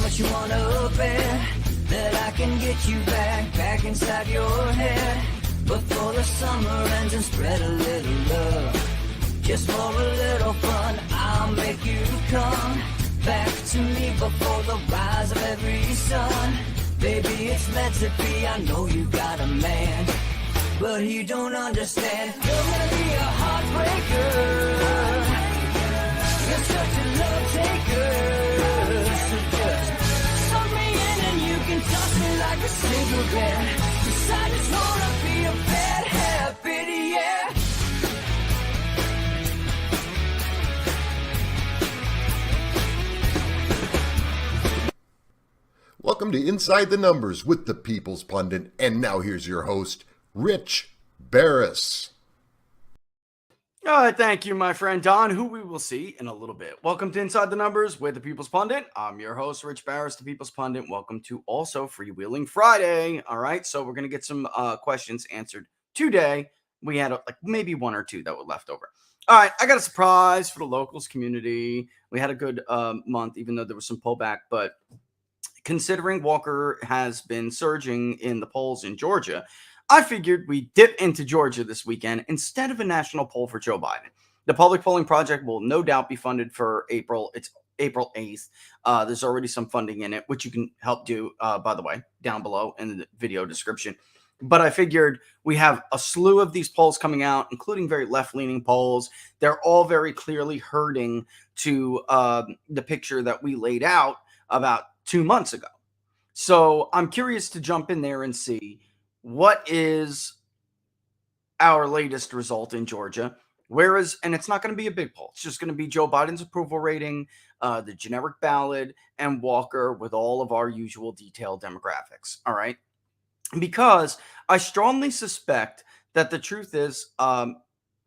much you wanna bet that I can get you back inside your head before the summer ends and spread a little love. Just for a little fun, I'll make you come back to me before the rise of every sun. Baby, it's meant to be, I know you got a man, but he don't understand. You're gonna be a heartbreaker. You're such a love taker. So just suck me in and you can toss me like a cigarette. 'Cause I just wanna be a bad habit, yeah. Welcome to Inside the Numbers with the People's Pundit. And now here's your host, Rich Barris. All right, thank you, my friend Don, who we will see in a little bit. Welcome to Inside the Numbers with the People's Pundit. I'm your host, Rich Barris, the People's Pundit. Welcome to also Freewheeling Friday. All right, so we're going to get some questions answered today. We had like maybe one or two that were left over. All right, I got a surprise for the locals community. We had a good month, even though there was some pullback, but considering Walker has been surging in the polls in Georgia, I figured we'd dip into Georgia this weekend instead of a national poll for Joe Biden. The public polling project will no doubt be funded for April. It's April 8th. There's already some funding in it, which you can help do, by the way, down below in the video description. But I figured we have a slew of these polls coming out, including very left-leaning polls. They're all very clearly hurting to the picture that we laid out about 2 months ago. So I'm curious to jump in there and see what is our latest result in Georgia. And it's not going to be a big poll. It's just going to be Joe Biden's approval rating, the generic ballot, and Walker with all of our usual detailed demographics. All right. Because I strongly suspect that the truth is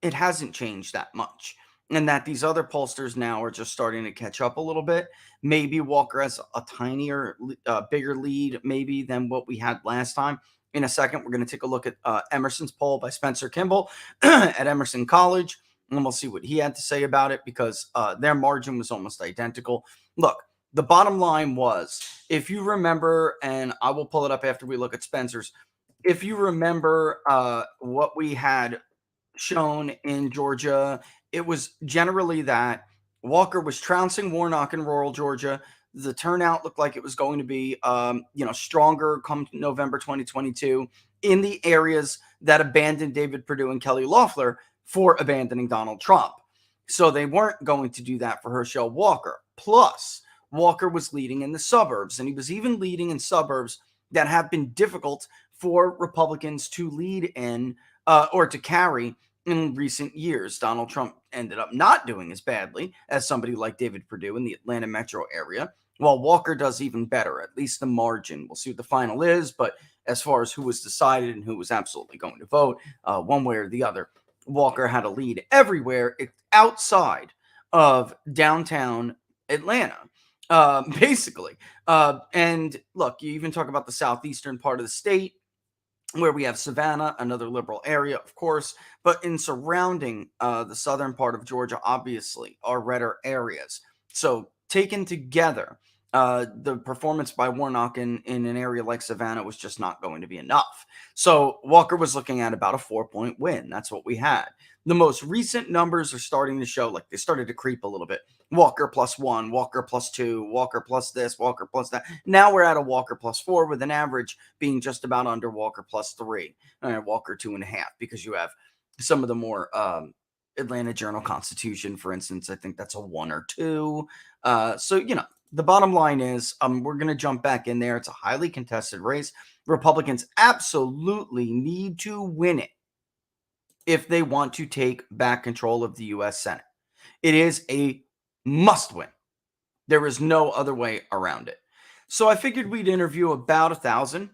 it hasn't changed that much. And that these other pollsters now are just starting to catch up a little bit. Maybe Walker has a tinier, bigger lead maybe than what we had last time. In a second, we're going to take a look at Emerson's poll by Spencer Kimball at Emerson College. And we'll see what he had to say about it because their margin was almost identical. Look, the bottom line was, if you remember, and I will pull it up after we look at Spencer's. If you remember what we had shown in Georgia, it was generally that Walker was trouncing Warnock in rural Georgia. The turnout looked like it was going to be, stronger come November 2022 in the areas that abandoned David Perdue and Kelly Loeffler for abandoning Donald Trump. So they weren't going to do that for Herschel Walker. Plus, Walker was leading in the suburbs, and he was even leading in suburbs that have been difficult for Republicans to lead in or to carry in recent years. Donald Trump ended up not doing as badly as somebody like David Perdue in the Atlanta metro area, while Walker does even better, at least the margin. We'll see what the final is, but as far as who was decided and who was absolutely going to vote, one way or the other, Walker had a lead everywhere outside of downtown Atlanta, basically. And look, you even talk about the southeastern part of the state, where we have Savannah, another liberal area, of course, but in surrounding the southern part of Georgia, obviously, are redder areas. So taken together, the performance by Warnock in an area like Savannah was just not going to be enough. So Walker was looking at about a 4-point win. That's what we had. The most recent numbers are starting to show, like they started to creep a little bit. Walker +1, Walker +2, Walker plus this, Walker plus that. Now we're at a Walker +4 with an average being just about under Walker +3. Walker 2.5, because you have some of the more Atlanta Journal-Constitution, for instance. I think that's a 1 or 2. So, the bottom line is we're going to jump back in there. It's a highly contested race. Republicans absolutely need to win it if they want to take back control of the U.S. Senate. It is a must win. There is no other way around it. So I figured we'd interview about 1,000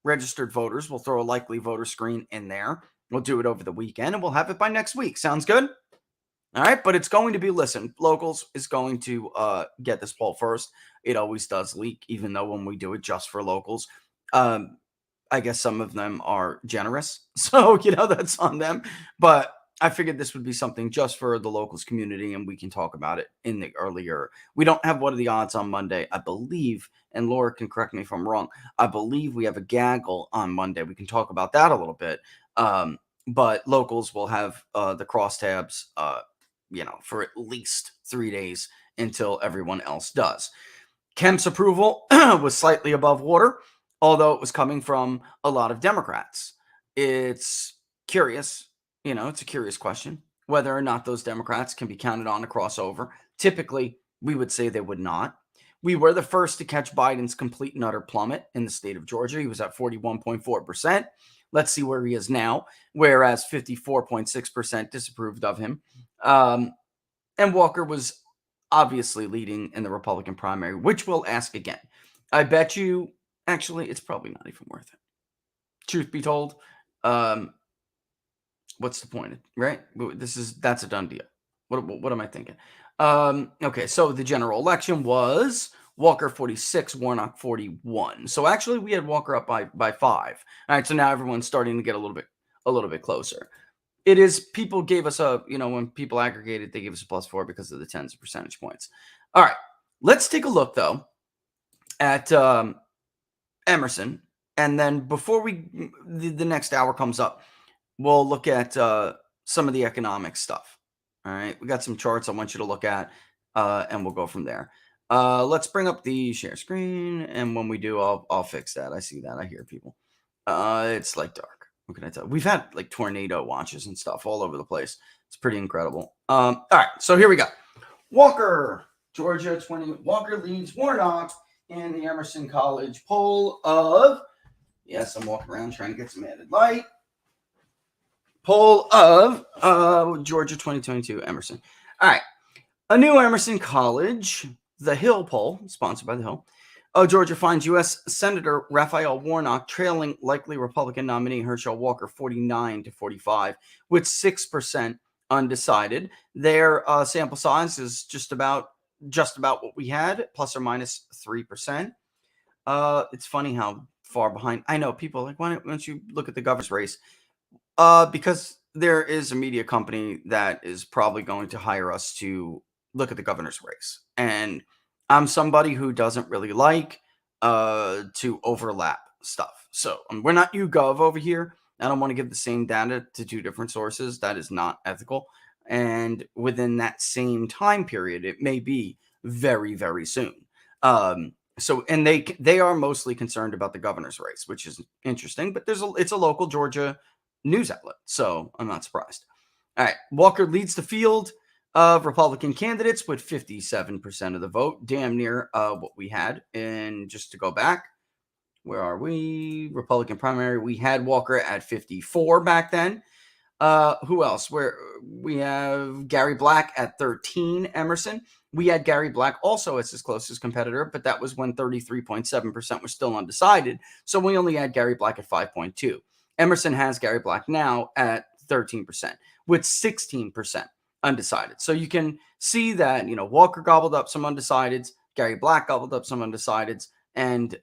registered voters. We'll throw a likely voter screen in there. We'll do it over the weekend, and we'll have it by next week. Sounds good? All right, but it's going to be, listen, Locals is going to get this poll first. It always does leak, even though when we do it just for Locals, I guess some of them are generous. So, that's on them. But I figured this would be something just for the locals community, and we can talk about it in the earlier. We don't have what are the odds on Monday, I believe, and Laura can correct me if I'm wrong. I believe we have a gaggle on Monday. We can talk about that a little bit. But locals will have the crosstabs, for at least 3 days until everyone else does. Kemp's approval was slightly above water, although it was coming from a lot of Democrats. It's curious, it's a curious question whether or not those Democrats can be counted on to cross over. Typically, we would say they would not. We were the first to catch Biden's complete and utter plummet in the state of Georgia. He was at 41.4%. Let's see where he is now, whereas 54.6% disapproved of him. And Walker was obviously leading in the Republican primary, which we'll ask again. I bet you, actually, it's probably not even worth it. Truth be told, what's the point, right? That's a done deal. What am I thinking? Okay, so the general election was Walker 46, Warnock 41. So actually, we had Walker up by 5. All right, so now everyone's starting to get a little bit closer. It is, people gave us when people aggregated, they gave us a +4 because of the tens of percentage points. All right, let's take a look though at Emerson, and then before the next hour comes up, we'll look at some of the economic stuff. All right, we got some charts I want you to look at, and we'll go from there. Let's bring up the share screen, and when we do, I'll fix that. I see that. I hear people. It's like dark. What can I tell? We've had like tornado watches and stuff all over the place. It's pretty incredible. All right, so here we go. Walker, Georgia 20. Walker leads Warnock in the Emerson College poll of. Yes, I'm walking around trying to get some added light. Poll of Georgia 2022 Emerson. All right, a new Emerson College, the Hill poll, sponsored by the Hill. Georgia finds U.S. Senator Raphael Warnock trailing likely Republican nominee Herschel Walker 49-45, with 6% undecided. Their sample size is just about what we had, plus or minus 3%. It's funny how far behind. I know people are like, why don't you look at the governor's race? Because there is a media company that is probably going to hire us to look at the governor's race, and I'm somebody who doesn't really like to overlap stuff. So we're not YouGov over here. I don't want to give the same data to 2 different sources. That is not ethical. And within that same time period, it may be very, very soon. And they are mostly concerned about the governor's race, which is interesting. But it's a local Georgia news outlet, so I'm not surprised. All right, Walker leads the field of Republican candidates with 57% of the vote, damn near what we had. And just to go back, where are we? Republican primary, we had Walker at 54 back then. Who else? Where we have Gary Black at 13, Emerson. We had Gary Black also as his closest competitor, but that was when 33.7% was still undecided. So we only had Gary Black at 5.2. Emerson has Gary Black now at 13%, with 16% undecided. So you can see that, Walker gobbled up some undecideds, Gary Black gobbled up some undecideds, and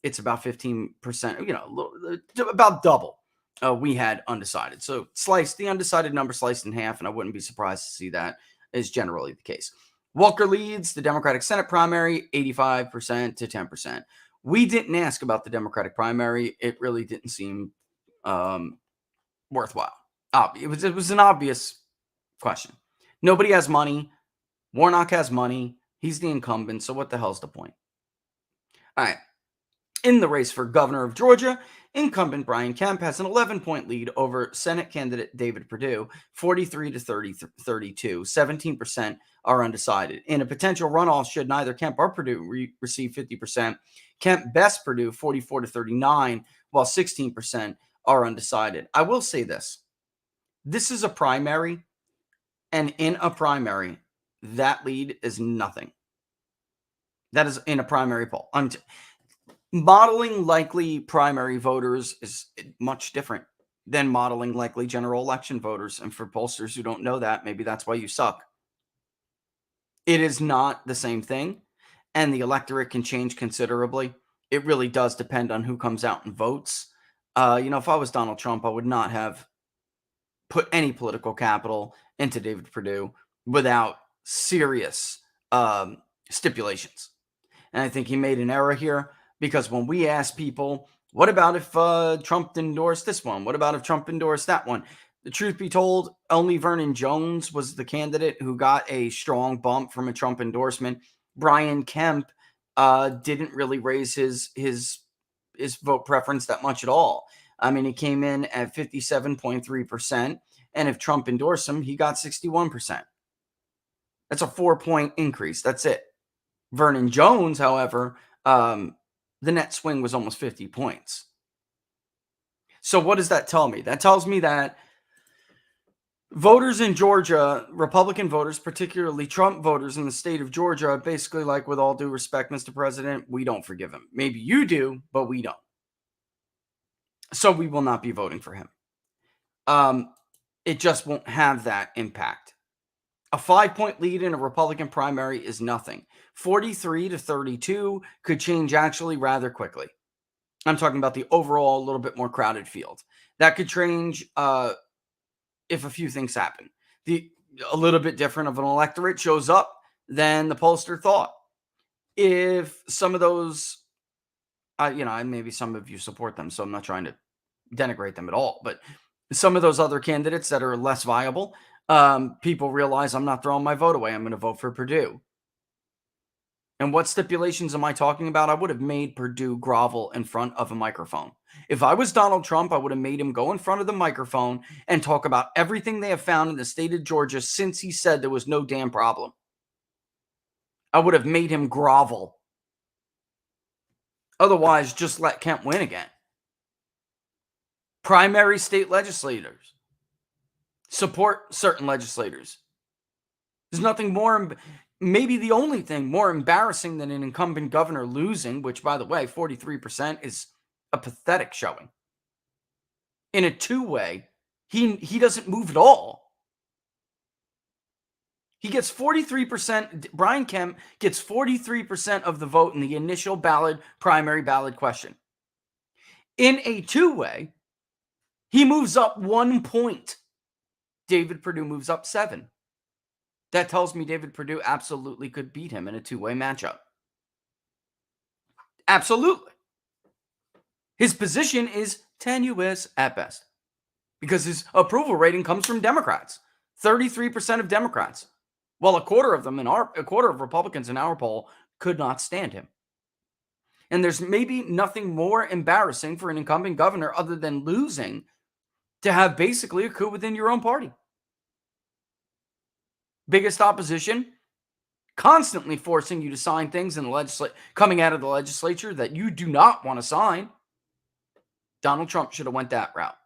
it's about 15%, about double we had undecided. So the undecided number sliced in half, and I wouldn't be surprised to see that is generally the case. Walker leads the Democratic Senate primary 85% to 10%. We didn't ask about the Democratic primary. It really didn't seem worthwhile. It was an obvious question. Nobody has money. Warnock has money. He's the incumbent. So what the hell's the point? All right. In the race for governor of Georgia, incumbent Brian Kemp has an 11-point lead over Senate candidate David Perdue, 43-32. 17% are undecided. In a potential runoff, should neither Kemp or Perdue receive 50%, Kemp bests Perdue 44-39, while 16% are undecided. I will say this. This is a primary. And in a primary, that lead is nothing. That is in a primary poll. Modeling likely primary voters is much different than modeling likely general election voters. And for pollsters who don't know that, maybe that's why you suck. It is not the same thing. And the electorate can change considerably. It really does depend on who comes out and votes. If I was Donald Trump, I would not have put any political capital into David Perdue without serious stipulations. And I think he made an error here, because when we ask people, what about if Trump endorsed this one? What about if Trump endorsed that one? The truth be told, only Vernon Jones was the candidate who got a strong bump from a Trump endorsement. Brian Kemp didn't really raise his vote preference that much at all. I mean, he came in at 57.3%, and if Trump endorsed him, he got 61%. That's a 4-point increase. That's it. Vernon Jones, however, the net swing was almost 50 points. So what does that tell me? That tells me that voters in Georgia, Republican voters, particularly Trump voters in the state of Georgia, basically like, with all due respect, Mr. President, we don't forgive him. Maybe you do, but we don't. So we will not be voting for him. It just won't have that impact. A 5-point lead in a Republican primary is nothing. 43 to 32 could change actually rather quickly. I'm talking about the overall little bit more crowded field. That could change if a few things happen. A little bit different of an electorate shows up than the pollster thought. If some of those, maybe some of you support them, so I'm not trying to denigrate them at all, but some of those other candidates that are less viable, people realize, I'm not throwing my vote away. I'm going to vote for Perdue. And what stipulations am I talking about? I would have made Perdue grovel in front of a microphone. If I was Donald Trump, I would have made him go in front of the microphone and talk about everything they have found in the state of Georgia since he said there was no damn problem. I would have made him grovel. Otherwise, just let Kemp win again. Primary state legislators support certain legislators. There's nothing more, maybe the only thing more embarrassing than an incumbent governor losing, which, by the way, 43% is a pathetic showing. In a two-way, he doesn't move at all. He gets 43%. Brian Kemp gets 43% of the vote in the initial primary ballot question. In a two-way, he moves up 1 point. David Perdue moves up 7. That tells me David Perdue absolutely could beat him in a two-way matchup. Absolutely. His position is tenuous at best, because his approval rating comes from Democrats. 33% of Democrats. Well, a quarter of Republicans in our poll could not stand him. And there's maybe nothing more embarrassing for an incumbent governor other than losing to have basically a coup within your own party. Biggest opposition, constantly forcing you to sign things in the coming out of the legislature that you do not want to sign. Donald Trump should have went that route.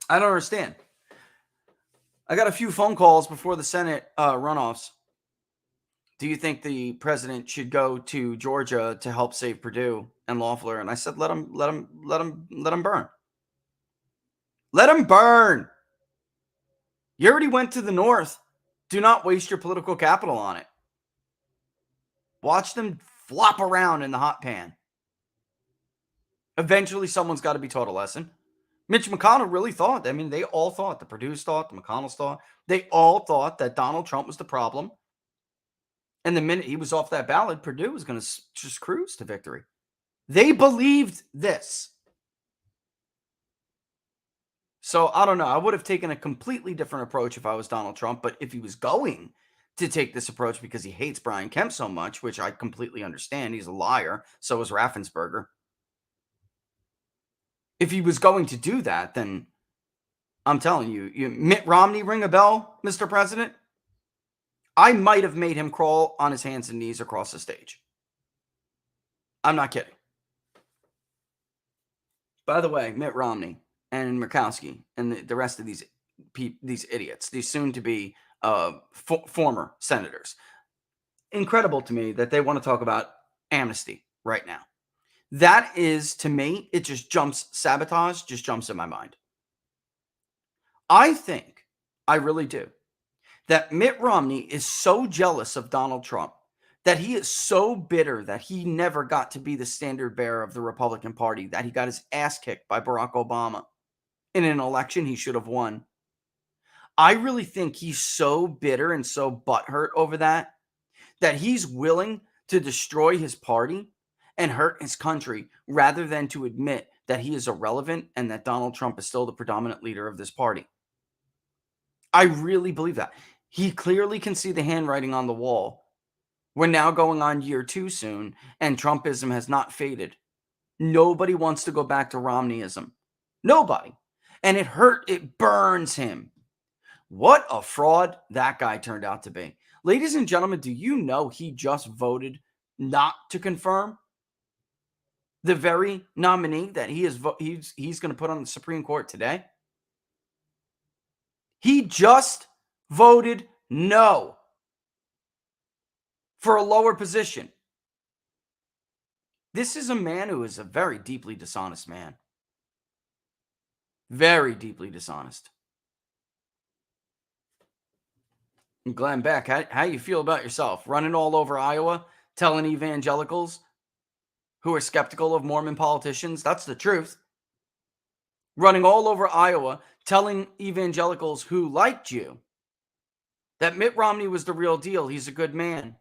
I don't understand. I got a few phone calls before the Senate runoffs. Do you think the president should go to Georgia to help save Perdue and Loeffler? And I said, let him burn. Let him burn. You already went to the North. Do not waste your political capital on it. Watch them flop around in the hot pan. Eventually, someone's got to be taught a lesson. Mitch McConnell really thought, they all thought, the Perdue's thought, the McConnell's thought, they all thought that Donald Trump was the problem. And the minute he was off that ballot, Perdue was going to just cruise to victory. They believed this. So I don't know. I would have taken a completely different approach if I was Donald Trump. But if he was going to take this approach because he hates Brian Kemp so much, which I completely understand, he's a liar. So is Raffensperger. If he was going to do that, then I'm telling you, Mitt Romney ring a bell, Mr. President? I might have made him crawl on his hands and knees across the stage. I'm not kidding. By the way, Mitt Romney and Murkowski and the rest of these idiots, these soon-to-be former senators, incredible to me that they want to talk about amnesty right now. That is, to me, it just sabotage just jumps in my mind. I think, I really do, that Mitt Romney is so jealous of Donald Trump, that he is so bitter that he never got to be the standard bearer of the Republican Party, that he got his ass kicked by Barack Obama. in an election he should have won. I really think he's so bitter and so butthurt over that he's willing to destroy his party and hurt his country rather than to admit that he is irrelevant and that Donald Trump is still the predominant leader of this party. I really believe that. He clearly can see the handwriting on the wall. We're now going on year 2 soon, and Trumpism has not faded. Nobody wants to go back to Romneyism. Nobody. And it burns him. What a fraud that guy turned out to be. Ladies and gentlemen, do you know he just voted not to confirm the very nominee that he's going to put on the Supreme Court today? He just voted no for a lower position. This is a man who is a very deeply dishonest man. Very deeply dishonest. Glenn Beck, how you feel about yourself? Running all over Iowa, telling evangelicals who are skeptical of Mormon politicians, that's the truth. Running all over Iowa, telling evangelicals who liked you that Mitt Romney was the real deal. He's a good man.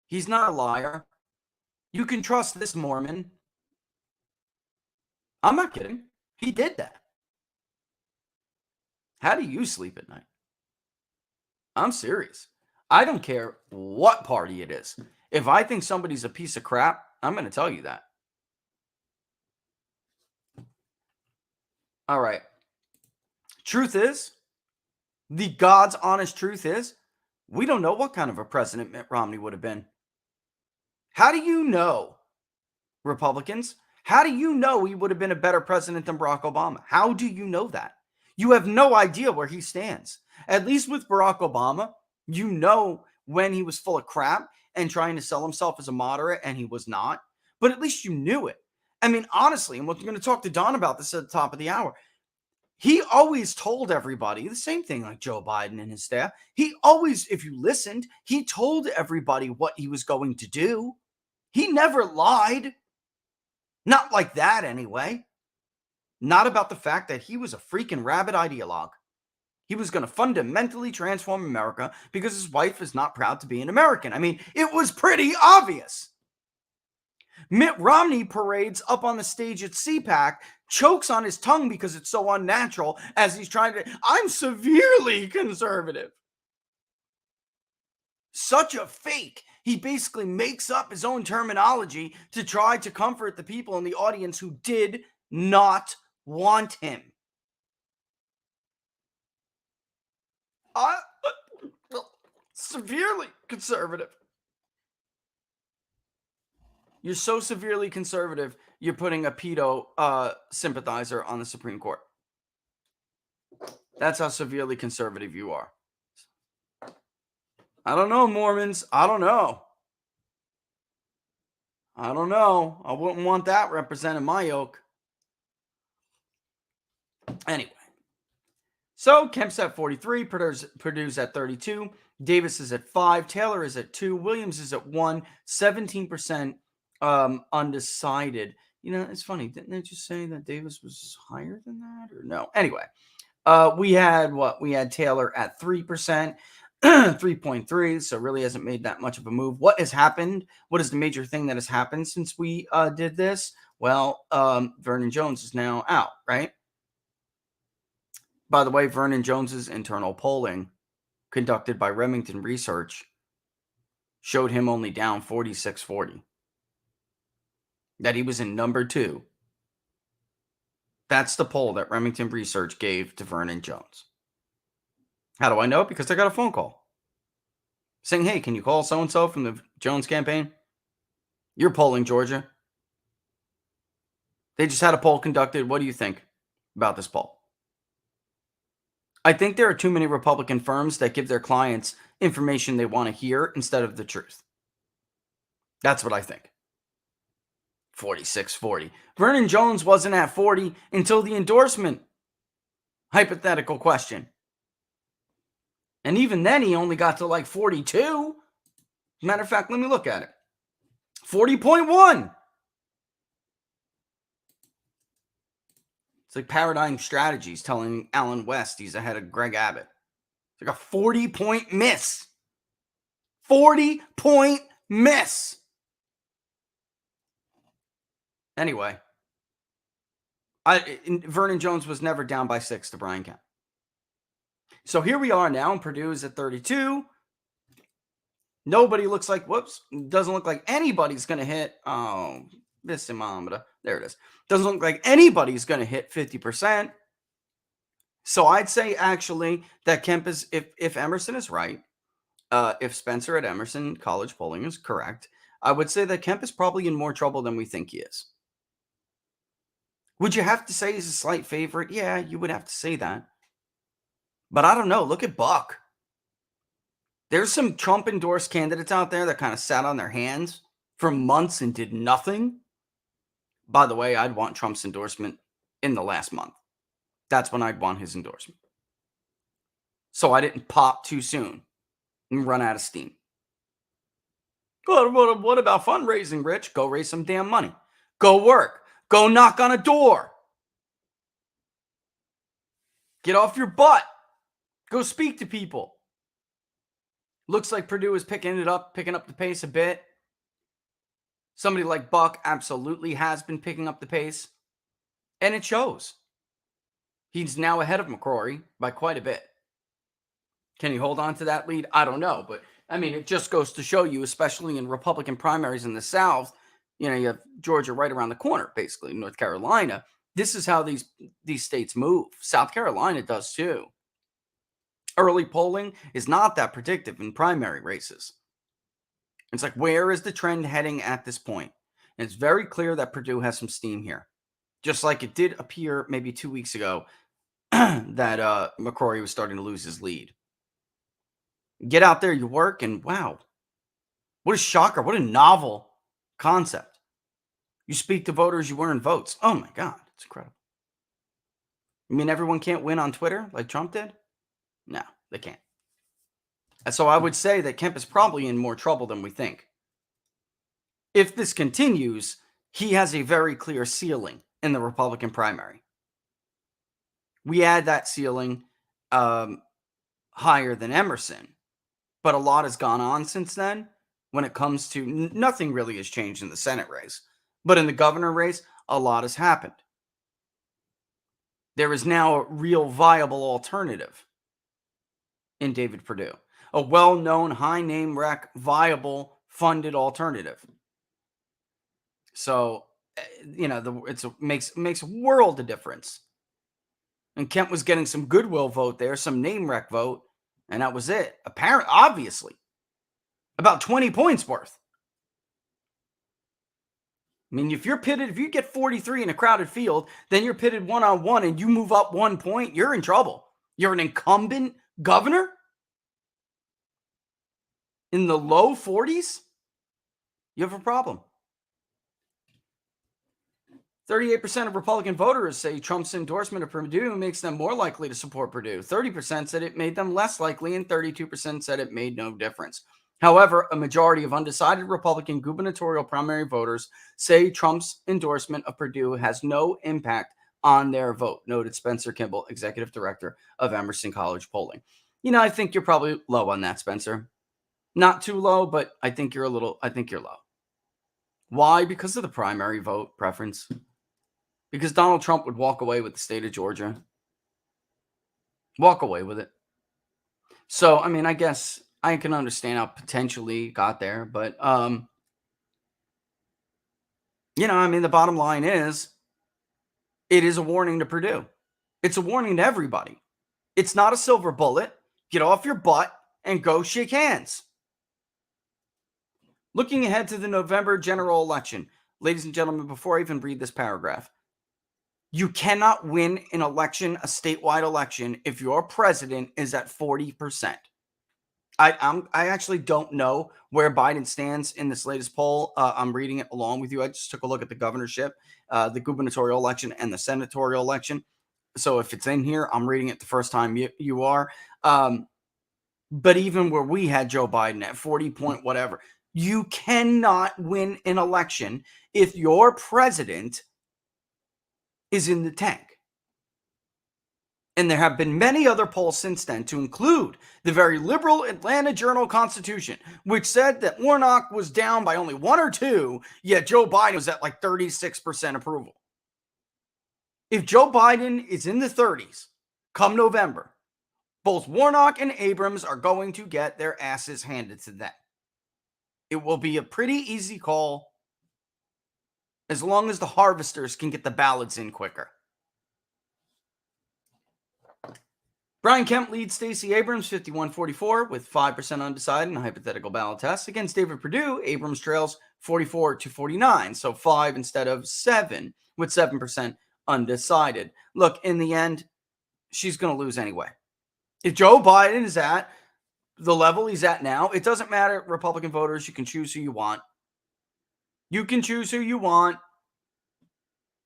He's not a liar. You can trust this Mormon. I'm not kidding. He did that. How do you sleep at night? I'm serious. I don't care what party it is. If I think somebody's a piece of crap, I'm going to tell you that. All right. Truth is, the God's honest truth is, we don't know what kind of a president Mitt Romney would have been. How do you know, Republicans? How do you know he would have been a better president than Barack Obama? How do you know that? You have no idea where he stands. At least with Barack Obama, you know when he was full of crap and trying to sell himself as a moderate, and he was not. But at least you knew it. I mean, honestly, and we're going to talk to Don about this at the top of the hour. He always told everybody the same thing, like Joe Biden and his staff. He always, if you listened, he told everybody what he was going to do. He never lied. Not like that, anyway. Not about the fact that he was a freaking rabid ideologue. He was going to fundamentally transform America because his wife is not proud to be an American. I mean, it was pretty obvious. Mitt Romney parades up on the stage at CPAC, chokes on his tongue because it's so unnatural as he's trying to, I'm severely conservative. Such a fake. He basically makes up his own terminology to try to comfort the people in the audience who did not want him. Severely conservative. You're so severely conservative, you're putting a pedo sympathizer on the Supreme Court. That's how severely conservative you are. I don't know, Mormons. I don't know. I wouldn't want that representing my yoke. Anyway. So Kemp's at 43, Purdue's at 32, Davis is at 5, Taylor is at 2, Williams is at 1, 17% undecided. You know, it's funny. Didn't they just say that Davis was higher than that? Or no? Anyway, we had Taylor at 3%, 3.3, so really hasn't made that much of a move. What has happened? What is the major thing that has happened since we did this? Well, Vernon Jones is now out, right? By the way, Vernon Jones's internal polling conducted by Remington Research showed him only down 46.40. That he was in number 2. That's the poll that Remington Research gave to Vernon Jones. How do I know? Because I got a phone call saying, hey, can you call so-and-so from the Jones campaign? You're polling Georgia. They just had a poll conducted. What do you think about this poll? I think there are too many Republican firms that give their clients information they want to hear instead of the truth. That's what I think. 46.40. Vernon Jones wasn't at 40 until the endorsement hypothetical question. And even then, he only got to like 42. Matter of fact, let me look at it. 40.1. It's like Paradigm Strategies telling Alan West he's ahead of Greg Abbott. It's like a 40-point miss. 40-point miss. Anyway, Vernon Jones was never down by 6 to Brian Kemp. So here we are now, and Purdue is at 32. Nobody looks like, doesn't look like anybody's going to hit, this thermometer, there it is. Doesn't look like anybody's going to hit 50%. So I'd say actually that Kemp is, if Emerson is right, if Spencer at Emerson College Polling is correct, I would say that Kemp is probably in more trouble than we think he is. Would you have to say he's a slight favorite? Yeah, you would have to say that. But I don't know. Look at Buck. There's some Trump-endorsed candidates out there that kind of sat on their hands for months and did nothing. By the way, I'd want Trump's endorsement in the last month. That's when I'd want his endorsement. So I didn't pop too soon and run out of steam. What about fundraising, Rich? Go raise some damn money. Go work. Go knock on a door. Get off your butt. Go speak to people. Looks like Purdue is picking up the pace a bit. Somebody like Buck absolutely has been picking up the pace. And it shows. He's now ahead of McCrory by quite a bit. Can he hold on to that lead? I don't know. But, I mean, it just goes to show you, especially in Republican primaries in the South, you have Georgia right around the corner, basically, North Carolina. This is how these states move. South Carolina does too. Early polling is not that predictive in primary races. It's like, where is the trend heading at this point? And it's very clear that Purdue has some steam here. Just like it did appear maybe 2 weeks ago that McCrory was starting to lose his lead. Get out there, you work, and wow. What a shocker. What a novel concept. You speak to voters, you earn votes. Oh my God, it's incredible. You mean everyone can't win on Twitter like Trump did? No, they can't. And so I would say that Kemp is probably in more trouble than we think. If this continues, he has a very clear ceiling in the Republican primary. We add that ceiling higher than Emerson, but a lot has gone on since then. When it comes to nothing really has changed in the Senate race, but in the governor race, a lot has happened. There is now a real viable alternative in David Perdue, a well-known, high-name rec, viable, funded alternative. So, it makes a world of difference. And Kemp was getting some goodwill vote there, some name rec vote, and that was it. Obviously. About 20 points worth. I mean, if you get 43 in a crowded field, then you're pitted one-on-one and you move up 1 point, you're in trouble. You're an incumbent governor in the low 40s? You have a problem. 38% of Republican voters say Trump's endorsement of Purdue makes them more likely to support Purdue. 30% said it made them less likely, and 32% said it made no difference. However, a majority of undecided Republican gubernatorial primary voters say Trump's endorsement of Purdue has no impact on their vote, noted Spencer Kimball, executive director of Emerson College Polling. I think you're probably low on that, Spencer. Not too low, but I think you're low. Why? Because of the primary vote preference. Because Donald Trump would walk away with the state of Georgia. Walk away with it. So, I mean, I guess I can understand how potentially got there, but, the bottom line is, it is a warning to Purdue. It's a warning to everybody. It's not a silver bullet. Get off your butt and go shake hands. Looking ahead to the November general election, ladies and gentlemen, before I even read this paragraph, you cannot win an election, a statewide election, if your president is at 40%. I actually don't know where Biden stands in this latest poll. I'm reading it along with you. I just took a look at the governorship, the gubernatorial election, and the senatorial election. So if it's in here, I'm reading it the first time you are. But even where we had Joe Biden at 40 point whatever, you cannot win an election if your president is in the tank. And there have been many other polls since then, to include the very liberal Atlanta Journal-Constitution, which said that Warnock was down by only 1 or 2, yet Joe Biden was at like 36% approval. If Joe Biden is in the 30s come November, both Warnock and Abrams are going to get their asses handed to them. It will be a pretty easy call as long as the harvesters can get the ballots in quicker. Brian Kemp leads Stacey Abrams 51-44 with 5% undecided in a hypothetical ballot test. Against David Perdue, Abrams trails 44-49, so 5 instead of 7, with 7% undecided. Look, in the end, she's going to lose anyway. If Joe Biden is at the level he's at now, it doesn't matter, Republican voters, you can choose who you want. You can choose who you want.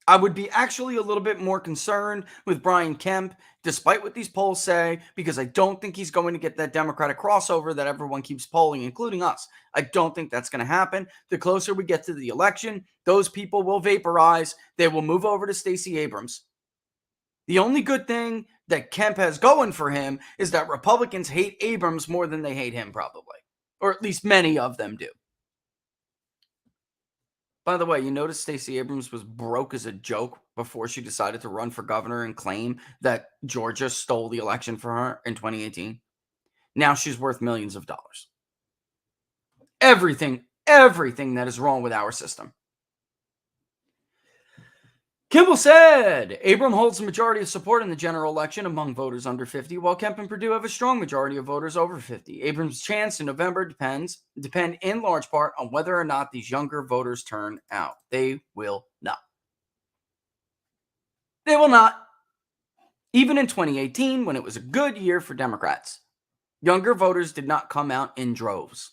I would be actually a little bit more concerned with Brian Kemp, despite what these polls say, because I don't think he's going to get that Democratic crossover that everyone keeps polling, including us. I don't think that's going to happen. The closer we get to the election, those people will vaporize. They will move over to Stacey Abrams. The only good thing that Kemp has going for him is that Republicans hate Abrams more than they hate him, probably. Or at least many of them do. By the way, you notice Stacey Abrams was broke as a joke before she decided to run for governor and claim that Georgia stole the election for her in 2018. Now she's worth millions of dollars. Everything that is wrong with our system. Kimball said, Abram holds a majority of support in the general election among voters under 50, while Kemp and Perdue have a strong majority of voters over 50. Abrams' chance in November depend in large part on whether or not these younger voters turn out. They will not. They will not. Even in 2018, when it was a good year for Democrats, younger voters did not come out in droves.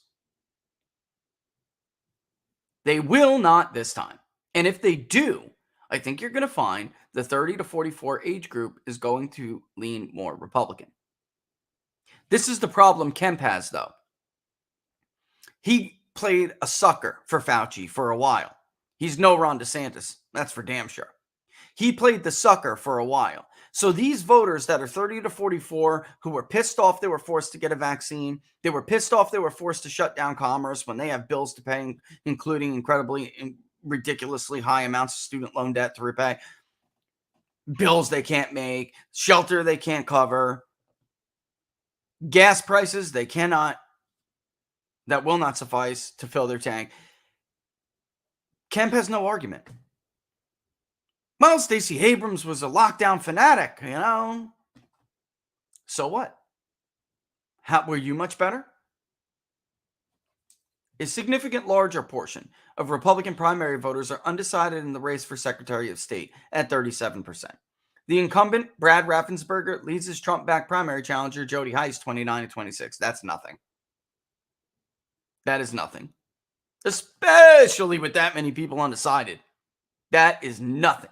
They will not this time. And if they do, I think you're going to find the 30 to 44 age group is going to lean more Republican. This is the problem Kemp has, though. He played a sucker for Fauci for a while. He's no Ron DeSantis. That's for damn sure. He played the sucker for a while. So these voters that are 30 to 44 who were pissed off they were forced to get a vaccine, they were pissed off they were forced to shut down commerce when they have bills to pay, including incredibly ridiculously high amounts of student loan debt to repay, bills they can't make, shelter they can't cover, gas prices they cannot, that will not suffice to fill their tank. Kemp has no argument. Well, Stacey Abrams was a lockdown fanatic, you know. So what? Were you much better? A significant larger portion of Republican primary voters are undecided in the race for Secretary of State at 37%. The incumbent, Brad Raffensperger, leads his Trump-backed primary challenger, Jody Hice, 29-26. That's nothing. That is nothing. Especially with that many people undecided. That is nothing.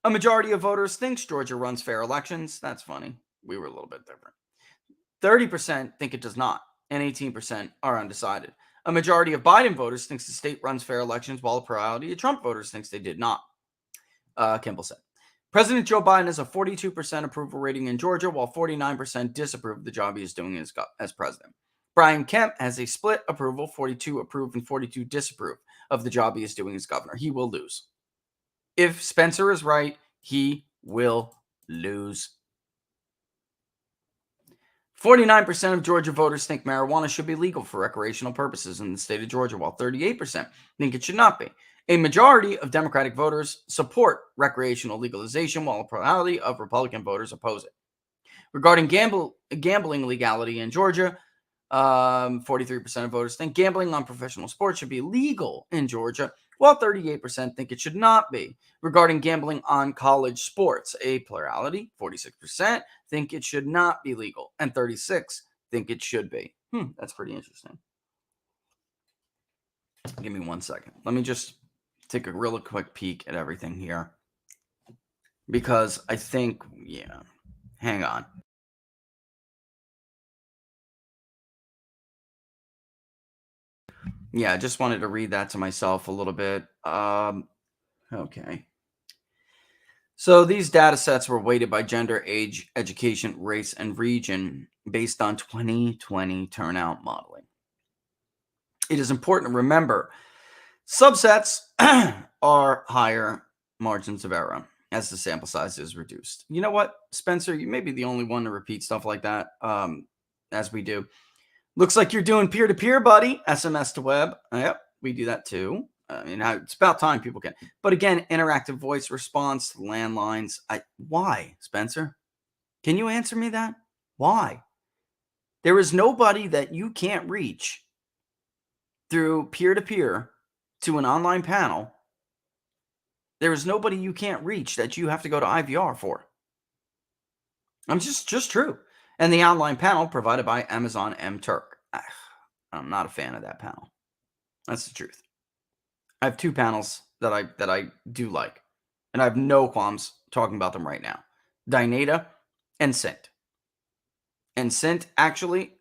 A majority of voters thinks Georgia runs fair elections. That's funny. We were a little bit different. 30% think it does not, and 18% are undecided. A majority of Biden voters thinks the state runs fair elections, while a plurality of Trump voters thinks they did not, Kimball said. President Joe Biden has a 42% approval rating in Georgia, while 49% disapprove of the job he is doing as president. Brian Kemp has a split approval, 42 approve and 42 disapprove of the job he is doing as governor. He will lose. If Spencer is right, he will lose. 49% of Georgia voters think marijuana should be legal for recreational purposes in the state of Georgia, while 38% think it should not be. A majority of Democratic voters support recreational legalization, while a plurality of Republican voters oppose it. Regarding gambling legality in Georgia, 43% of voters think gambling on professional sports should be legal in Georgia, while 38% think it should not be. Regarding gambling on college sports, a plurality, 46%, think it should not be legal, and 36% think it should be. That's pretty interesting. Give me 1 second. Let me just take a real quick peek at everything here, because I think, hang on. Yeah, I just wanted to read that to myself a little bit. Okay. So these data sets were weighted by gender, age, education, race, and region based on 2020 turnout modeling. It is important to remember subsets are higher margins of error as the sample size is reduced. You know what, Spencer? You may be the only one to repeat stuff like that, as we do. Looks like you're doing peer-to-peer, buddy. SMS to web. Yep, we do that too. I mean, it's about time people can. But again, interactive voice response, landlines. Why, Spencer? Can you answer me that? Why? There is nobody that you can't reach through peer-to-peer to an online panel. There is nobody you can't reach that you have to go to IVR for. I'm just true. And the online panel provided by Amazon MTurk. I'm not a fan of that panel. That's the truth. I have two panels that I do like, and I have no qualms talking about them right now. Dynata and Cint. And Cint, actually,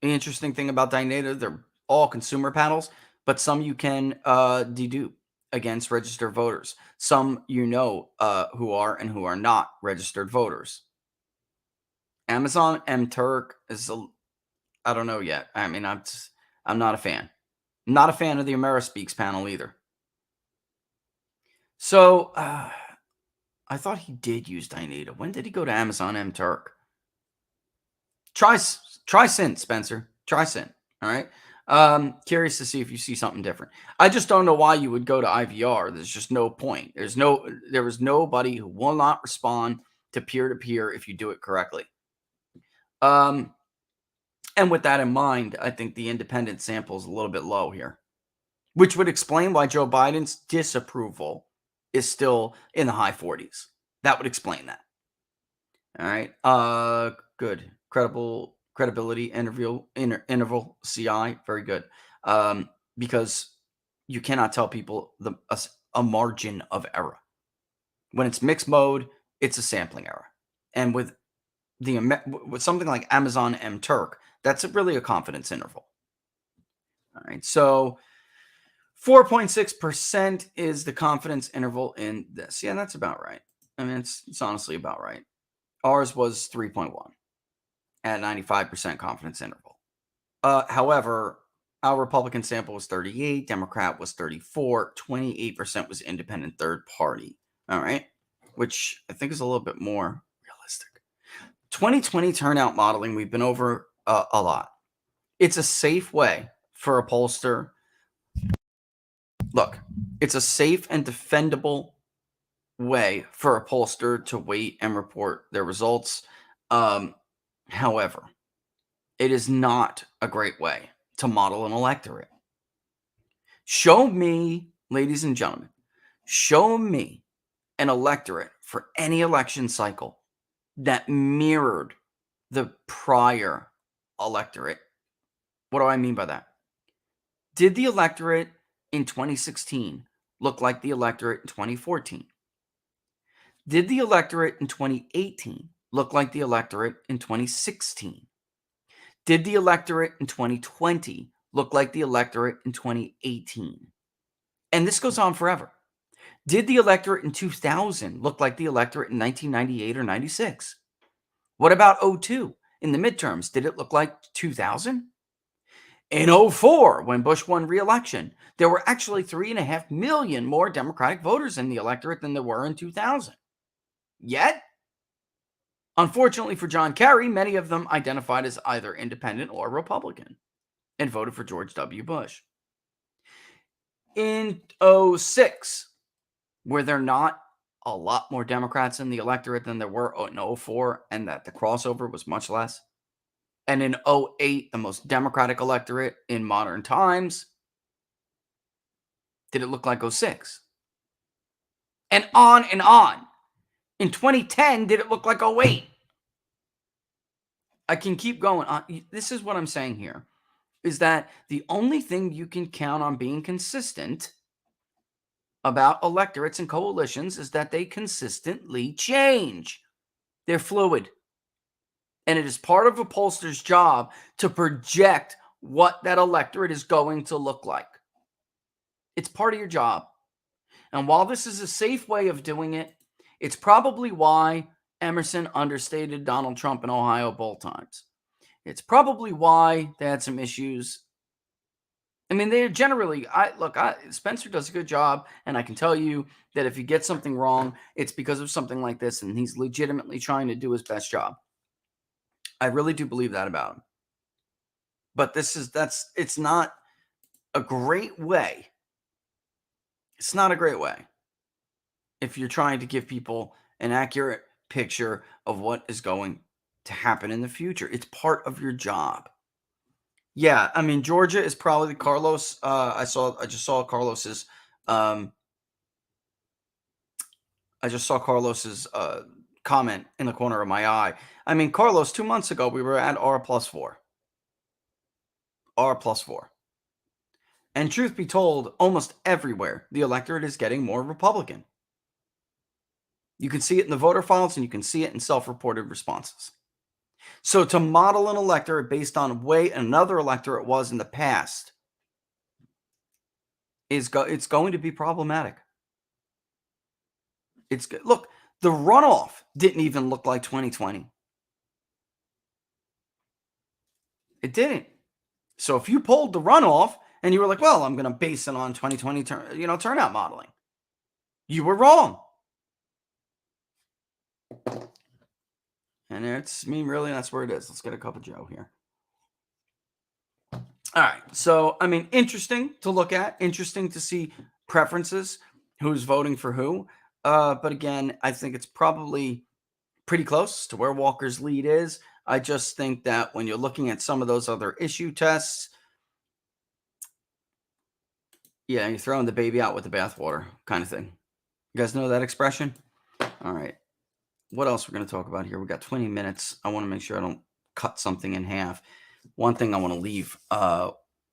the interesting thing about Dynata, they're all consumer panels, but some you can dedupe against registered voters. Some who are and who are not registered voters. Amazon MTurk is I don't know yet. I mean, I'm not a fan. Not a fan of the Amerispeaks panel either. So I thought he did use Dynata. When did he go to Amazon MTurk? Try Cint, Spencer. Try Cint. All right. Curious to see if you see something different. I just don't know why you would go to IVR. There's just no point. There was nobody who will not respond to peer-to-peer if you do it correctly. And with that in mind, I think the independent sample is a little bit low here, which would explain why Joe Biden's disapproval is still in the high 40s. That would explain that. All right. Good. Credibility interval CI. Very good. Because you cannot tell people a margin of error. When it's mixed mode, it's a sampling error. And with something like Amazon MTurk, that's really a confidence interval. All right. So 4.6% is the confidence interval in this. Yeah, that's about right. I mean, it's honestly about right. Ours was 3.1 at 95% confidence interval. However, our Republican sample was 38, Democrat was 34, 28% was independent third party. All right. Which I think is a little bit more realistic. 2020 turnout modeling, we've been over a lot. It's a safe way for a pollster. Look, it's a safe and defendable way for a pollster to wait and report their results. However, it is not a great way to model an electorate. Show me, ladies and gentlemen, show me an electorate for any election cycle that mirrored the prior electorate. What do I mean by that? Did the electorate in 2016 look like the electorate in 2014? Did the electorate in 2018 look like the electorate in 2016? Did the electorate in 2020 look like the electorate in 2018? And this goes on forever. Did the electorate in 2000 look like the electorate in 1998 or 96? What about 2002 in the midterms? Did it look like 2000? In 2004, when Bush won re-election, there were actually 3.5 million more Democratic voters in the electorate than there were in 2000. Yet, unfortunately for John Kerry, many of them identified as either independent or Republican and voted for George W. Bush. In 2006, were there not a lot more Democrats in the electorate than there were in 2004, and that the crossover was much less? And in 2008, the most Democratic electorate in modern times, did it look like 2006? And on and on. In 2010, did it look like 2008? I can keep going on. This is what I'm saying here, is that the only thing you can count on being consistent about electorates and coalitions is that they consistently change. They're fluid. And it is part of a pollster's job to project what that electorate is going to look like. It's part of your job. And while this is a safe way of doing it, It's probably why Emerson understated Donald Trump in Ohio both times. It's probably why they had some issues. I mean, they're generally, Spencer does a good job, and I can tell you that if he gets something wrong, it's because of something like this, and he's legitimately trying to do his best job. I really do believe that about him. But it's not a great way. It's not a great way if you're trying to give people an accurate picture of what is going to happen in the future. It's part of your job. Yeah, I mean, Georgia is probably Carlos. I just saw Carlos's comment in the corner of my eye. I mean, Carlos, 2 months ago, we were at R+4. R+4. And truth be told, almost everywhere, the electorate is getting more Republican. You can see it in the voter files, and you can see it in self-reported responses. So to model an electorate based on the way another electorate was in the past it's going to be problematic. Look, the runoff didn't even look like 2020. It didn't. So if you pulled the runoff and you were like, well, I'm going to base it on 2020 turnout modeling, you were wrong. And really, that's where it is. Let's get a cup of Joe here. All right. So, I mean, interesting to look at, interesting to see preferences, who's voting for who. But again, I think it's probably pretty close to where Walker's lead is. I just think that when you're looking at some of those other issue tests, yeah, you're throwing the baby out with the bathwater kind of thing. You guys know that expression? All right. What else we're going to talk about here? We got 20 minutes. I want to make sure I don't cut something in half. One thing I want to leave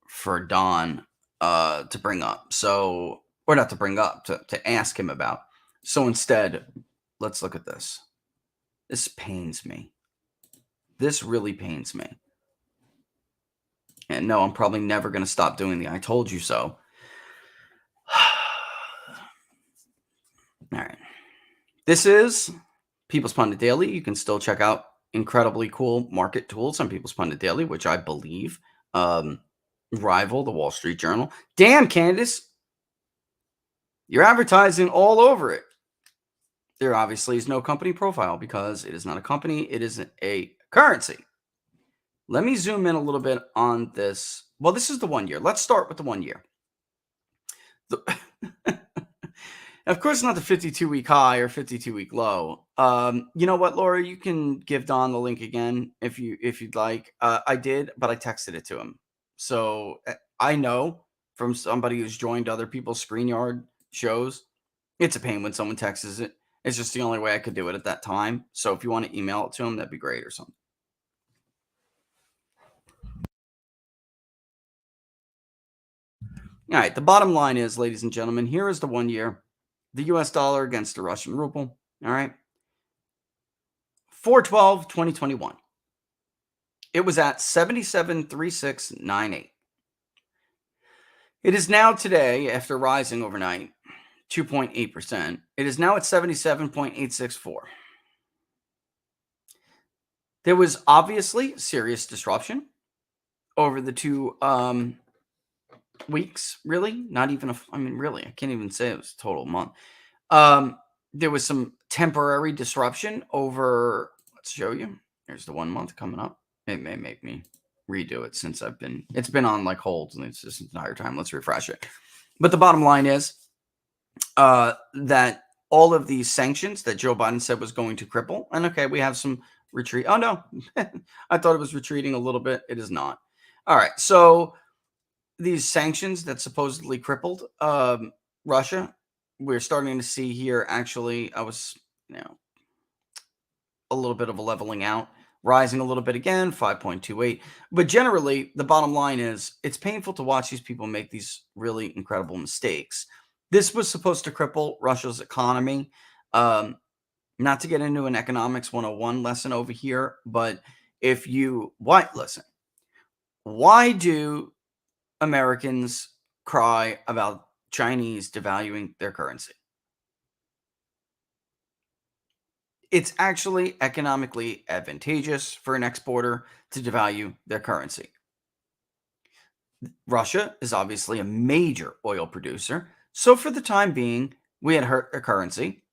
for Don to bring up. So, or not to bring up, to ask him about. So instead, let's look at this. This pains me. This really pains me. And no, I'm probably never going to stop doing the I told you so. All right. This is People's Pundit Daily. You can still check out incredibly cool market tools on People's Pundit Daily, which I believe rival the Wall Street Journal. Damn, Candace. You're advertising all over it. There obviously is no company profile because it is not a company. It is a currency. Let me zoom in a little bit on this. Well, this is the 1 year. Let's start with the 1 year. Of course, not the 52-week high or 52-week low. You know what, Laura? You can give Don the link again if you'd like. I did, but I texted it to him. So I know from somebody who's joined other people's ScreenYard shows, it's a pain when someone texts it. It's just the only way I could do it at that time. So if you want to email it to him, that'd be great or something. All right. The bottom line is, ladies and gentlemen, here is the 1 year. The US dollar against the Russian ruble. All right. 4/12/2021. It was at 77.3698. It is now today, after rising overnight 2.8%, it is now at 77.864. There was obviously serious disruption over the 2 weeks, really. Not even really, I can't even say it was a total month. There was some temporary disruption over, let's show you. Here's the 1 month coming up. It may make me redo it since it's been on like holds and it's this entire time. Let's refresh it. But the bottom line is that all of these sanctions that Joe Biden said was going to cripple, and okay, we have some retreat. Oh no, I thought it was retreating a little bit. It is not. All right. So these sanctions that supposedly crippled Russia, we're starting to see here. Actually, a little bit of a leveling out, rising a little bit again, 5.28. But generally, the bottom line is it's painful to watch these people make these really incredible mistakes. This was supposed to cripple Russia's economy. Not to get into an economics 101 lesson over here, but why do Americans cry about Chinese devaluing their currency? It's actually economically advantageous for an exporter to devalue their currency. Russia is obviously a major oil producer, so for the time being, we had hurt their currency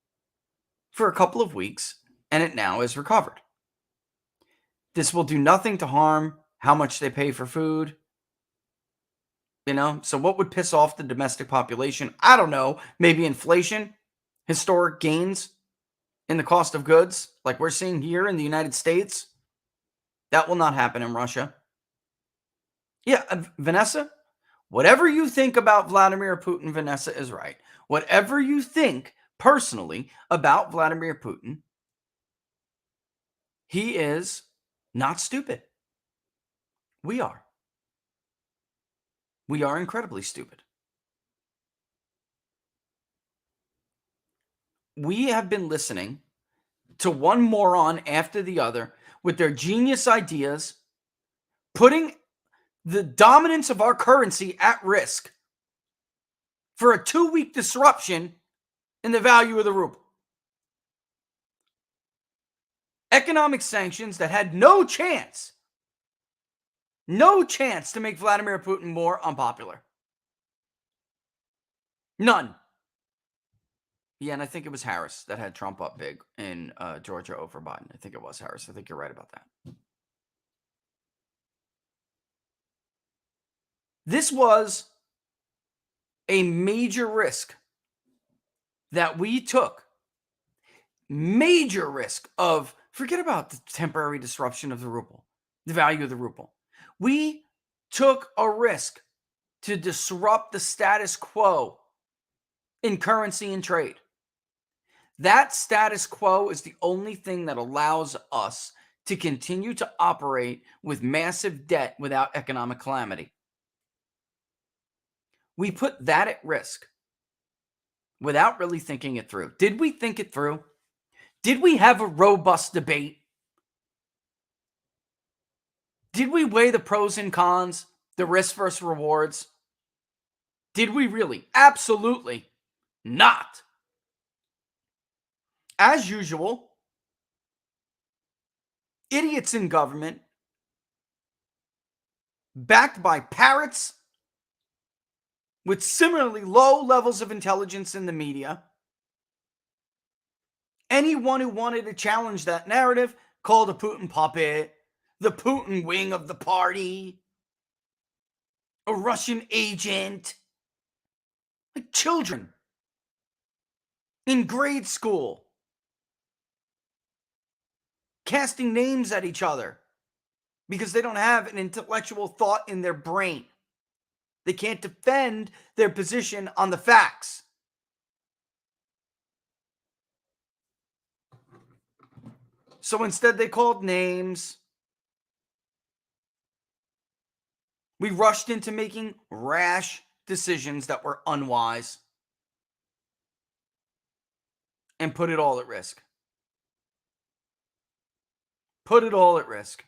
for a couple of weeks, and it now is recovered. This will do nothing to harm how much they pay for food. So what would piss off the domestic population? I don't know. Maybe inflation, historic gains in the cost of goods, like we're seeing here in the United States. That will not happen in Russia. Yeah, Vanessa, whatever you think about Vladimir Putin, Vanessa is right. Whatever you think personally about Vladimir Putin, he is not stupid. We are. We are incredibly stupid. We have been listening to one moron after the other with their genius ideas, putting the dominance of our currency at risk for a 2-week disruption in the value of the ruble. Economic sanctions that had no chance to make Vladimir Putin more unpopular. None. Yeah, and I think it was Harris that had Trump up big in Georgia over Biden. I think it was Harris. I think you're right about that. This was a major risk that we took. Major risk of, forget about the temporary disruption of the ruble, the value of the ruble. We took a risk to disrupt the status quo in currency and trade. That status quo is the only thing that allows us to continue to operate with massive debt without economic calamity. We put that at risk without really thinking it through. Did we think it through? Did we have a robust debate? Did we weigh the pros and cons, the risks versus rewards? Did we really? Absolutely not. As usual, idiots in government, backed by parrots with similarly low levels of intelligence in the media. Anyone who wanted to challenge that narrative called a Putin puppet, the Putin wing of the party, a Russian agent, like children in grade school, casting names at each other because they don't have an intellectual thought in their brain. They can't defend their position on the facts. So instead, they called names. We rushed into making rash decisions that were unwise and put it all at risk. Put it all at risk.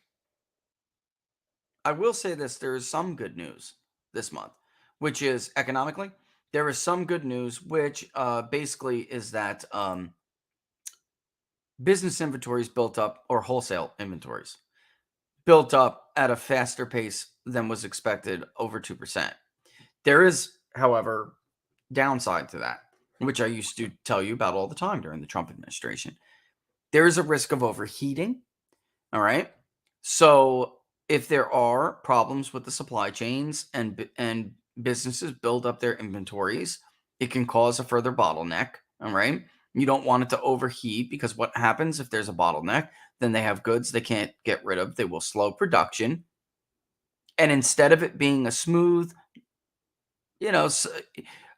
I will say this, there is some good news this month, which is economically, there is some good news, which basically is that business inventories built up, or wholesale inventories built up at a faster pace than was expected, over 2%. There is, however, downside to that, which I used to tell you about all the time during the Trump administration. There is a risk of overheating. All right. So if there are problems with the supply chains and businesses build up their inventories, it can cause a further bottleneck. All right. You don't want it to overheat, because what happens if there's a bottleneck? Then they have goods they can't get rid of. They will slow production. And instead of it being a smooth,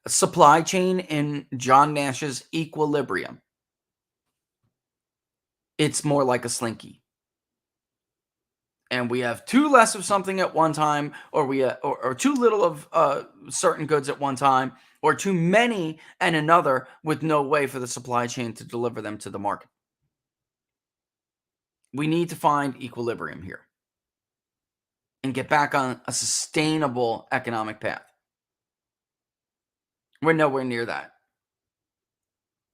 supply chain in John Nash's equilibrium, it's more like a slinky. And we have too less of something at one time, or or too little of certain goods at one time, or too many and another, with no way for the supply chain to deliver them to the market. We need to find equilibrium here and get back on a sustainable economic path. We're nowhere near that.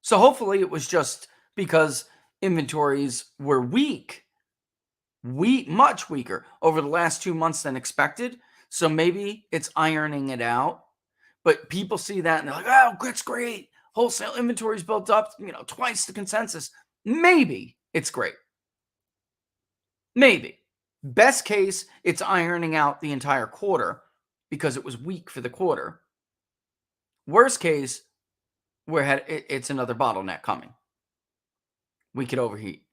So hopefully it was just because inventories were weak, much weaker over the last 2 months than expected. So maybe it's ironing it out. But people see that and they're like, oh, that's great. Wholesale inventories built up, twice the consensus. Maybe it's great. Maybe. Best case, it's ironing out the entire quarter because it was weak for the quarter. Worst case, it's another bottleneck coming. We could overheat.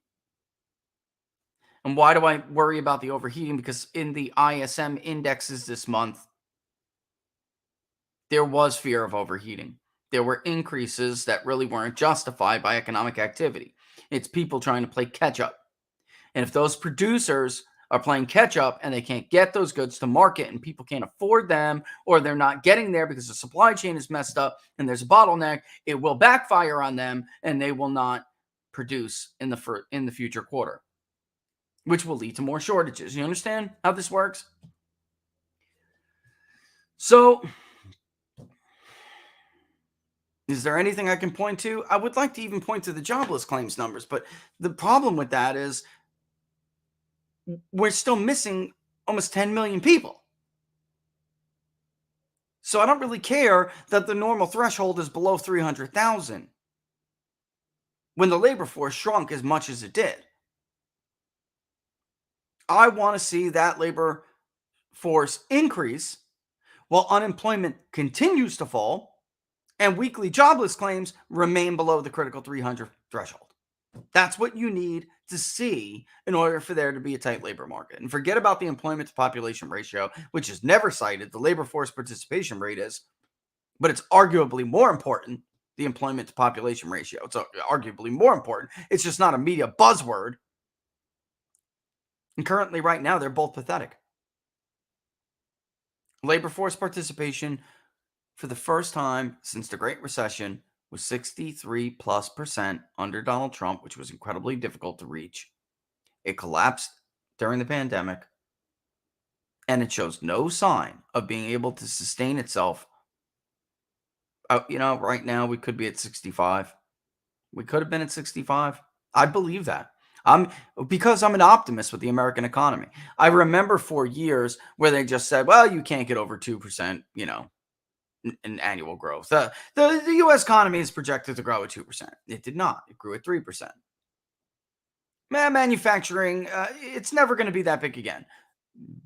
And why do I worry about the overheating? Because in the ISM indexes this month, there was fear of overheating. There were increases that really weren't justified by economic activity. It's people trying to play catch up. And if those producers are playing catch up and they can't get those goods to market and people can't afford them, or they're not getting there because the supply chain is messed up and there's a bottleneck, it will backfire on them and they will not produce in the future quarter, which will lead to more shortages. You understand how this works? So, is there anything I can point to? I would like to even point to the jobless claims numbers, but the problem with that is we're still missing almost 10 million people. So I don't really care that the normal threshold is below 300,000 when the labor force shrunk as much as it did. I want to see that labor force increase while unemployment continues to fall and weekly jobless claims remain below the critical 300 threshold. That's what you need to see in order for there to be a tight labor market. And forget about the employment to population ratio, which is never cited. The labor force participation rate is, but it's arguably more important, the employment to population ratio. It's arguably more important. It's just not a media buzzword. And currently, right now, they're both pathetic. Labor force participation for the first time since the Great Recession was 63+% under Donald Trump, which was incredibly difficult to reach. It collapsed during the pandemic, and it shows no sign of being able to sustain itself. Right now we could be at 65. We could have been at 65. I believe that. Because I'm an optimist with the American economy. I remember for years where they just said, well, you can't get over 2%, in annual growth. The U.S. economy is projected to grow at 2%. It did not. It grew at 3%. Manufacturing, it's never going to be that big again.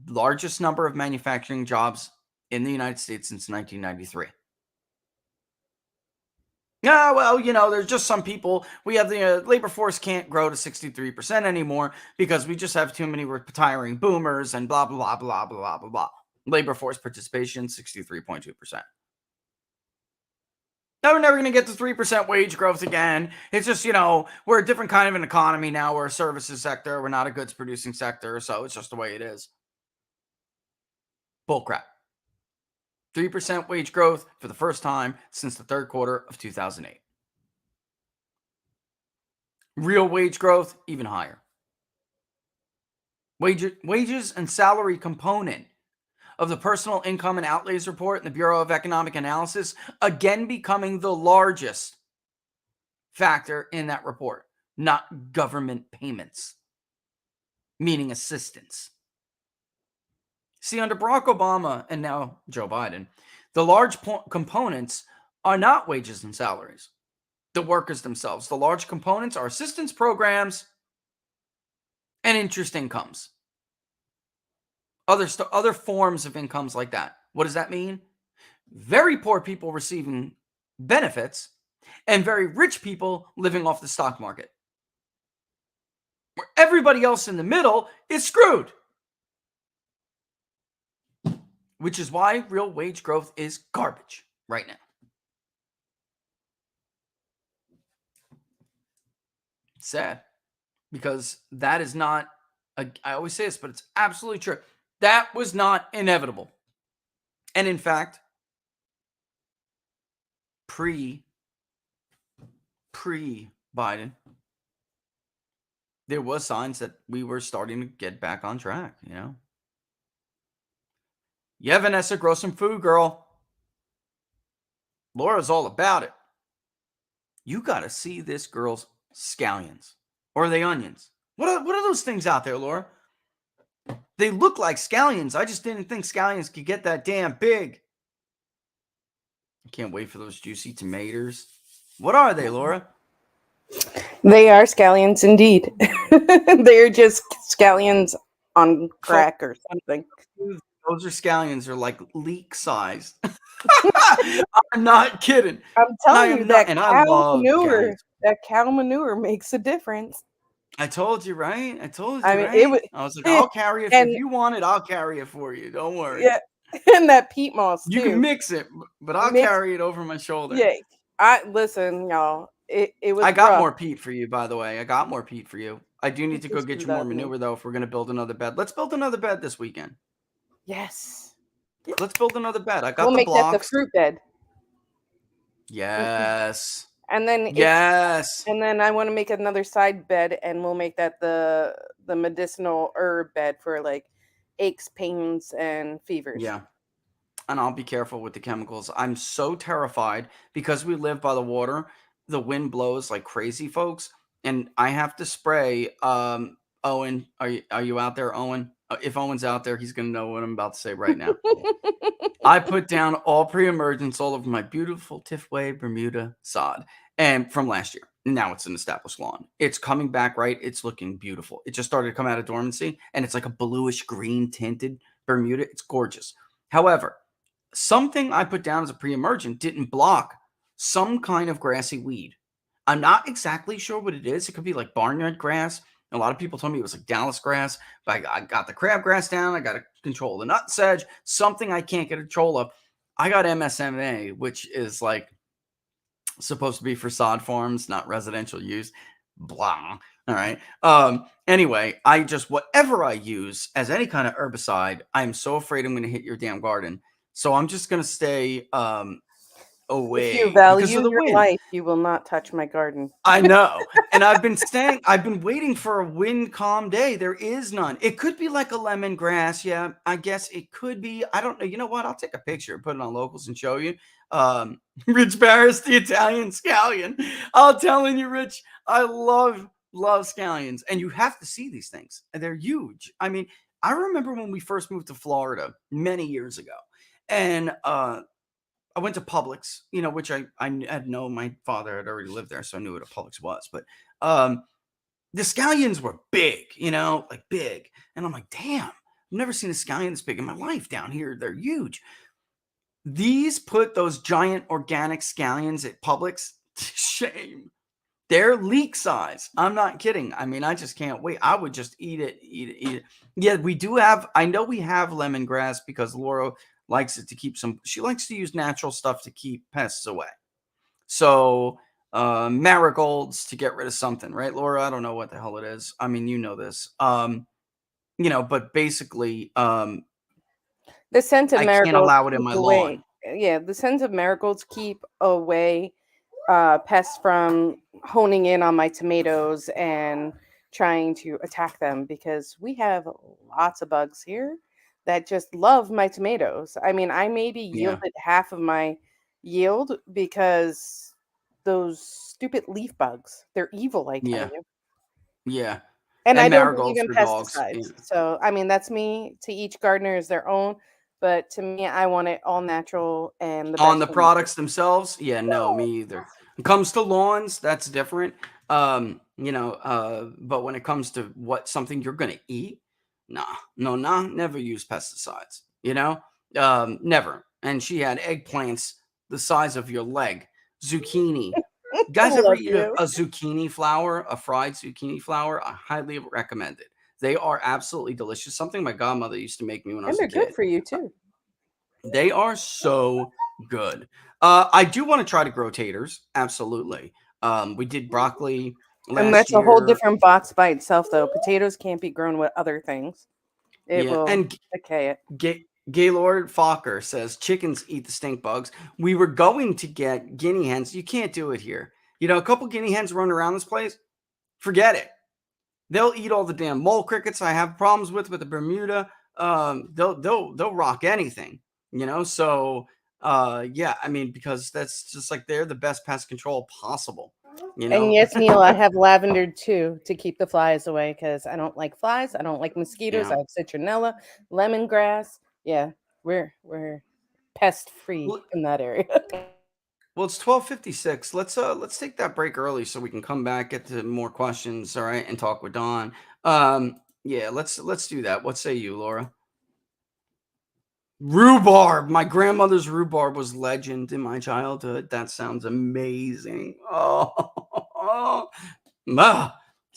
Largest number of manufacturing jobs in the United States since 1993. Yeah, well, there's just some people. We have the labor force can't grow to 63% anymore because we just have too many retiring boomers and blah, blah, blah, blah, blah, blah, blah. Labor force participation, 63.2%. Now we're never going to get to 3% wage growth again. It's just, we're a different kind of an economy now. We're a services sector. We're not a goods producing sector. So it's just the way it is. Bullcrap. 3% wage growth for the first time since the third quarter of 2008. Real wage growth, even higher. Wages and salary component of the Personal Income and Outlays Report in the Bureau of Economic Analysis, again becoming the largest factor in that report, not government payments, meaning assistance. See, under Barack Obama and now Joe Biden, the large components are not wages and salaries, the workers themselves. The large components are assistance programs and interest incomes. Other forms of incomes like that. What does that mean? Very poor people receiving benefits and very rich people living off the stock market. Where everybody else in the middle is screwed. Which is why real wage growth is garbage right now. It's sad. Because that is not, I always say this, but it's absolutely true. That was not inevitable. And in fact, pre-Biden, there was signs that we were starting to get back on track, Yeah, Vanessa, grow some food, girl. Laura's all about it. You got to see this girl's scallions Or are they onions? What are those things out there, Laura? They look like scallions. I just didn't think scallions could get that damn big. I can't wait for those juicy tomatoes. What are they, Laura? They are scallions indeed. They're just scallions on crack or something. Those are scallions. They're like leek sized. I'm not kidding. I'm telling you that I love manure. scallions. That cow manure makes a difference. I told you, right? I told you, I mean, right? I was like, I'll carry it. and- If you want it, I'll carry it for you. Don't worry. Yeah, and that peat moss too. You can mix it, but I'll carry it over my shoulder. Yeah, listen, y'all. It was. I got rough. more peat for you, by the way. I got more peat for you. I do need to go get you more manure, though, if we're going to build another bed. Let's build another bed this weekend. Yes. Let's build another bed. I got We'll the make blocks. that the fruit bed. Yes. And then yes. And then I want to make another side bed, and we'll make that the medicinal herb bed for like aches, pains, and fevers. Yeah. And I'll be careful with the chemicals. I'm so terrified because we live by the water. The wind blows like crazy, folks, and I have to spray. Owen, are you out there, Owen? If Owen's out there, he's gonna know what I'm about to say right now. I put down all pre-emergence all over my beautiful Tifway Bermuda sod, and from last year. Now it's an established lawn. It's coming back, right? It's looking beautiful. It just started to come out of dormancy, and it's like a bluish green tinted Bermuda. It's gorgeous. However, something I put down as a pre-emergent didn't block some kind of grassy weed. I'm not exactly sure what it is. It could be like barnyard grass. A lot of people told me it was like Dallas grass, but I got the crabgrass down. I got to control the nut sedge, something I can't get control of. I got MSMA, which is like supposed to be for sod farms, not residential use. Blah. All right. Anyway, whatever I use as any kind of herbicide, I'm so afraid I'm going to hit your damn garden. So I'm just going to stay away. If you value because of the your wind. life, you will not touch my garden. I know. And I've been waiting for a wind calm day. There is none. It could be like a lemongrass. Yeah, I guess it could be. I don't know. You know what? I'll take a picture and put it on Locals and show you. Rich Barris, the Italian scallion. I'm telling you, Rich, I love scallions. And you have to see these things. They're huge. I mean, I remember when we first moved to Florida many years ago. And I went to Publix, which I had known my father had already lived there, so I knew what a Publix was. But the scallions were big, like big. And I'm like, damn, I've never seen a scallion this big in my life down here. They're huge. These put those giant organic scallions at Publix to shame. They're leek size. I'm not kidding. I mean, I just can't wait. I would just eat it. Yeah, I know we have lemongrass because Laura likes it to keep she likes to use natural stuff to keep pests away. So marigolds to get rid of something, right, Laura? I don't know what the hell it is. I mean, you know this. But basically, the scent of marigolds. I can't allow it in my lawn. Yeah, the scent of marigolds keep away pests from honing in on my tomatoes and trying to attack them, because we have lots of bugs here that just love my tomatoes. I mean, I maybe yielded half of my yield because those stupid leaf bugs, they're evil, I tell you. Yeah. And I don't believe in pesticides. So, I mean, that's me. To each gardener is their own. But to me, I want it all natural and on the products themselves. Yeah, no, me either. When it comes to lawns, that's different. But when it comes to something you're gonna eat, never use pesticides. Never. And she had eggplants the size of your leg, zucchini. Guys ever eat a zucchini flower, a fried zucchini flower? I highly recommend it. They are absolutely delicious. Something my godmother used to make me when I was a kid. And they're good for you too. They are so good. I do want to try to grow taters. Absolutely. We did broccoli last and that's year. A whole different box by itself, though. Potatoes can't be grown with other things. It will decay it. Gaylord Fokker says chickens eat the stink bugs. We were going to get guinea hens. You can't do it here. A couple guinea hens run around this place. Forget it. They'll eat all the damn mole crickets I have problems with the Bermuda. They'll rock anything, So I mean, because that's just like they're the best pest control possible. You know? And yes, Neil, I have lavender too to keep the flies away because I don't like flies. I don't like mosquitoes. Yeah. I have citronella, lemongrass. Yeah, we're pest free in that area. Well, it's 12:56. Let's take that break early so we can come back, get to more questions, all right, and talk with Don. Yeah, let's do that. What say you, Laura? Rhubarb. My grandmother's rhubarb was legend in my childhood. That sounds amazing. Oh,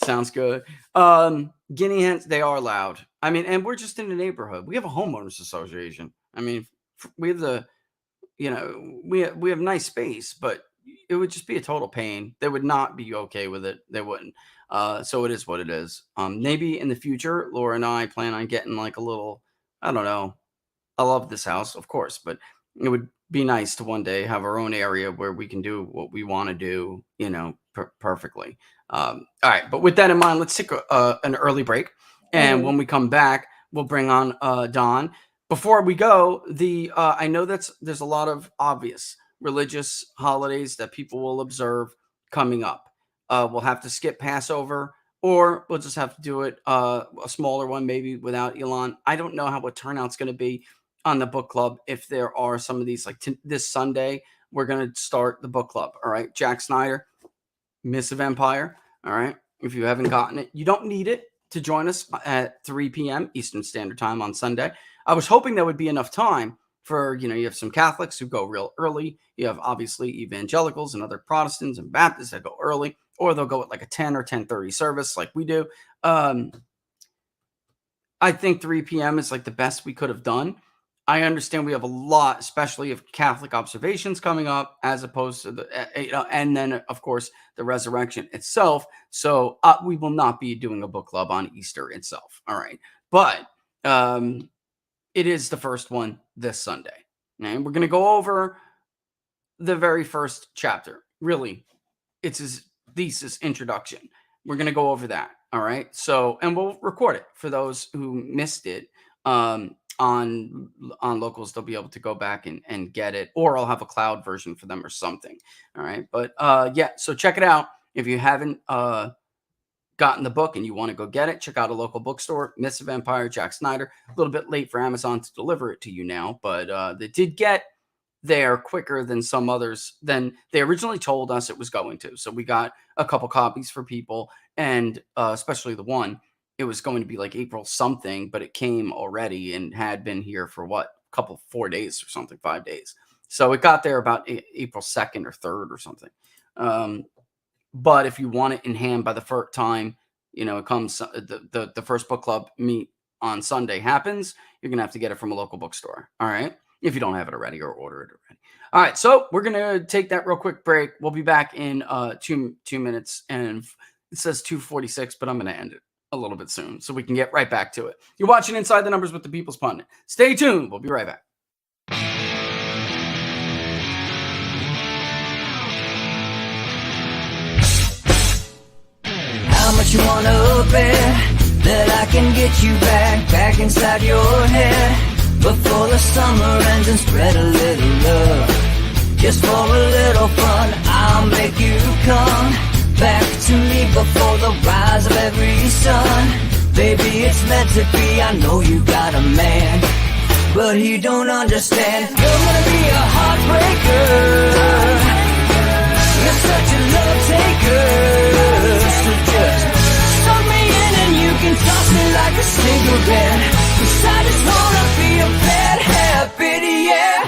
sounds good. Guinea hens, they are loud. I mean, and we're just in a neighborhood. We have a homeowners association. I mean, we have the, we have nice space, but it would just be a total pain. They would not be okay with it. They wouldn't. So it is what it is. Maybe in the future, Laura and I plan on getting like a little, I don't know. I love this house, of course, but it would be nice to one day have our own area where we can do what we want to do, perfectly. All right. But with that in mind, let's take an early break. And when we come back, we'll bring on Don. Before we go, I know there's a lot of obvious religious holidays that people will observe coming up. We'll have to skip Passover, or we'll just have to do it a smaller one, maybe without Elon. I don't know what turnout's going to be on the book club. If there are some of these, like this Sunday, we're going to start the book club. All right. Jack Snyder, Miss of Empire. All right. If you haven't gotten it, you don't need it to join us at 3 p.m. Eastern Standard Time on Sunday. I was hoping there would be enough time for, you have some Catholics who go real early. You have obviously evangelicals and other Protestants and Baptists that go early, or they'll go at like a 10 or 10:30 service like we do. I think 3 p.m. is like the best we could have done. I understand we have a lot, especially of Catholic observations coming up, as opposed to and then of course the resurrection itself. So we will not be doing a book club on Easter itself. All right, but it is the first one this Sunday, and we're going to go over the very first chapter. Really, it's his thesis introduction. We're going to go over that. All right. So, and we'll record it for those who missed it. On Locals, they'll be able to go back and get it, or I'll have a cloud version for them or something. All right. But yeah, so check it out. If you haven't gotten the book and you want to go get it, check out a local bookstore. Miss of Empire, Jack Snyder. A little bit late for Amazon to deliver it to you now, but they did get there quicker than some others than they originally told us it was going to. So we got a couple copies for people, and especially the one. It was going to be like April something, but it came already and had been here for 4 days or something, 5 days. So it got there about April 2nd or 3rd or something. But if you want it in hand by the first time, it comes, the first book club meet on Sunday happens, you're going to have to get it from a local bookstore. All right. If you don't have it already, or order it already. All right. So we're going to take that real quick break. We'll be back in 2 minutes, and it says 2:46, but I'm going to end it a little bit soon so we can get right back to it. You're watching Inside the Numbers with the People's Pundit. Stay tuned. We'll be right back. How much you wanna bet that I can get you back inside your head before the summer ends, and spread a little love just for a little fun. I'll make you come back to me before the rise of every sun. Baby, it's meant to be. I know you got a man, but he don't understand. You're gonna be a heartbreaker. You're such a love taker. So just suck me in and you can toss me like a cigarette. 'Cause I just wanna be a bad habit, yeah.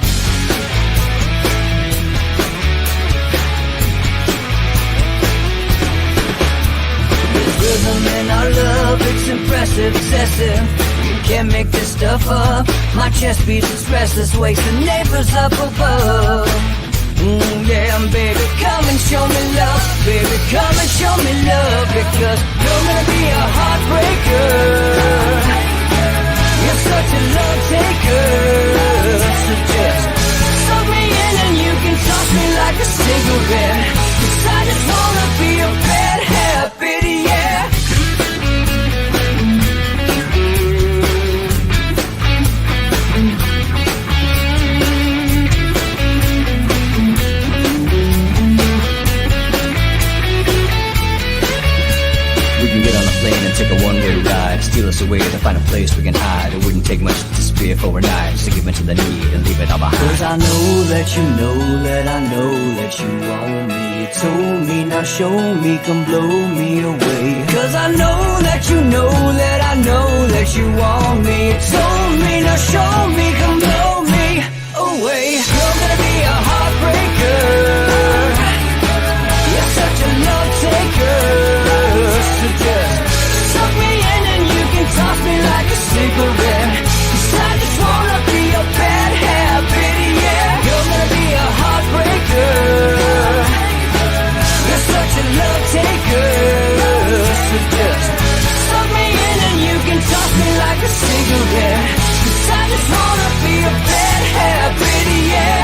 Rhythm in our love, it's impressive, excessive. You can't make this stuff up. My chest beats its restless, wakes the neighbors up above. Yeah, baby, come and show me love. Baby, come and show me love. Because you're gonna be a heartbreaker. You're such a love taker. So just suck me in and you can toss me like a cigarette. 'Cause I just wanna be a bad habit, yeah. steal us away to find a place we can hide. It wouldn't take much to disappear for a night, just to give in to the need and leave it all behind. Cause I know that you know that I know that you want me. You told me, now show me, come blow me away. Cause I know that you know that I know that you want me. You told me, now show me, come blow me away. You're gonna be a heartbreaker. You're such a love taker. So just suck me in and you can toss me like a cigarette. 'Cause I just wanna be a bad habit, yeah. You're gonna be a heartbreaker. You're such a love taker. So just suck me in and you can toss me like a cigarette. 'Cause I just wanna be a bad habit, yeah.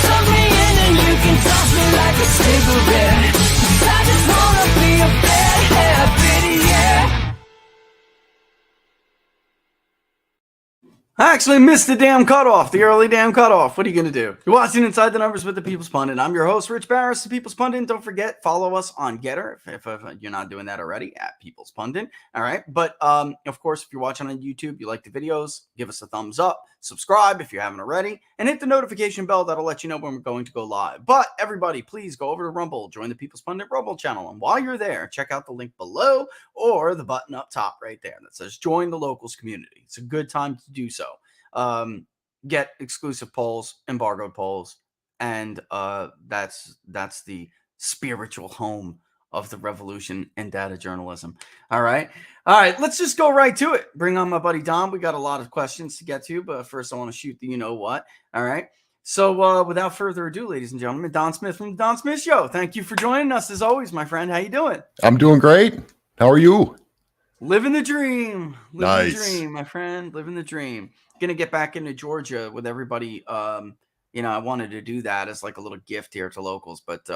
Suck me in and you can toss me like a cigarette. 'Cause I just wanna be a bad habit, yeah. I actually missed the damn cutoff, the early damn cutoff. What are you going to do? You're watching Inside the Numbers with the People's Pundit. I'm your host, Rich Barris, the People's Pundit. Don't forget, follow us on Getter if you're not doing that already, at People's Pundit. All right. But of course, if you're watching on YouTube, you like the videos, give us a thumbs up, subscribe if you haven't already, and hit the notification bell. That'll let you know when we're going to go live. But everybody, please go over to Rumble, join the People's Pundit Rumble channel. And while you're there, check out the link below or the button up top right there that says join the locals community. It's a good time to do so. Get exclusive polls, embargoed polls, and that's the spiritual home of the revolution in data journalism. All right, let's just go right to it. Bring on my buddy Don. We got a lot of questions to get to, but first I want to shoot the you know what. All right, so without further ado, ladies and gentlemen, Don Smith from the Don Smith Show. Thank you for joining us as always, my friend. How you doing? I'm doing great. How are you? Living the dream. Living Nice. the dream, my friend. Living the dream. Gonna get back into Georgia with everybody. I wanted to do that as like a little gift here to locals, but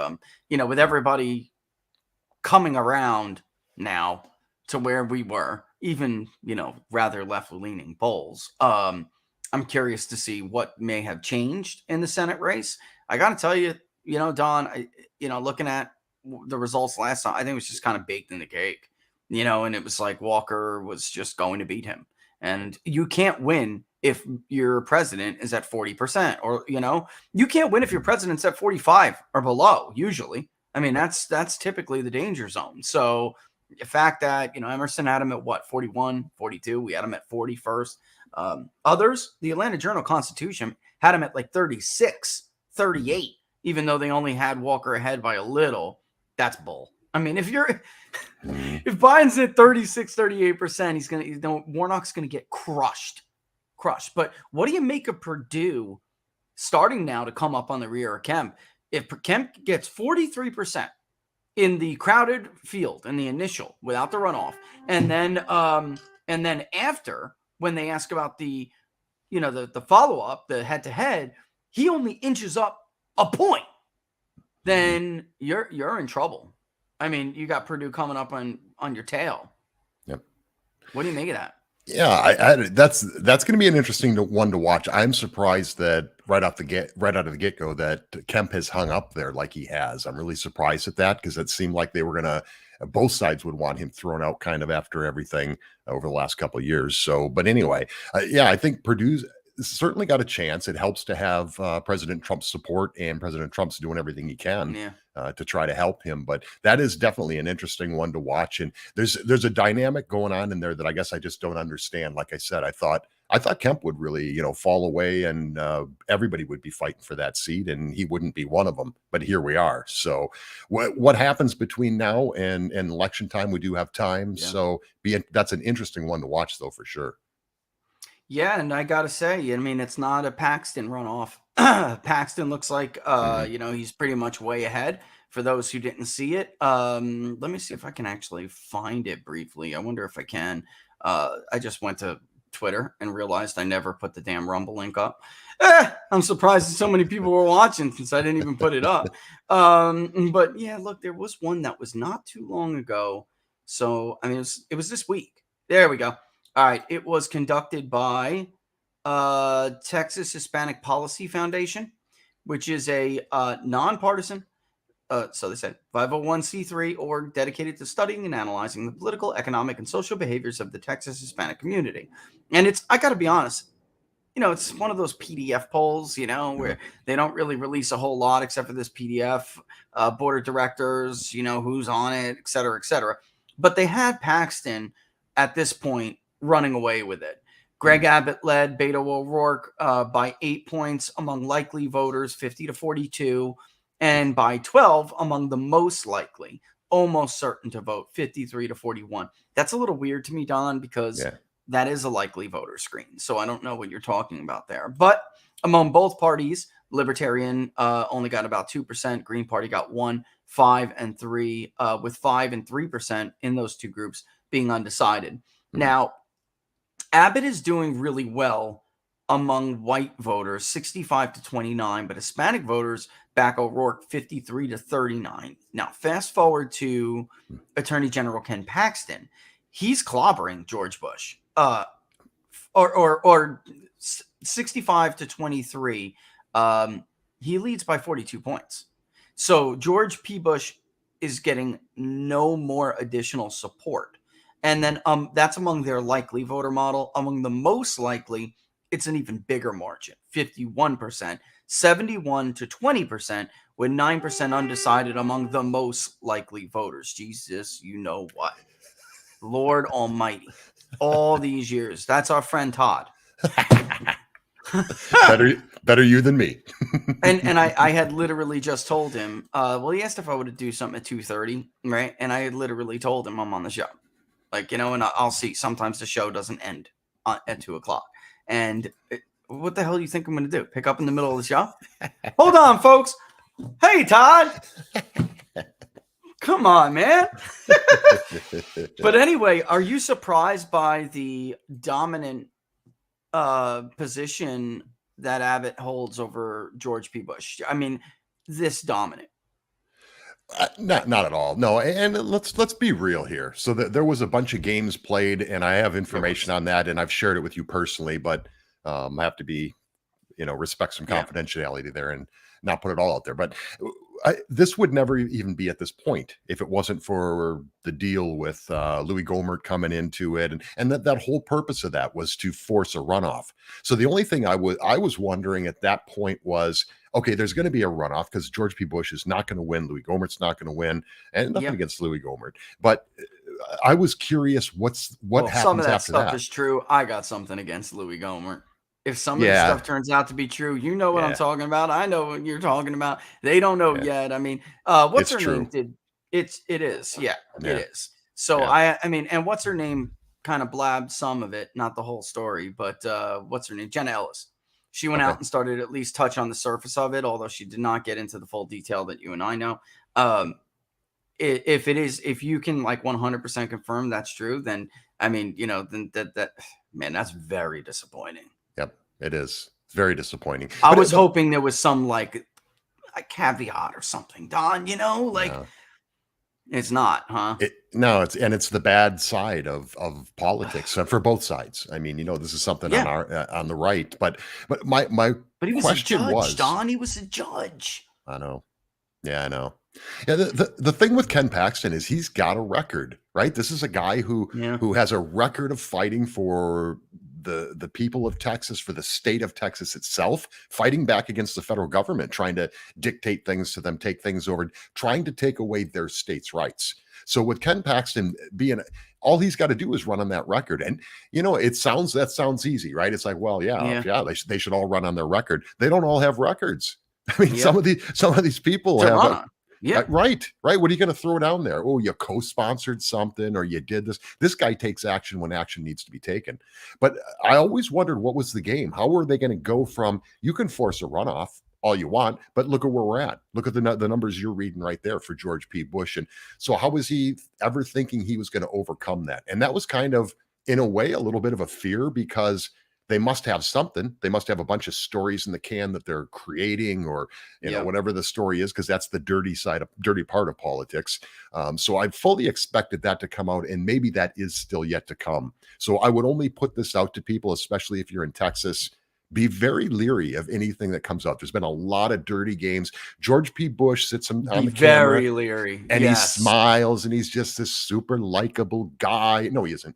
with everybody coming around now to where we were, even rather left-leaning polls. I'm curious to see what may have changed in the Senate race. I got to tell you, Don, looking at the results last time, I think it was just kind of baked in the cake, and it was like Walker was just going to beat him. And you can't win if your president is at 40%, or, you can't win if your president's at 45 or below, usually. I mean, that's typically the danger zone. So the fact that, Emerson had him at what, 41, 42, we had him at 40 first. Others, the Atlanta Journal-Constitution had him at like 36, 38, even though they only had Walker ahead by a little. That's bull. I mean, if Biden's at 36, 38%, Warnock's going to get crushed. But what do you make of Purdue starting now to come up on the rear of Kemp? If Kemp gets 43% in the crowded field in the initial without the runoff, and then after, when they ask about the follow-up, the head-to-head, he only inches up a point, then you're in trouble. I mean, you got Purdue coming up on your tail. Yep. What do you make of that? Yeah, that's going to be an interesting one to watch. I'm surprised that right out of the get-go that Kemp has hung up there like he has. I'm really surprised at that, because it seemed like they were going to, both sides would want him thrown out kind of after everything over the last couple of years. So, but anyway, I think Purdue's certainly got a chance. It helps to have President Trump's support, and President Trump's doing everything he can to try to help him. But that is definitely an interesting one to watch. And there's a dynamic going on in there that I guess I just don't understand. Like I said, I thought Kemp would really, fall away, and everybody would be fighting for that seat, and he wouldn't be one of them. But here we are. So what happens between now and election time? We do have time. Yeah. So that's an interesting one to watch, though, for sure. Yeah, and I gotta say, I mean, it's not a Paxton runoff. Paxton looks like, he's pretty much way ahead. For those who didn't see it, let me see if I can actually find it briefly. I wonder if I can. I just went to Twitter and realized I never put the damn Rumble link up. I'm surprised that so many people were watching since I didn't even put it up. But yeah, look, there was one that was not too long ago. So, I mean, it was this week. There we go. All right. It was conducted by Texas Hispanic Policy Foundation, which is a nonpartisan so they said 501c3 org dedicated to studying and analyzing the political, economic, and social behaviors of the Texas Hispanic community. And I got to be honest, it's one of those PDF polls, where they don't really release a whole lot except for this PDF, board of directors, who's on it, et cetera, et cetera. But they had Paxton at this point running away with it. Greg Abbott led Beto O'Rourke by 8 points among likely voters, 50 to 42, and by 12 among the most likely, almost certain to vote, 53 to 41. That's a little weird to me, Don, because that is a likely voter screen. So I don't know what you're talking about there. But among both parties, Libertarian only got about 2%. Green Party got 1, 5, and 3, with 5 and 3% in those two groups being undecided. Now, Abbott is doing really well among white voters, 65 to 29, but Hispanic voters back O'Rourke 53 to 39. Now, fast forward to Attorney General Ken Paxton. He's clobbering George Bush, or 65 to 23. He leads by 42 points. So George P. Bush is getting no more additional support. And then that's among their likely voter model. Among the most likely, it's an even bigger margin, 51%, 71 to 20%, with 9% undecided among the most likely voters. Jesus, you know what? Lord Almighty. All these years. That's our friend Todd. better you than me. and I had literally just told him, well, he asked if I would do something at 2:30, right? And I had literally told him I'm on the show. And I'll see. Sometimes the show doesn't end at 2:00. And what the hell do you think I'm going to do? Pick up in the middle of the show? Hold on, folks. Hey, Todd. Come on, man. But anyway, are you surprised by the dominant position that Abbott holds over George P. Bush? I mean, this dominant. Not at all. No, and let's be real here. So there was a bunch of games played, and I have information on that, and I've shared it with you personally. But I have to be, respect some confidentiality there and not put it all out there. But this would never even be at this point if it wasn't for the deal with Louis Gohmert coming into it, and that whole purpose of that was to force a runoff. So the only thing I was wondering at that point was, okay, there's going to be a runoff because George P. Bush is not going to win. Louis Gohmert's not going to win, and nothing against Louis Gohmert. But I was curious what happens some of that after stuff that. is true. I got something against Louis Gohmert. If some of the stuff turns out to be true, you know what I'm talking about. I know what you're talking about. They don't know yet. I mean, what's her name? It is. Yeah, it is. So I mean, and what's her name kind of blabbed some of it, not the whole story, but what's her name? Jenna Ellis. She went out and started at least touch on the surface of it, although she did not get into the full detail that you and I know. If you can like 100% confirm that's true, then I mean, then man, that's very disappointing. Yep, it is. It's very disappointing. I was hoping there was some like a caveat or something, Don, it's not, huh? It's the bad side of politics for both sides. I mean, this is something on the right, but my he was question a judge, was, Don, he was a judge. I know. Yeah, I know. Yeah, the thing with Ken Paxton is he's got a record, right? This is a guy who has a record of fighting for the people of Texas, for the state of Texas itself, fighting back against the federal government, trying to dictate things to them, take things over, trying to take away their state's rights. So with Ken Paxton all he's got to do is run on that record. And, that sounds easy, right? It's like, well, they should all run on their record. They don't all have records. I mean, some of these people have right. What are you going to throw down there? Oh, you co-sponsored something, or you did this. This guy takes action when action needs to be taken. But I always wondered, what was the game? How were they going to go from, you can force a runoff all you want, but look at where we're at. Look at the numbers you're reading right there for George P. Bush. And so how was he ever thinking he was going to overcome that? And that was kind of, in a way, a little bit of a fear, because they must have something. They must have a bunch of stories in the can that they're creating, or whatever the story is, because that's the dirty part of politics. So I fully expected that to come out, and maybe that is still yet to come. So I would only put this out to people, especially if you're in Texas. be very leery of anything that comes out. There's been a lot of dirty games. George P. Bush sits on Be the camera very leery. and he Yes. smiles and he's just this super likable guy. No, he isn't.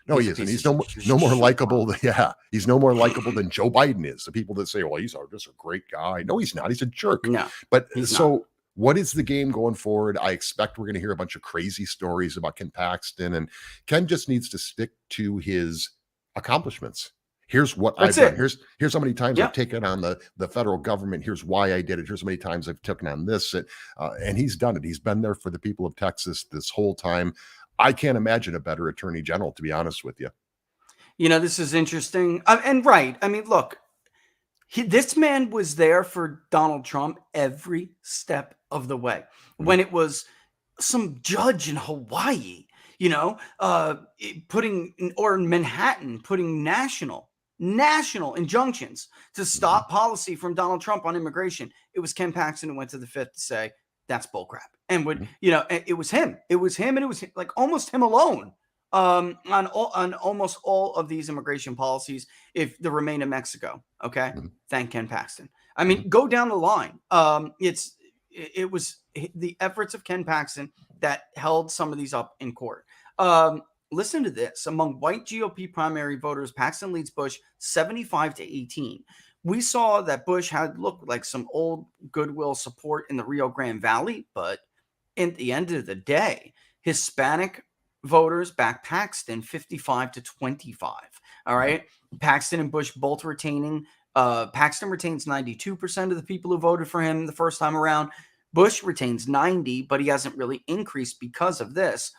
No, he isn't. He's no more shit, likable. Ron. Yeah, he's no more likable than Joe Biden is. The people that say, "Well, he's just a great guy." No, he's not. He's a jerk. No, But he's so, not. what is the game going forward? I expect we're going to hear a bunch of crazy stories about Ken Paxton, and Ken just needs to stick to his accomplishments. Here's what That's I've done. it. Here's how many times Yeah. I've taken on the federal government. Here's why I did it. Here's how many times I've taken on this, and he's done it. He's been there for the people of Texas this whole time. I can't imagine a better attorney general, to be honest with you. You know, this is interesting. And right. I mean, look, this man was there for Donald Trump every step of the way. When it was some judge in Hawaii, you know, or in Manhattan, putting national injunctions to stop policy from Donald Trump on immigration. It was Ken Paxton who went to the Fifth to say that's bullcrap. And would, you know, it was him. It was him, and it was like almost him alone on almost all of these immigration policies. If the remain in Mexico, okay, thank Ken Paxton. I mean, go down the line. It was the efforts of Ken Paxton that held some of these up in court. Listen to this. Among white GOP primary voters, Paxton leads Bush 75-18. We saw that Bush had looked like some old goodwill support in the Rio Grande Valley, but at the end of the day, Hispanic voters back Paxton 55-25. All right. Paxton and Bush both retaining. Paxton retains 92% of the people who voted for him the first time around. Bush retains 90, but he hasn't really increased because of this.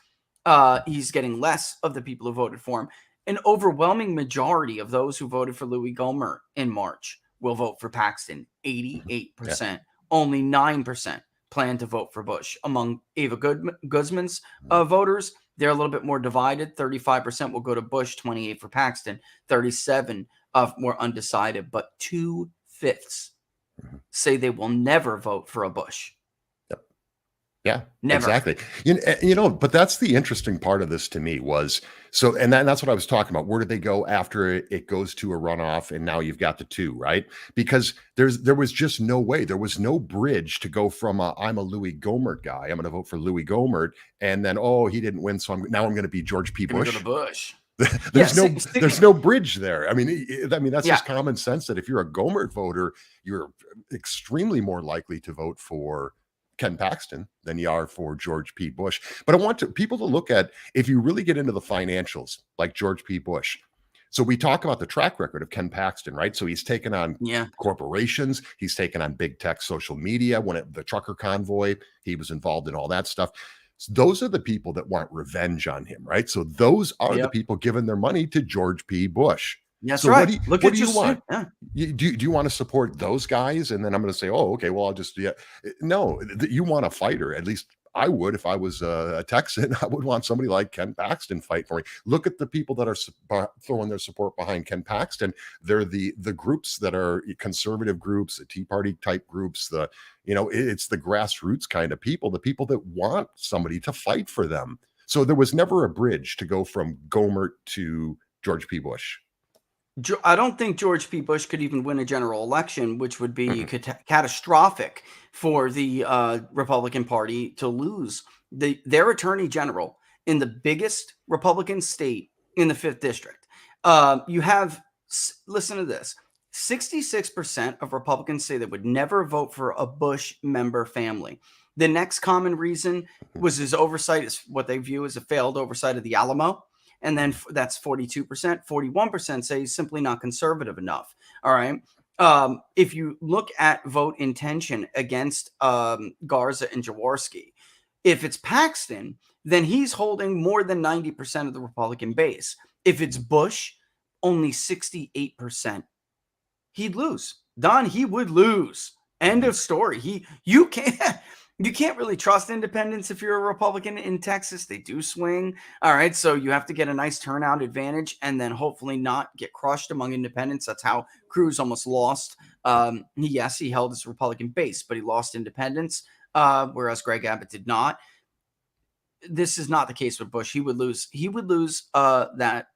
He's getting less of the people who voted for him. An overwhelming majority of those who voted for Louis Gohmert in March will vote for Paxton, 88%. Yeah. Only 9% plan to vote for Bush. Among Ava Guzman's voters, they're a little bit more divided. 35% will go to Bush, 28% for Paxton, 37% more undecided, but 2/5 say they will never vote for a Bush. Yeah, never. Exactly. You know, but that's the interesting part of this to me was and that's what I was talking about. Where do they go after it goes to a runoff? And now you've got the two, right? Because there was just no way. There was no bridge to go from I'm a Louis Gohmert guy. I'm going to vote for Louis Gohmert. And then, he didn't win. So now I'm going to be George P. Bush. Go to Bush. There's no bridge there. I mean, that's just common sense that if you're a Gohmert voter, you're extremely more likely to vote for Ken Paxton than you are for George P. Bush. But I want people to look at, if you really get into the financials, like George P. Bush. So we talk about the track record of Ken Paxton, right? So he's taken on corporations. He's taken on big tech, social media. The trucker convoy, he was involved in all that stuff. So those are the people that want revenge on him, right? So those are the people giving their money to George P. Bush. That's so right. What do you want? Yeah. Do you want to support those guys? And then I'm going to say, okay, well, I'll just, no, you want a fighter. At least I would, if I was a Texan, I would want somebody like Ken Paxton fight for me. Look at the people that are throwing their support behind Ken Paxton. They're the groups that are conservative groups, the Tea Party type groups, it's the grassroots kind of people, the people that want somebody to fight for them. So there was never a bridge to go from Gohmert to George P. Bush. I don't think George P. Bush could even win a general election, which would be catastrophic for the Republican Party to lose their attorney general in the biggest Republican state in the 5th district. You have, listen to this, 66% of Republicans say they would never vote for a Bush member family. The next common reason was his oversight, is what they view as a failed oversight of the Alamo. And then that's 42%. 41% say he's simply not conservative enough. All right. If you look at vote intention against Garza and Jaworski, if it's Paxton, then he's holding more than 90% of the Republican base. If it's Bush, only 68%. He'd lose. Don, he would lose. End of story. You can't really trust independents if you're a Republican in Texas. They do swing. All right. So you have to get a nice turnout advantage and then hopefully not get crushed among independents. That's how Cruz almost lost. He held his Republican base, but he lost independents, whereas Greg Abbott did not. This is not the case with Bush. He would lose that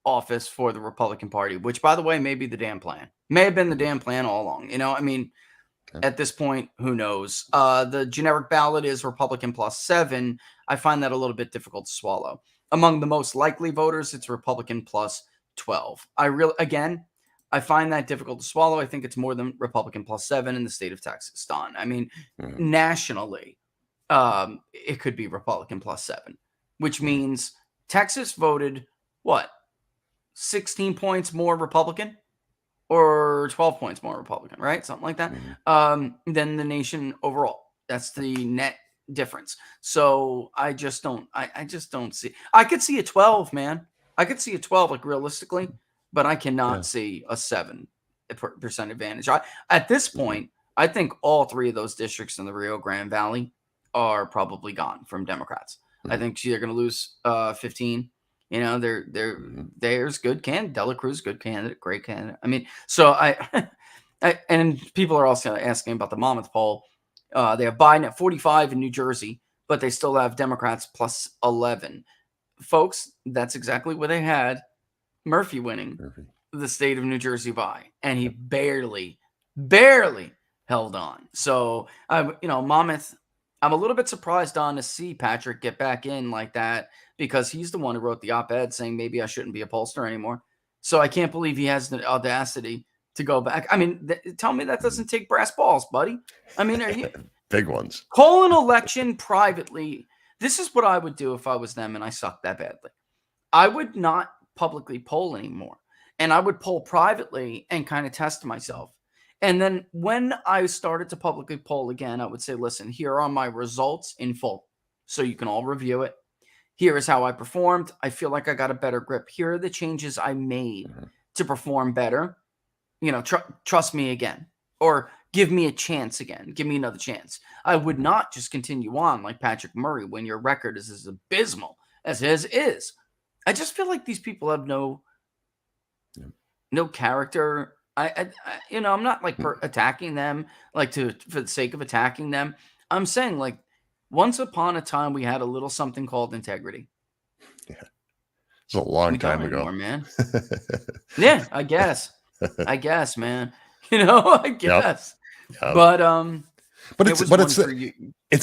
office for the Republican Party, which, by the way, may be the damn plan. May have been the damn plan all along. I mean, at this point, who knows? The generic ballot is Republican plus 7. I find that a little bit difficult to swallow. Among the most likely voters, it's Republican plus 12. I find that difficult to swallow. I think it's more than Republican plus 7 in the state of Texas, Don. I mean, nationally, it could be Republican plus 7, which means Texas voted, what, 16 points more Republican or 12 points more Republican, right? Something like that, than the nation overall. That's the net difference. So I just don't see. I could see a 12, man. I could see a 12, like, realistically, but I cannot see a 7% advantage. At this point, I think all 3 of those districts in the Rio Grande Valley are probably gone from Democrats. I think they're going to lose 15. There's good candidate. Dela Cruz, good candidate, great candidate. I mean, so and people are also asking about the Monmouth poll. They have Biden at 45 in New Jersey, but they still have Democrats plus 11. Folks, that's exactly what they had Murphy winning the state of New Jersey by, and he barely held on. So, Monmouth, I'm a little bit surprised on to see Patrick get back in like that, because he's the one who wrote the op-ed saying maybe I shouldn't be a pollster anymore. So I can't believe he has the audacity to go back. I mean, tell me that doesn't take brass balls, buddy. I mean, are you big ones? Call an election privately. This is what I would do if I was them and I sucked that badly. I would not publicly poll anymore, and I would poll privately and kind of test myself. And then when I started to publicly poll again, I would say, listen, here are my results in full, so you can all review it. Here is how I performed. I feel like I got a better grip. Here are the changes I made to perform better. Trust me again, or give me a chance again. Give me another chance. I would not just continue on like Patrick Murray when your record is as abysmal as his is. I just feel like these people have no character. I'm not like attacking them like for the sake of attacking them. I'm saying, like, once upon a time we had a little something called integrity. Yeah, it's a long time ago, anymore, man. Yeah, I guess, man. I guess. Yep. But it's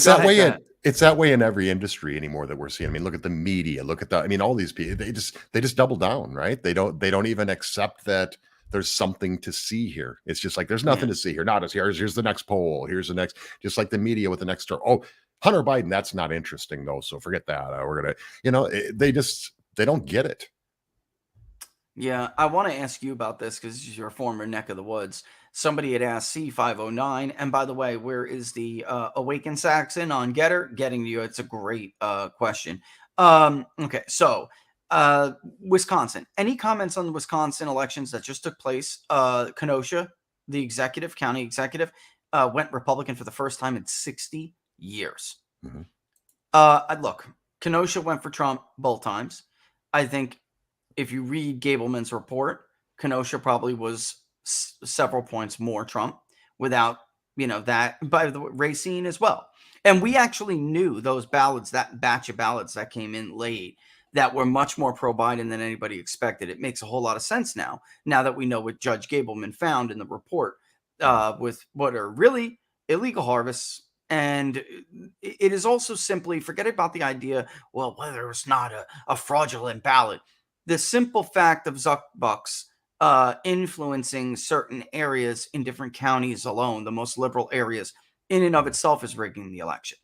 that way. It's that way in every industry anymore that we're seeing. I mean, look at the media. Look at all these people. They just double down, right? They don't even accept that there's something to see here. It's just like, there's nothing to see here. Not as here's the next poll. Here's the next, just like the media with the next story. Oh, Hunter Biden, that's not interesting though. So forget that. We're gonna, they don't get it. Yeah, I want to ask you about this because this is your former neck of the woods. Somebody had asked C509, and by the way, where is the Awaken Saxon on Getter? Getting to you. It's a great question. Okay, so Wisconsin. Any comments on the Wisconsin elections that just took place? Kenosha, the county executive, went Republican for the first time in 60 years. Look, Kenosha went for Trump both times. I think if you read Gableman's report, Kenosha probably was several points more Trump without, that, by the way, Racine as well. And we actually knew those ballots, that batch of ballots that came in late, that were much more pro-Biden than anybody expected. It makes a whole lot of sense now that we know what Judge Gableman found in the report with what are really illegal harvests. And it is also simply, forget about the idea, well, whether it's not a fraudulent ballot. The simple fact of Zuck Bucks influencing certain areas in different counties alone, the most liberal areas, in and of itself is rigging the election.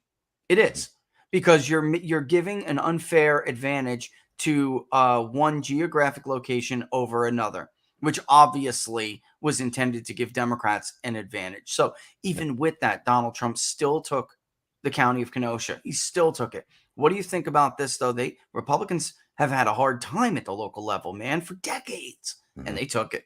It is, because you're giving an unfair advantage to one geographic location over another, which obviously was intended to give Democrats an advantage. So even with that, Donald Trump still took the county of Kenosha. He still took it. What do you think about this, though? Republicans have had a hard time at the local level, man, for decades, and they took it.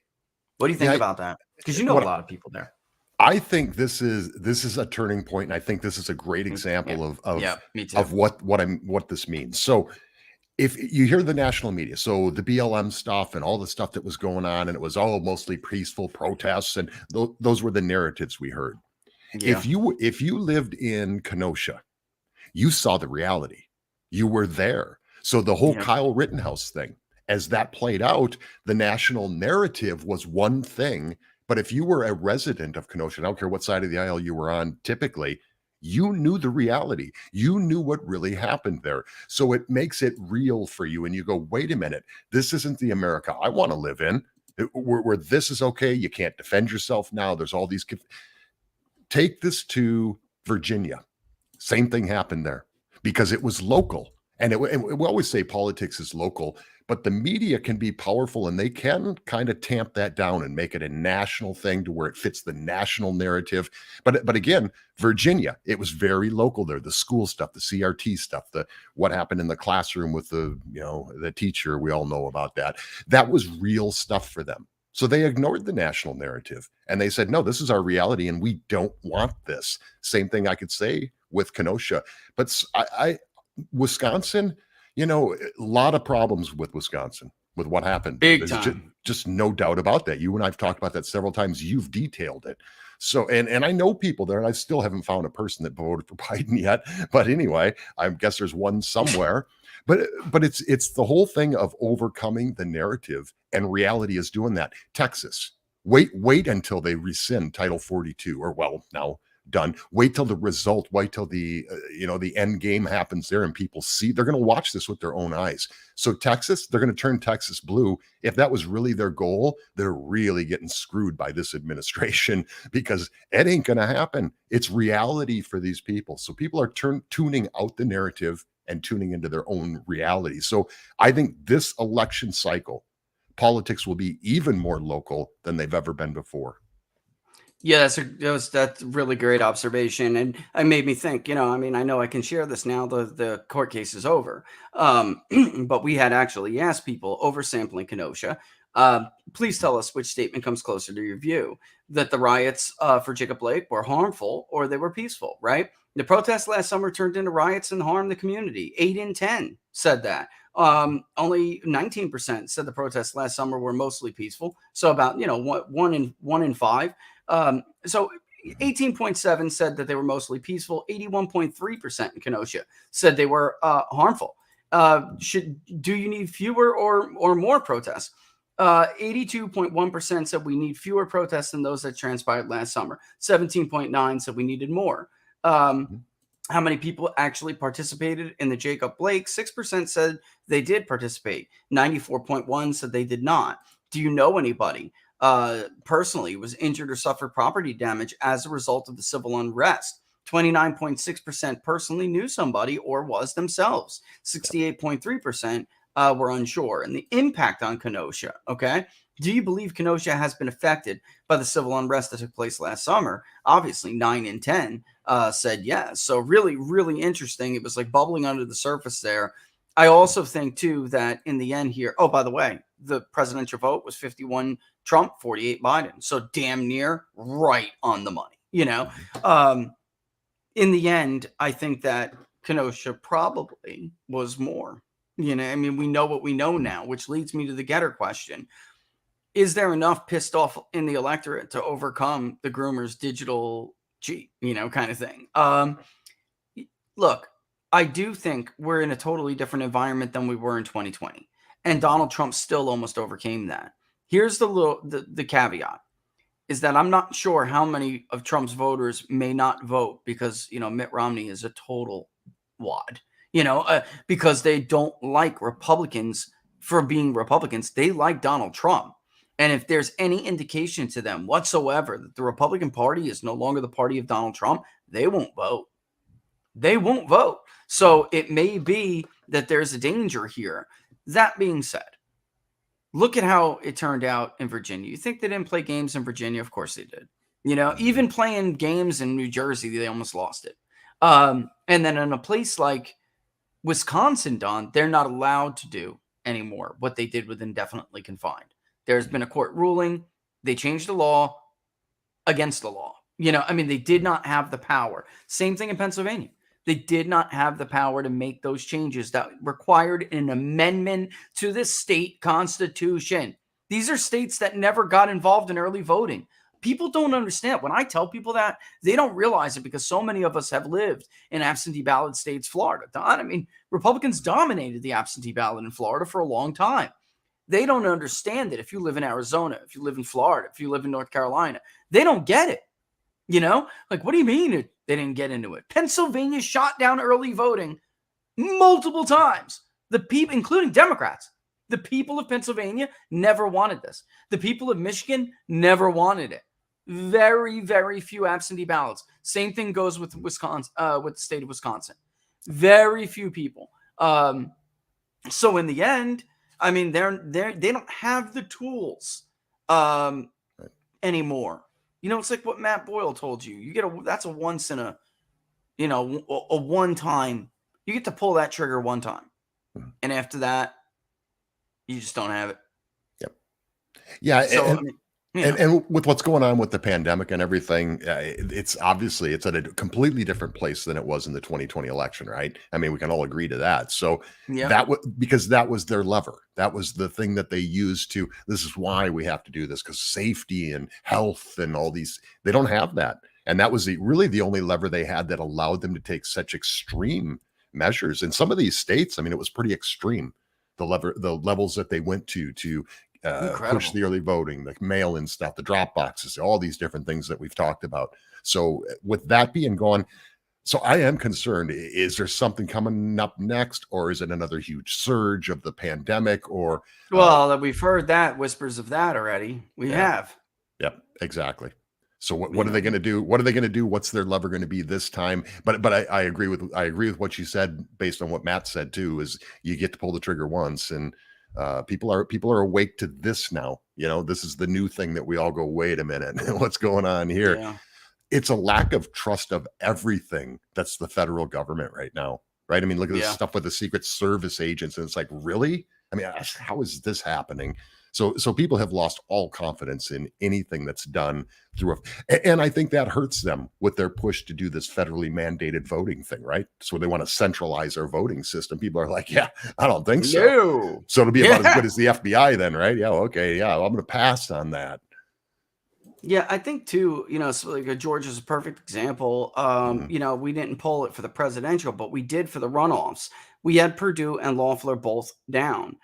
What do you think about that? Because a lot of people there. I think this is a turning point, and I think this is a great example of what this means. So if you hear the national media, so the BLM stuff and all the stuff that was going on, and it was all mostly peaceful protests, and those were the narratives we heard. Yeah. If you lived in Kenosha, you saw the reality. You were there. So the whole Kyle Rittenhouse thing, as that played out, the national narrative was one thing. But if you were a resident of Kenosha, I don't care what side of the aisle you were on, typically, you knew the reality. You knew what really happened there. So it makes it real for you. And you go, wait a minute, this isn't the America I want to live in, where this is okay. You can't defend yourself now. There's all these. Take this to Virginia. Same thing happened there because it was local. And we always say politics is local, but the media can be powerful and they can kind of tamp that down and make it a national thing to where it fits the national narrative. But again, Virginia, it was very local there. The school stuff, the CRT stuff, what happened in the classroom with the teacher, we all know about that. That was real stuff for them. So they ignored the national narrative and they said, no, this is our reality and we don't want this. Same thing I could say with Kenosha. But Wisconsin, a lot of problems with Wisconsin, with what happened. Big time. Just no doubt about that. You and I've talked about that several times. You've detailed it. So, and I know people there, and I still haven't found a person that voted for Biden yet. But anyway, I guess there's one somewhere. But it's the whole thing of overcoming the narrative, and reality is doing that. Texas, wait until they rescind Title 42, or now done. Wait till the result. Wait till the end game happens there, and people see. They're going to watch this with their own eyes. So Texas, they're going to turn Texas blue. If that was really their goal, they're really getting screwed by this administration because it ain't going to happen. It's reality for these people. So people are tuning out the narrative and tuning into their own reality. So I think this election cycle, politics will be even more local than they've ever been before. Yeah, that's a really great observation. And it made me think, I know I can share this now, the court case is over. But we had actually asked people oversampling Kenosha. Please tell us which statement comes closer to your view, that the riots for Jacob Blake were harmful or they were peaceful, right? The protests last summer turned into riots and harmed the community. 8 in 10 said that. Only 19% said the protests last summer were mostly peaceful. So about, 1 in 5. So 18.7 said that they were mostly peaceful. 81.3% in Kenosha said they were harmful. Do you need fewer or more protests? 82.1% said we need fewer protests than those that transpired last summer. 17.9 said we needed more. How many people actually participated in the Jacob Blake? 6% said they did participate. 94.1 said they did not. Do you know anybody personally was injured or suffered property damage as a result of the civil unrest? 29.6% personally knew somebody or was themselves. 68.3% were unsure. And the impact on Kenosha, okay? Do you believe Kenosha has been affected by the civil unrest that took place last summer? Obviously, 9 in 10 said yes. So really, really interesting. It was like bubbling under the surface there. I also think, too, that in the end here, oh, by the way, the presidential vote was 51 Trump, 48 Biden. So damn near right on the money, in the end, I think that Kenosha probably was more. We know what we know now, which leads me to the getter question. Is there enough pissed off in the electorate to overcome the groomers' digital cheat, kind of thing? Look, I do think we're in a totally different environment than we were in 2020. And Donald Trump still almost overcame that. Here's the caveat, is that I'm not sure how many of Trump's voters may not vote because, Mitt Romney is a total wad, because they don't like Republicans for being Republicans. They like Donald Trump. And if there's any indication to them whatsoever that the Republican Party is no longer the party of Donald Trump, they won't vote. They won't vote. So it may be that there's a danger here. That being said, look at how it turned out in Virginia. You think they didn't play games in Virginia? Of course they did. Even playing games in New Jersey, they almost lost it. And then in a place like Wisconsin, Don, they're not allowed to do anymore what they did with indefinitely confined. There's been a court ruling. They changed the law against the law. They did not have the power. Same thing in Pennsylvania. They did not have the power to make those changes that required an amendment to the state constitution. These are states that never got involved in early voting. People don't understand. When I tell people that, they don't realize it because so many of us have lived in absentee ballot states, Florida. Don, Republicans dominated the absentee ballot in Florida for a long time. They don't understand that if you live in Arizona, if you live in Florida, if you live in North Carolina, they don't get it. Like, what do you mean they didn't get into it? Pennsylvania shot down early voting multiple times. The people, including Democrats, the people of Pennsylvania never wanted this. The people of Michigan never wanted it. Very, very few absentee ballots. Same thing goes with Wisconsin, with the state of Wisconsin. Very few people. So in the end, I mean, they don't have the tools anymore. It's like what Matt Boyle told you. That's a once in a one time. You get to pull that trigger one time, and after that, you just don't have it. Yep. Yeah. So, and with what's going on with the pandemic and everything, it's at a completely different place than it was in the 2020 election, right? I mean, we can all agree to that. So because that was their lever. That was the thing that they used this is why we have to do this, because safety and health and all these, they don't have that. And that was really the only lever they had that allowed them to take such extreme measures. In some of these states, I mean, it was pretty extreme. The levels that they went to push the early voting, the mail-in stuff, the drop boxes, all these different things that we've talked about. So with that being gone, so I am concerned. Is there something coming up next, or is it another huge surge of the pandemic? Or we've heard whispers of that already. We have. Yep, exactly. So what are they going to do? What are they going to do? What's their lever going to be this time? But I agree with what you said, based on what Matt said too, is you get to pull the trigger once, and people are awake to this now. This is the new thing that we all go, wait a minute, what's going on here? Yeah. It's a lack of trust of everything that's the federal government right now, right? I mean, look at this stuff with the Secret Service agents, and it's like, really? I mean, how is this happening? So people have lost all confidence in anything that's done and I think that hurts them with their push to do this federally mandated voting thing, right? So they want to centralize our voting system. People are like, yeah, I don't think so. No. So it'll be about as good as the FBI then, right? Yeah, okay, yeah, I'm going to pass on that. Yeah, I think too, so like Georgia is a perfect example. We didn't poll it for the presidential, but we did for the runoffs. We had Purdue and Loeffler both down.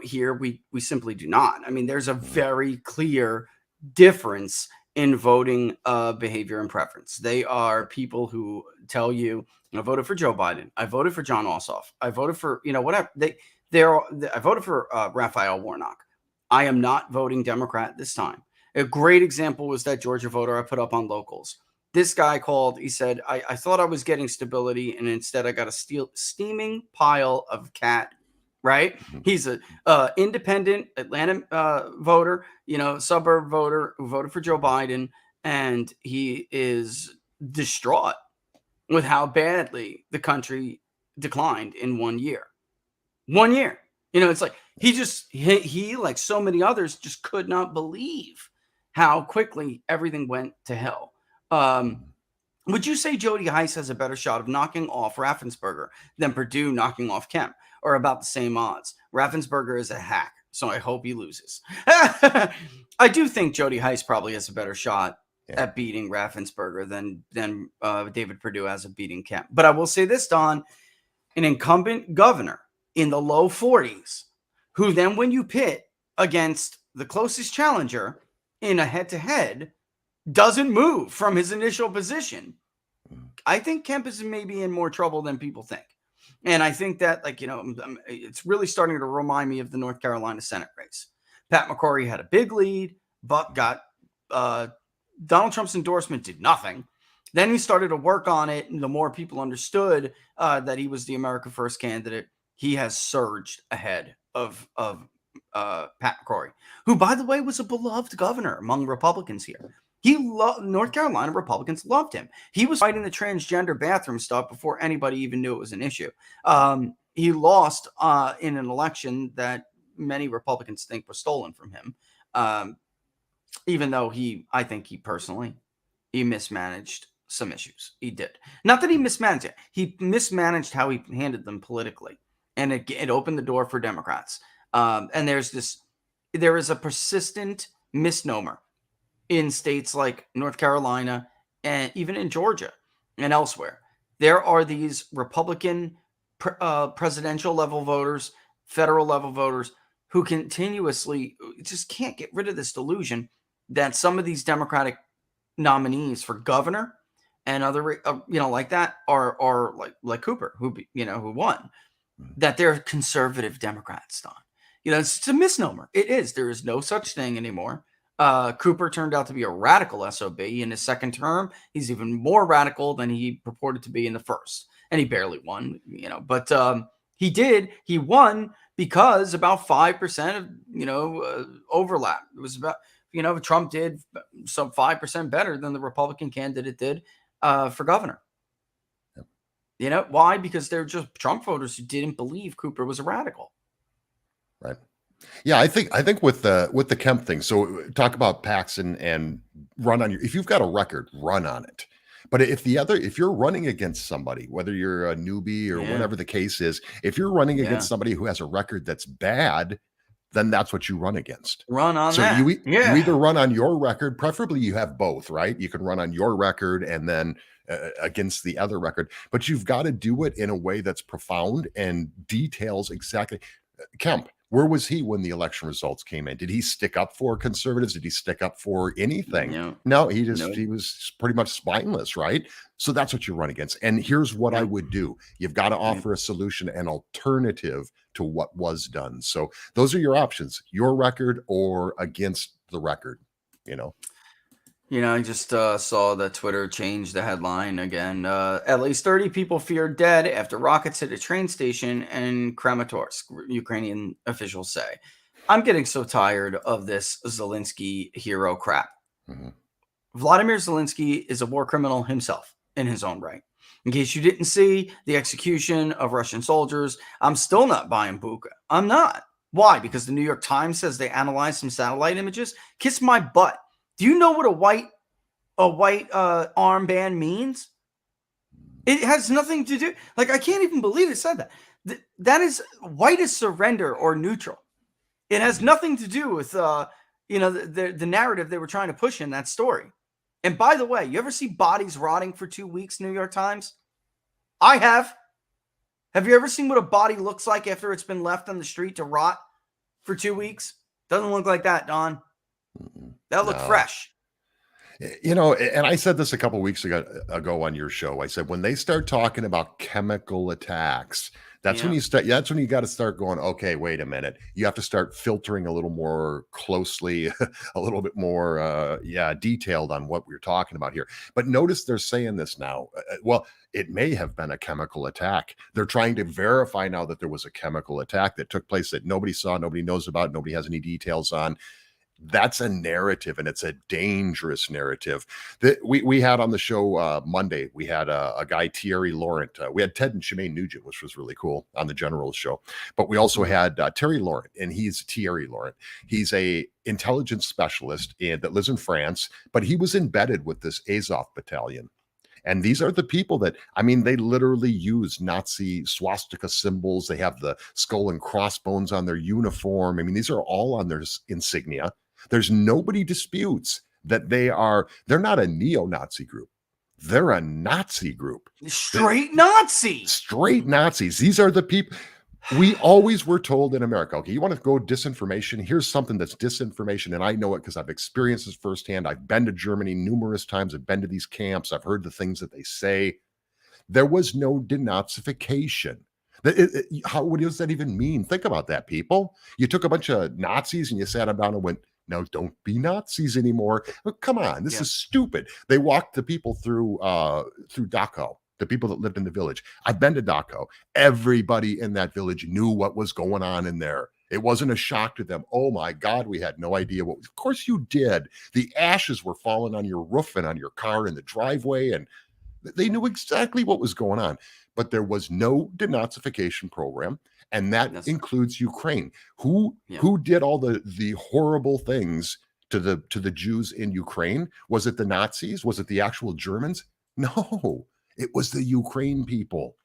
Here we simply do not. I mean, there's a very clear difference in voting behavior and preference. They are people who tell you, I voted for Joe Biden. I voted for John Ossoff. I voted for, whatever. I voted for Raphael Warnock. I am not voting Democrat this time. A great example was that Georgia voter I put up on locals. This guy called. He said, I thought I was getting stability, and instead I got a steaming pile of cat. Right? He's a independent Atlanta voter, suburb voter who voted for Joe Biden, and he is distraught with how badly the country declined in 1 year. 1 year. It's like he like so many others just could not believe how quickly everything went to hell. Would you say Jody Heiss has a better shot of knocking off Raffensperger than Purdue knocking off Kemp, or about the same odds? Raffensperger is a hack, so I hope he loses. I do think Jody Heiss probably has a better shot at beating Raffensperger than David Perdue has at beating Kemp. But I will say this, Don, an incumbent governor in the low 40s, who then when you pit against the closest challenger in a head-to-head, doesn't move from his initial position. I think Kemp is maybe in more trouble than people think. And I think that, it's really starting to remind me of the North Carolina Senate race. Pat McCrory had a big lead. Buck got Donald Trump's endorsement, did nothing. Then he started to work on it, and the more people understood that he was the America First candidate, he has surged ahead of Pat McCrory, who, by the way, was a beloved governor among Republicans here. North Carolina Republicans loved him. He was fighting the transgender bathroom stuff before anybody even knew it was an issue. He lost in an election that many Republicans think was stolen from him, even though I think he personally mismanaged some issues. He did. Not that he mismanaged it. He mismanaged how he handled them politically, and it opened the door for Democrats. And there is a persistent misnomer in states like North Carolina and even in Georgia and elsewhere. There are these Republican presidential level voters, federal level voters who continuously just can't get rid of this delusion that some of these Democratic nominees for governor and other, like that are like Cooper, who won, that they're conservative Democrats, Don. It's a misnomer. It is. There is no such thing anymore. Cooper turned out to be a radical SOB in his second term. He's even more radical than he purported to be in the first, and he barely won, but he did. He won because about 5% of, overlap. It was about, Trump did some 5% better than the Republican candidate did for governor. Why? Because they're just Trump voters who didn't believe Cooper was a radical. Right. Yeah, I think with the Kemp thing. So talk about PACs and run on if you've got a record, run on it. But if you're running against somebody, whether you're a newbie or whatever the case is, if you're running against somebody who has a record that's bad, then that's what you run against. Run on so that. You either run on your record, preferably you have both, right? You can run on your record and then against the other record, but you've got to do it in a way that's profound and details exactly. Kemp, where was he when the election results came in? Did he stick up for conservatives? Did he stick up for anything? No, he was pretty much spineless, right? So that's what you run against. And here's what I would do. You've got to offer a solution, an alternative to what was done. So those are your options, your record or against the record, I just saw that Twitter changed the headline again. At least 30 people feared dead after rockets hit a train station in Kramatorsk, Ukrainian officials say. I'm getting so tired of this Zelensky hero crap. Mm-hmm. Vladimir Zelensky is a war criminal himself in his own right. In case you didn't see the execution of Russian soldiers, I'm still not buying Buka. I'm not. Why? Because the New York Times says they analyzed some satellite images? Kiss my butt. Do you know what a white armband means? It has nothing to do. I can't even believe it said that. That is white is surrender or neutral. It has nothing to do with the narrative they were trying to push in that story. And by the way, you ever see bodies rotting for 2 weeks, New York Times? I have. Have you ever seen what a body looks like after it's been left on the street to rot for 2 weeks? Doesn't look like that, Don. That looked fresh. And I said this a couple of weeks ago on your show. I said, when they start talking about chemical attacks, that's when you got to start going, okay, wait a minute. You have to start filtering a little more closely, a little bit more, detailed on what we're talking about here. But notice they're saying this now. Well, it may have been a chemical attack. They're trying to verify now that there was a chemical attack that took place that nobody saw, nobody knows about, nobody has any details on. That's a narrative, and it's a dangerous narrative that we had on the show Monday. We had a guy, Thierry Laurent. We had Ted and Shemaine Nugent, which was really cool on the General's show. But we also had Thierry Laurent, and he's Thierry Laurent. He's a intelligence specialist that lives in France, but he was embedded with this Azov battalion. And these are the people that, they literally use Nazi swastika symbols. They have the skull and crossbones on their uniform. These are all on their insignia. There's nobody disputes that they're not a neo-Nazi group. They're a Nazi group. Straight Nazis. Straight Nazis. These are the people. We always were told in America, okay, you want to go disinformation? Here's something that's disinformation. And I know it because I've experienced this firsthand. I've been to Germany numerous times. I've been to these camps. I've heard the things that they say. There was no denazification. What does that even mean? Think about that, people. You took a bunch of Nazis and you sat them down and went, now don't be Nazis anymore. Come on, this is stupid. They walked the people through Dachau, the people that lived in the village. I've been to Dachau. Everybody in that village knew what was going on in there. It wasn't a shock to them. Oh my God, we had no idea what. Of course you did. The ashes were falling on your roof and on your car in the driveway, and they knew exactly what was going on. But there was no denazification program, and that includes Ukraine. Who did all the horrible things to the Jews in Ukraine? Was it the Nazis? Was it the actual Germans? No, it was the Ukraine people,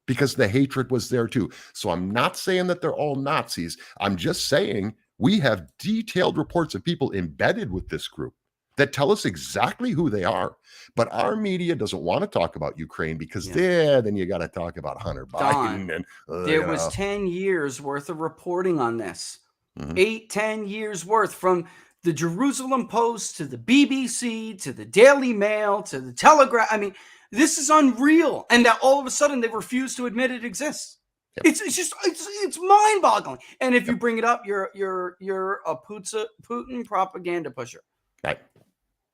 because the hatred was there too. So I'm not saying that they're all Nazis. I'm just saying we have detailed reports of people embedded with this group that tell us exactly who they are. But our media doesn't want to talk about Ukraine because then you got to talk about Hunter Biden. Don, there was 10 years worth of reporting on this. 8-10 years worth, from the Jerusalem Post to the BBC to the Daily Mail to the Telegraph. I mean, this is unreal. And that all of a sudden they refuse to admit it exists. Yep. It's mind-boggling. And if you bring it up, you're a Putin propaganda pusher. Right.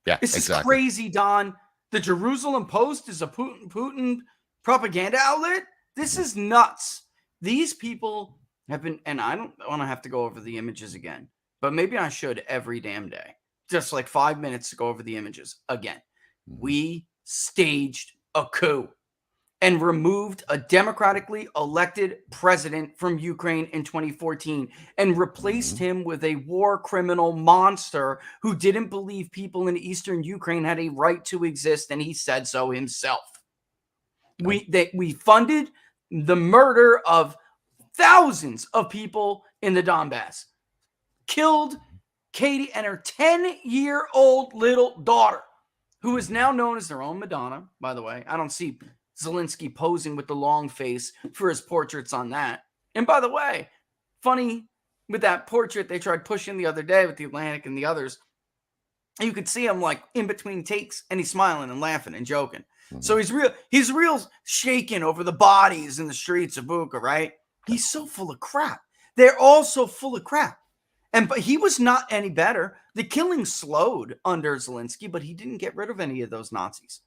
Yeah. This is crazy, Don. The Jerusalem Post is a Putin propaganda outlet. This is nuts. These people have been, and I don't want to have to go over the images again, but maybe I should every damn day. Just like 5 minutes to go over the images again. We staged a coup and removed a democratically elected president from Ukraine in 2014 and replaced him with a war criminal monster who didn't believe people in eastern Ukraine had a right to exist, and he said so himself. We funded the murder of thousands of people in the Donbass, killed Katie and her 10-year-old little daughter, who is now known as their own Madonna, by the way. I don't see Zelensky posing with the long face for his portraits on that. And by the way, funny with that portrait they tried pushing the other day with the Atlantic and the others, you could see him like in between takes and he's smiling and laughing and joking. So he's real shaken over the bodies in the streets of Bucha, right? He's so full of crap. They're all so full of crap. But he was not any better. The killing slowed under Zelensky, but he didn't get rid of any of those Nazis.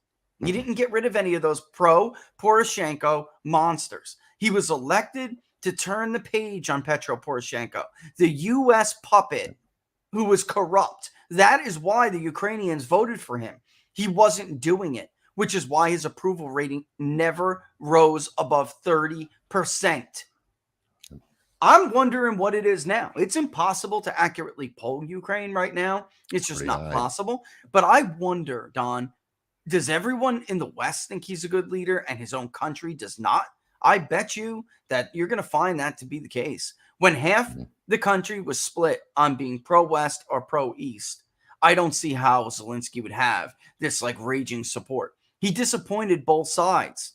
He didn't get rid of any of those pro-Poroshenko monsters. He was elected to turn the page on Petro Poroshenko, the U.S. puppet who was corrupt. That is why the Ukrainians voted for him. He wasn't doing it, which is why his approval rating never rose above 30%. I'm wondering what it is now. It's impossible to accurately poll Ukraine right now. It's just not possible. But I wonder, Don, does everyone in the West think he's a good leader and his own country does not? I bet you that you're going to find that to be the case. When half the country was split on being pro-West or pro-East, I don't see how Zelensky would have this like raging support. He disappointed both sides.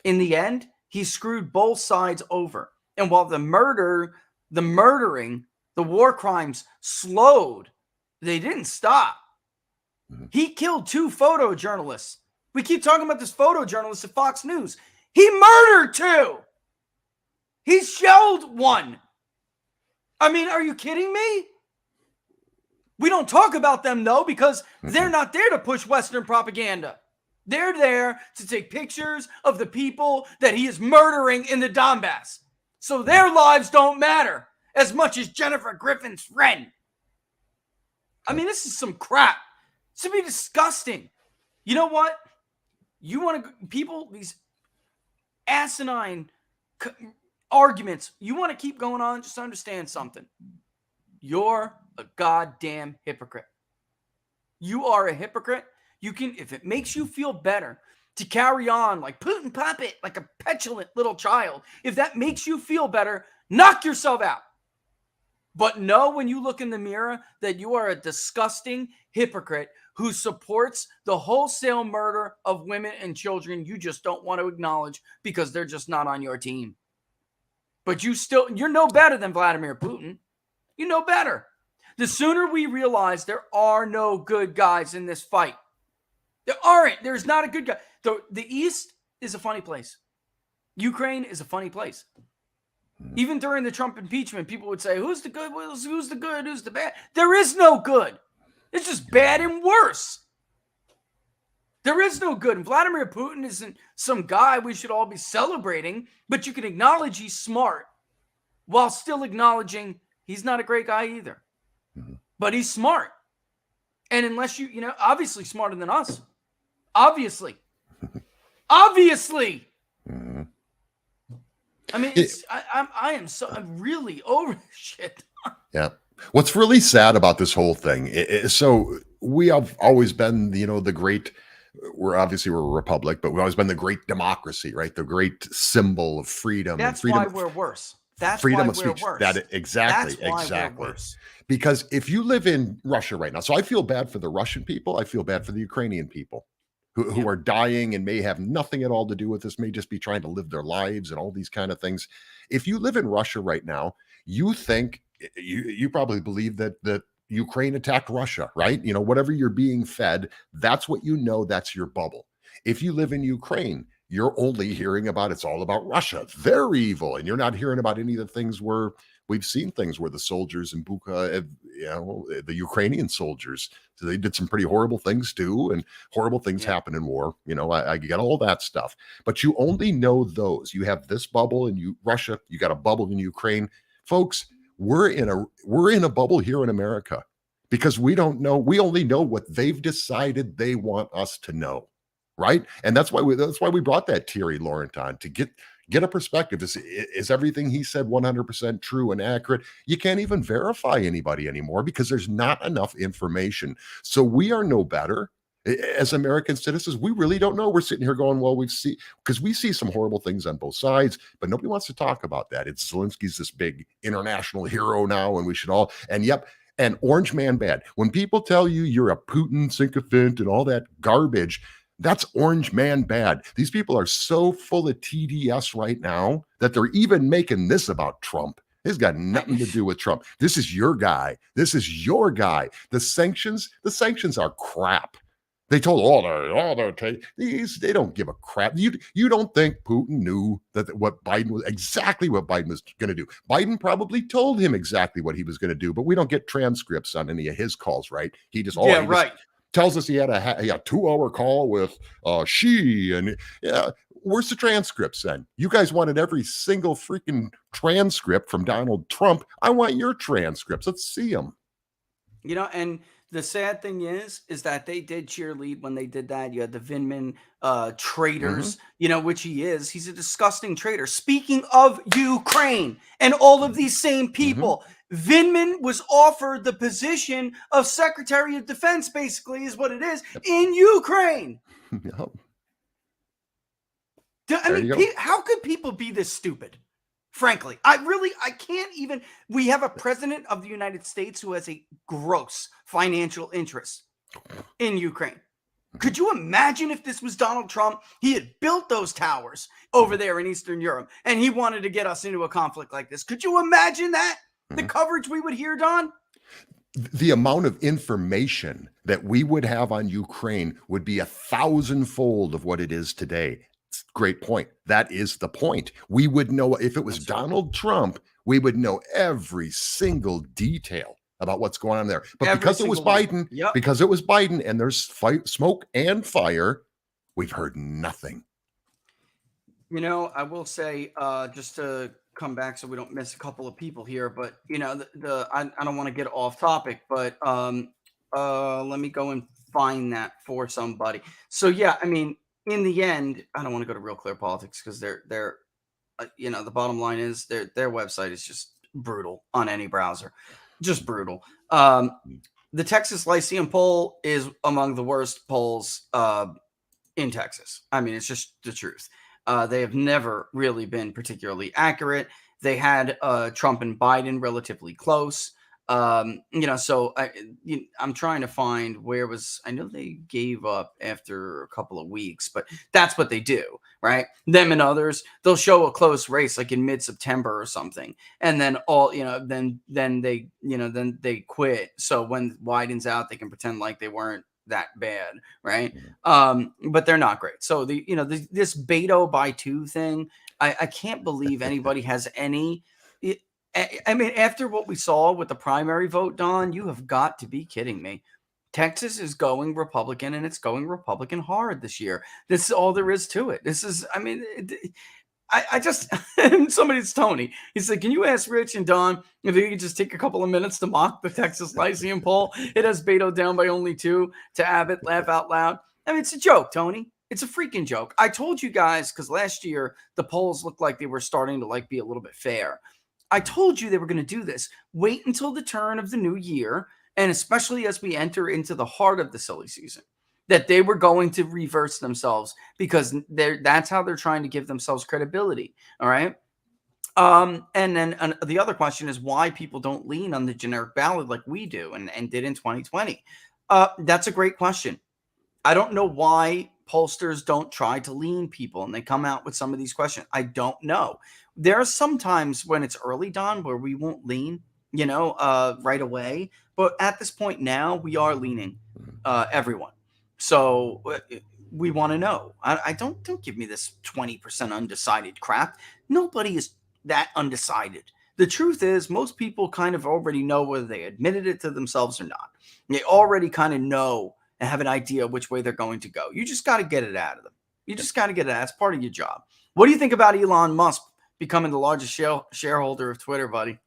In the end, he screwed both sides over. And while the murdering, the war crimes slowed, they didn't stop. He killed 2 photojournalists. We keep talking about this photojournalist at Fox News. He murdered 2. He shelled 1. I mean, are you kidding me? We don't talk about them, though, because they're not there to push Western propaganda. They're there to take pictures of the people that he is murdering in the Donbass. So their lives don't matter as much as Jennifer Griffin's friend. I mean, this is some crap. This would be disgusting. You know what? You want to, people, these asinine arguments, you want to keep going on, just understand something. You're a goddamn hypocrite. You are a hypocrite. You can, if it makes you feel better to carry on like Putin puppet, like a petulant little child, if that makes you feel better, knock yourself out. But know when you look in the mirror that you are a disgusting hypocrite who supports the wholesale murder of women and children you just don't want to acknowledge because they're just not on your team. But you're no better than Vladimir Putin. You know better. The sooner we realize there are no good guys in this fight, there aren't. There's not a good guy. The East is a funny place. Ukraine is a funny place. Even during the Trump impeachment, people would say, who's the good? Who's the good? Who's the bad? There is no good. It's just bad and worse. There is no good. And Vladimir Putin isn't some guy we should all be celebrating, but you can acknowledge he's smart while still acknowledging he's not a great guy either. But he's smart. And unless obviously smarter than us. Obviously. I mean, I'm really over this shit. Yeah. What's really sad about this whole thing is, so we have always been, the great, we're a republic, but we've always been the great democracy, right? The great symbol of freedom. That's and freedom, why we're worse. That's freedom why of we're speech. worse. Exactly. We're worse. Because if you live in Russia right now, so I feel bad for the Russian people. I feel bad for the Ukrainian people who are dying and may have nothing at all to do with this, may just be trying to live their lives and all these kind of things. If you live in Russia right now, you think you probably believe that Ukraine attacked Russia, right? Whatever you're being fed, that's what that's your bubble. If you live in Ukraine, you're only hearing about it's all about Russia. They're evil. And you're not hearing about any of the things where we've seen things where the soldiers in Bucha, the Ukrainian soldiers, so they did some pretty horrible things too. And horrible things happen in war. I get all that stuff. But you only know those. You have this bubble in Russia. You got a bubble in Ukraine. Folks, we're in a bubble here in America because we don't know. We only know what they've decided they want us to know. Right. And that's why we brought that Thierry Laurent on to get a perspective. Is everything he said 100% true and accurate? You can't even verify anybody anymore because there's not enough information. So we are no better as American citizens. We really don't know. We're sitting here going, well, we see some horrible things on both sides, but nobody wants to talk about that. It's Zelensky's this big international hero now, and we should all, and Orange Man bad. When people tell you you're a Putin sycophant and all that garbage, that's Orange Man bad. These people are so full of TDS right now that they're even making this about Trump. It's got nothing to do with Trump. This is your guy. This is your guy. The sanctions are crap. They told they don't give a crap. You don't think Putin knew that what Biden was going to do? Biden probably told him exactly what he was going to do, but we don't get transcripts on any of his calls, right? He just tells us he had a 2-hour call with Xi, and where's the transcripts then? You guys wanted every single freaking transcript from Donald Trump. I want your transcripts. Let's see them. And the sad thing is that they did cheerlead when they did that. You had the Vindman traitors, which he is. He's a disgusting traitor. Speaking of Ukraine and all of these same people, Vindman was offered the position of Secretary of Defense, basically, is what it is, in Ukraine. Yep. I mean, how could people be this stupid? Frankly, I can't even. We have a president of the United States who has a gross financial interest in Ukraine. Could you imagine if this was Donald Trump? He had built those towers over there in Eastern Europe, and he wanted to get us into a conflict like this. Could you imagine that? The coverage we would hear, Don? The amount of information that we would have on Ukraine would be 1,000-fold of what it is today. Great point. That is the point. We would know if it was Donald Trump, we would know every single detail about what's going on there. But because it was Biden, and there's smoke and fire, we've heard nothing. I will say, just to come back so we don't miss a couple of people here, but I don't want to get off topic, but let me go and find that for somebody. So in the end, I don't want to go to Real Clear Politics because they're the bottom line is their website is just brutal on any browser, just brutal. The Texas Lyceum poll is among the worst polls in Texas. I mean, it's just the truth. They have never really been particularly accurate. They had Trump and Biden relatively close. So I'm trying to find I know they gave up after a couple of weeks, but that's what they do, right? Them and others, they'll show a close race like in mid-September or something. And then then they quit. So when Biden's out, they can pretend like they weren't that bad, right? But they're not great. So this Beto by 2 thing, I can't believe anybody has any. I mean, after what we saw with the primary vote, Don, you have got to be kidding me. Texas is going Republican, and it's going Republican hard this year. This is all there is to it. This is, I mean, I just, somebody's Tony. He said, can you ask Rich and Don if they could just take a couple of minutes to mock the Texas Lyceum poll? It has Beto down by only 2 to Abbott. Laugh out loud. I mean, it's a joke, Tony. It's a freaking joke. I told you guys, because last year the polls looked like they were starting to be a little bit fair. I told you they were going to do this. Wait until the turn of the new year, and especially as we enter into the heart of the silly season, that they were going to reverse themselves because that's how they're trying to give themselves credibility. All right. And then the other question is why people don't lean on the generic ballot like we do and did in 2020. That's a great question. I don't know why pollsters don't try to lean people and they come out with some of these questions. I don't know. There are some times when it's early, Don, where we won't lean. right away. But at this point now, we are leaning everyone. So we want to know. I don't give me this 20% undecided crap. Nobody is that undecided. The truth is, most people kind of already know whether they admitted it to themselves or not. They already kind of know and have an idea which way they're going to go. You just got to get it out of them. You just got to get it out. It's part of your job. What do you think about Elon Musk becoming the largest shareholder of Twitter, buddy?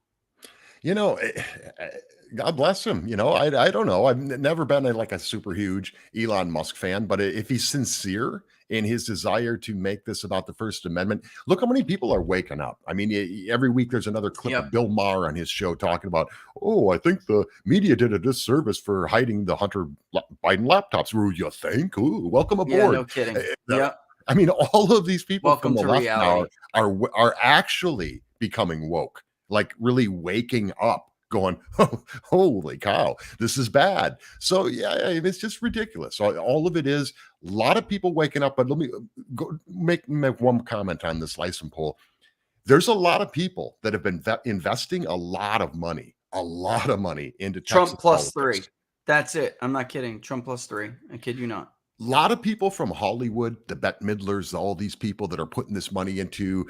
God bless him. I don't know. I've never been a super huge Elon Musk fan, but if he's sincere in his desire to make this about the First Amendment, look how many people are waking up. I mean, every week there's another clip of Bill Maher on his show talking about, I think the media did a disservice for hiding the Hunter Biden laptops. You think? Ooh, welcome aboard. Yeah, no kidding. Yeah. I mean, all of these people Welcome from the to left reality. now are actually becoming woke, like really waking up, going, oh, holy cow, this is bad. So yeah, it's just ridiculous. All of it is a lot of people waking up. But let me go make one comment on this license poll. There's a lot of people that have been investing a lot of money into Trump Texas plus politics. 3. That's it. I'm not kidding. Trump plus 3. I kid you not. A lot of people from Hollywood, the Bette Midlers, all these people that are putting this money into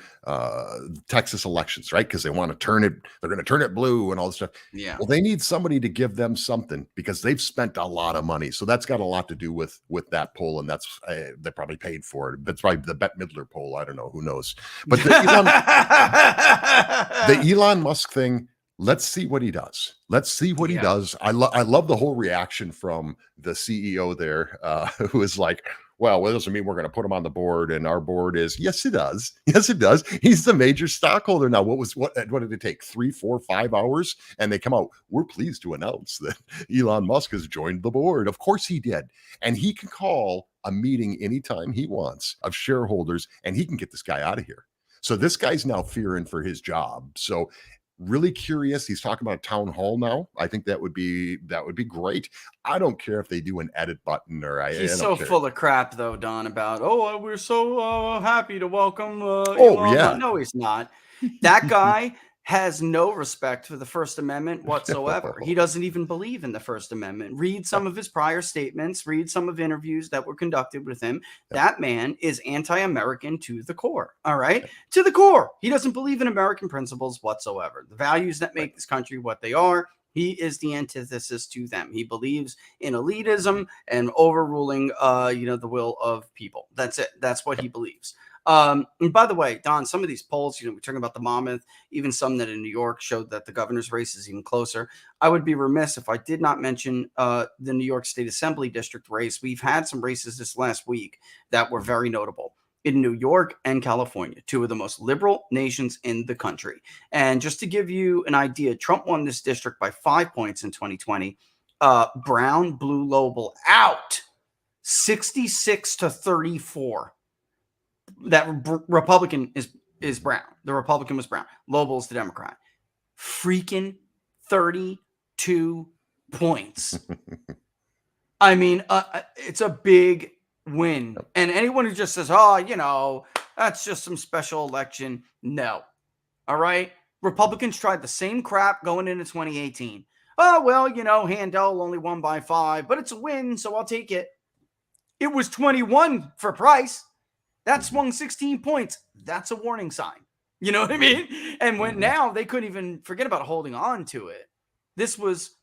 Texas elections, right? Because they want to turn it, they're going to turn it blue and all this stuff. Yeah. Well, they need somebody to give them something because they've spent a lot of money. So that's got a lot to do with that poll, and that's they probably paid for it. That's probably the Bette Midler poll. I don't know, who knows? But the Elon Musk thing. Let's see what he does. Let's see what he does. I love the whole reaction from the CEO there, who is like, well, it doesn't mean we're going to put him on the board. And our board is, yes, it does. Yes, it does. He's the major stockholder now. What did it take? 3, 4, 5 hours? And they come out, we're pleased to announce that Elon Musk has joined the board. Of course he did. And he can call a meeting anytime he wants of shareholders, and he can get this guy out of here. So this guy's now fearing for his job. So really curious. He's talking about a town hall now. I think that would be great. I don't care if they do an edit button or He's I don't so care. full of crap though, Don, about we're so happy to welcome Elon. No, he's not. That guy has no respect for the First Amendment whatsoever. He doesn't even believe in the First Amendment. Read some of his prior statements, read some of interviews that were conducted with him. That man is anti-American to the core. All right. To the core. He doesn't believe in American principles whatsoever. The values that make this country what they are. He is the antithesis to them. He believes in elitism and overruling, the will of people. That's it. That's what he believes. And by the way, Don, some of these polls, we're talking about the Monmouth, even some that in New York showed that the governor's race is even closer. I would be remiss if I did not mention the New York State Assembly district race. We've had some races this last week that were very notable in New York and California, 2 of the most liberal nations in the country. And just to give you an idea, Trump won this district by 5 points in 2020. Brown blew Lobel out 66-34. That Republican is Brown. The Republican was Brown. Lobel's the Democrat. Freaking 32 points. I mean, it's a big win. And anyone who just says, that's just some special election. No. All right. Republicans tried the same crap going into 2018. Oh, well, Handel only won by 5, but it's a win, so I'll take it. It was 21 for Price. That swung 16 points. That's a warning sign. You know what I mean? And when now they couldn't even forget about holding on to it. This was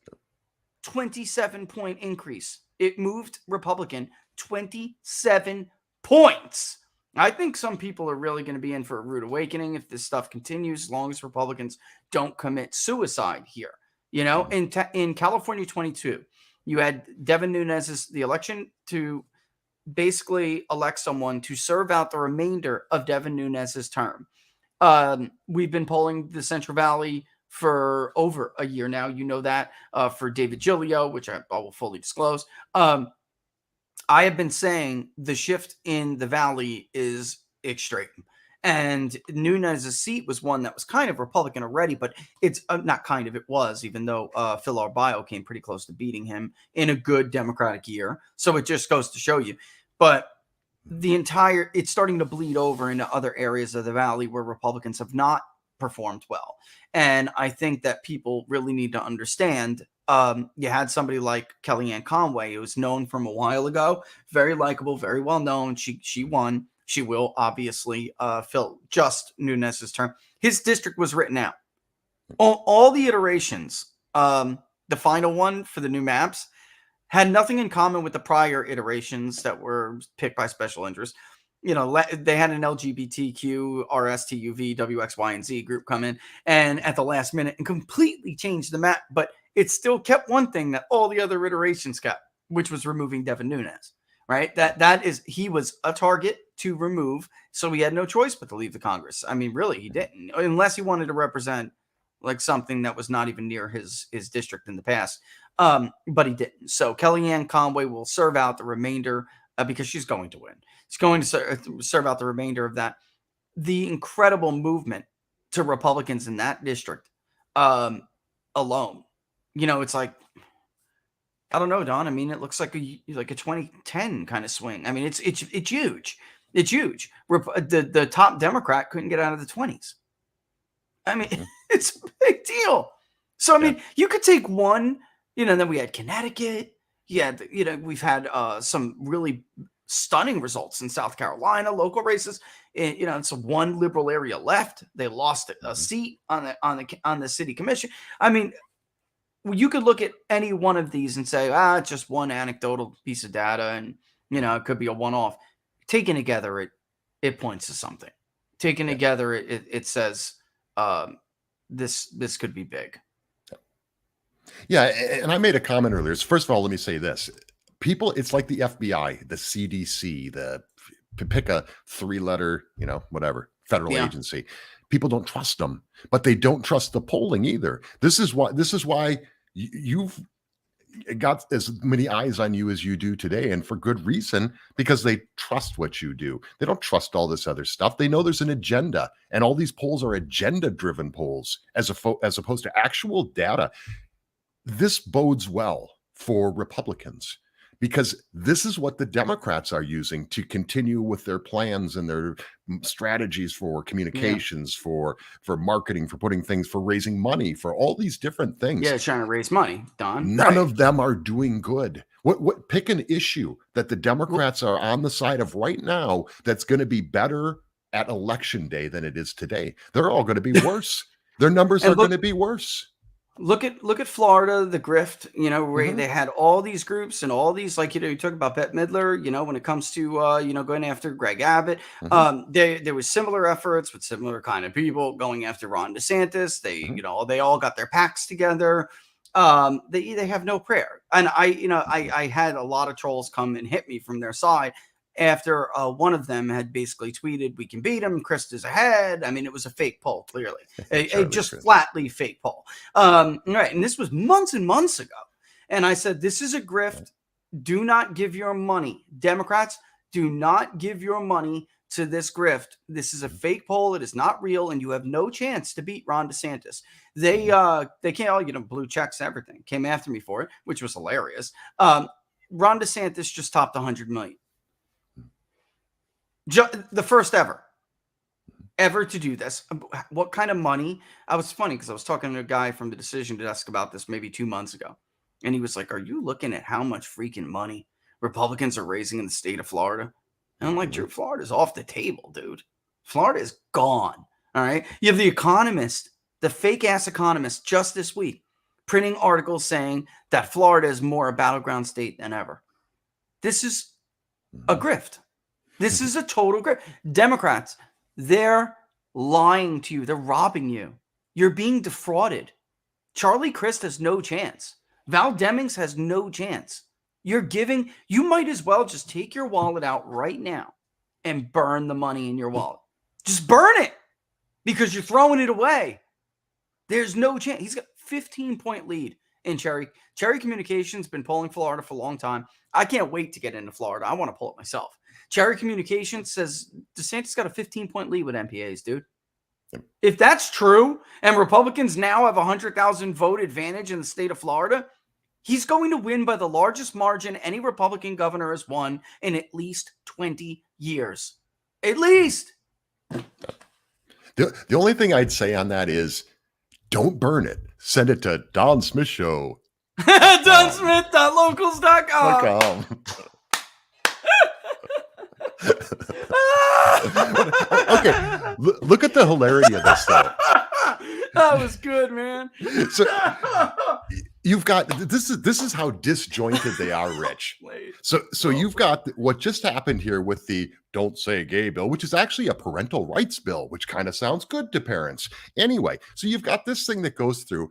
27-point increase. It moved Republican 27 points. I think some people are really going to be in for a rude awakening if this stuff continues, as long as Republicans don't commit suicide here. In California 22, you had Devin Nunes' the election to basically elect someone to serve out the remainder of Devin Nunes' term. We've been polling the Central Valley for over a year now. You know that for David Giglio, which I will fully disclose. I have been saying the shift in the Valley is extreme. And Nunes' seat was one that was kind of Republican already, but it's not kind of, it was, even though Phil Arbaio came pretty close to beating him in a good Democratic year. So it just goes to show you. But it's starting to bleed over into other areas of the Valley where Republicans have not performed well. And I think that people really need to understand. You had somebody like Kellyanne Conway, who was known from a while ago, very likable, very well known. She won. She will obviously fill just Nunes's term. His district was written out. All the iterations, the final one for the new maps, had nothing in common with the prior iterations that were picked by special interests. You know, they had an LGBTQ, RSTUV, WX, Y, and Z group come in and at the last minute and completely changed the map, but it still kept one thing that all the other iterations kept, which was removing Devin Nunes, right? He was a target to remove, so he had no choice but to leave the Congress. I mean, really, he didn't, unless he wanted to represent like something that was not even near his district in the past. But he didn't. So Kellyanne Conway will serve out the remainder because she's going to win. She's going to serve out the remainder of that. The incredible movement to Republicans in that district alone, you know, it's like, I don't know, Don. I mean, it looks like a 2010 kind of swing. I mean, it's huge. It's huge. The top Democrat couldn't get out of the 20s. I mean, it's a big deal. So, I mean, you could take one, you know, then we had Connecticut. Yeah, you know, we've had some really stunning results in South Carolina, local races. You know, it's one liberal area left. They lost a seat on the city commission. I mean, you could look at any one of these and say, it's just one anecdotal piece of data, and you know, it could be a one-off. Taken together, it points to something. Taken together, it says this could be big. Yeah, and I made a comment earlier. First of all, let me say this. People, it's like the FBI, the CDC, to pick a three-letter, you know, whatever, federal agency. People don't trust them, but they don't trust the polling either. This is why you've got as many eyes on you as you do today, and for good reason, because they trust what you do. They don't trust all this other stuff. They know there's an agenda, and all these polls are agenda-driven polls as opposed to actual data. This bodes well for Republicans, because this is what the Democrats are using to continue with their plans and their strategies for communications, for marketing, for putting things, for raising money, for all these different things. Yeah, trying to raise money, Don. None of them are doing good. What pick an issue that the Democrats are on the side of right now that's going to be better at election day than it is today. They're all going to be worse. Their numbers are going to be worse. Look at Florida, the grift, you know, where they had all these groups and all these, like, you know, you talk about Bette Midler, you know, when it comes to, you know, going after Greg Abbott, there was similar efforts with similar kind of people going after Ron DeSantis. They, you know, they all got their PACs together. They have no prayer. And I had a lot of trolls come and hit me from their side after one of them had basically tweeted, "We can beat him. Christ is ahead." I mean, it was a fake poll, clearly, a just flatly fake poll. Right. And this was months and months ago. And I said, this is a grift. Do not give your money. Democrats, do not give your money to this grift. This is a fake poll. It is not real. And you have no chance to beat Ron DeSantis. They can't all, you know, blue checks, everything. Came after me for it, which was hilarious. Ron DeSantis just topped 100 million. The first ever to do this. What kind of money? I was funny because I was talking to a guy from the decision desk about this maybe 2 months ago. And he was like, "Are you looking at how much freaking money Republicans are raising in the state of Florida?" And I'm like, "Drew, Florida's off the table, dude. Florida is gone." All right. You have the Economist, the fake ass Economist, just this week printing articles saying that Florida is more a battleground state than ever. This is a grift. This is a total grift. Democrats, they're lying to you. They're robbing you. You're being defrauded. Charlie Crist has no chance. Val Demings has no chance. You might as well just take your wallet out right now and burn the money in your wallet. Just burn it because you're throwing it away. There's no chance. He's got 15-point lead in Cherry. Cherry Communications been polling Florida for a long time. I can't wait to get into Florida. I want to pull it myself. Cherry Communications says DeSantis got a 15-point lead with MPAs, dude. If that's true, and Republicans now have 100,000 vote advantage in the state of Florida, he's going to win by the largest margin any Republican governor has won in at least 20 years. At least. The only thing I'd say on that is don't burn it. Send it to Don Smith Show. DonSmith.locals.com. Okay, look at the hilarity of this though. That was good, man. So you've got this is how disjointed they are, Rich. So you've got what just happened here with the Don't Say Gay bill, which is actually a parental rights bill, which kind of sounds good to parents. Anyway, so you've got this thing that goes through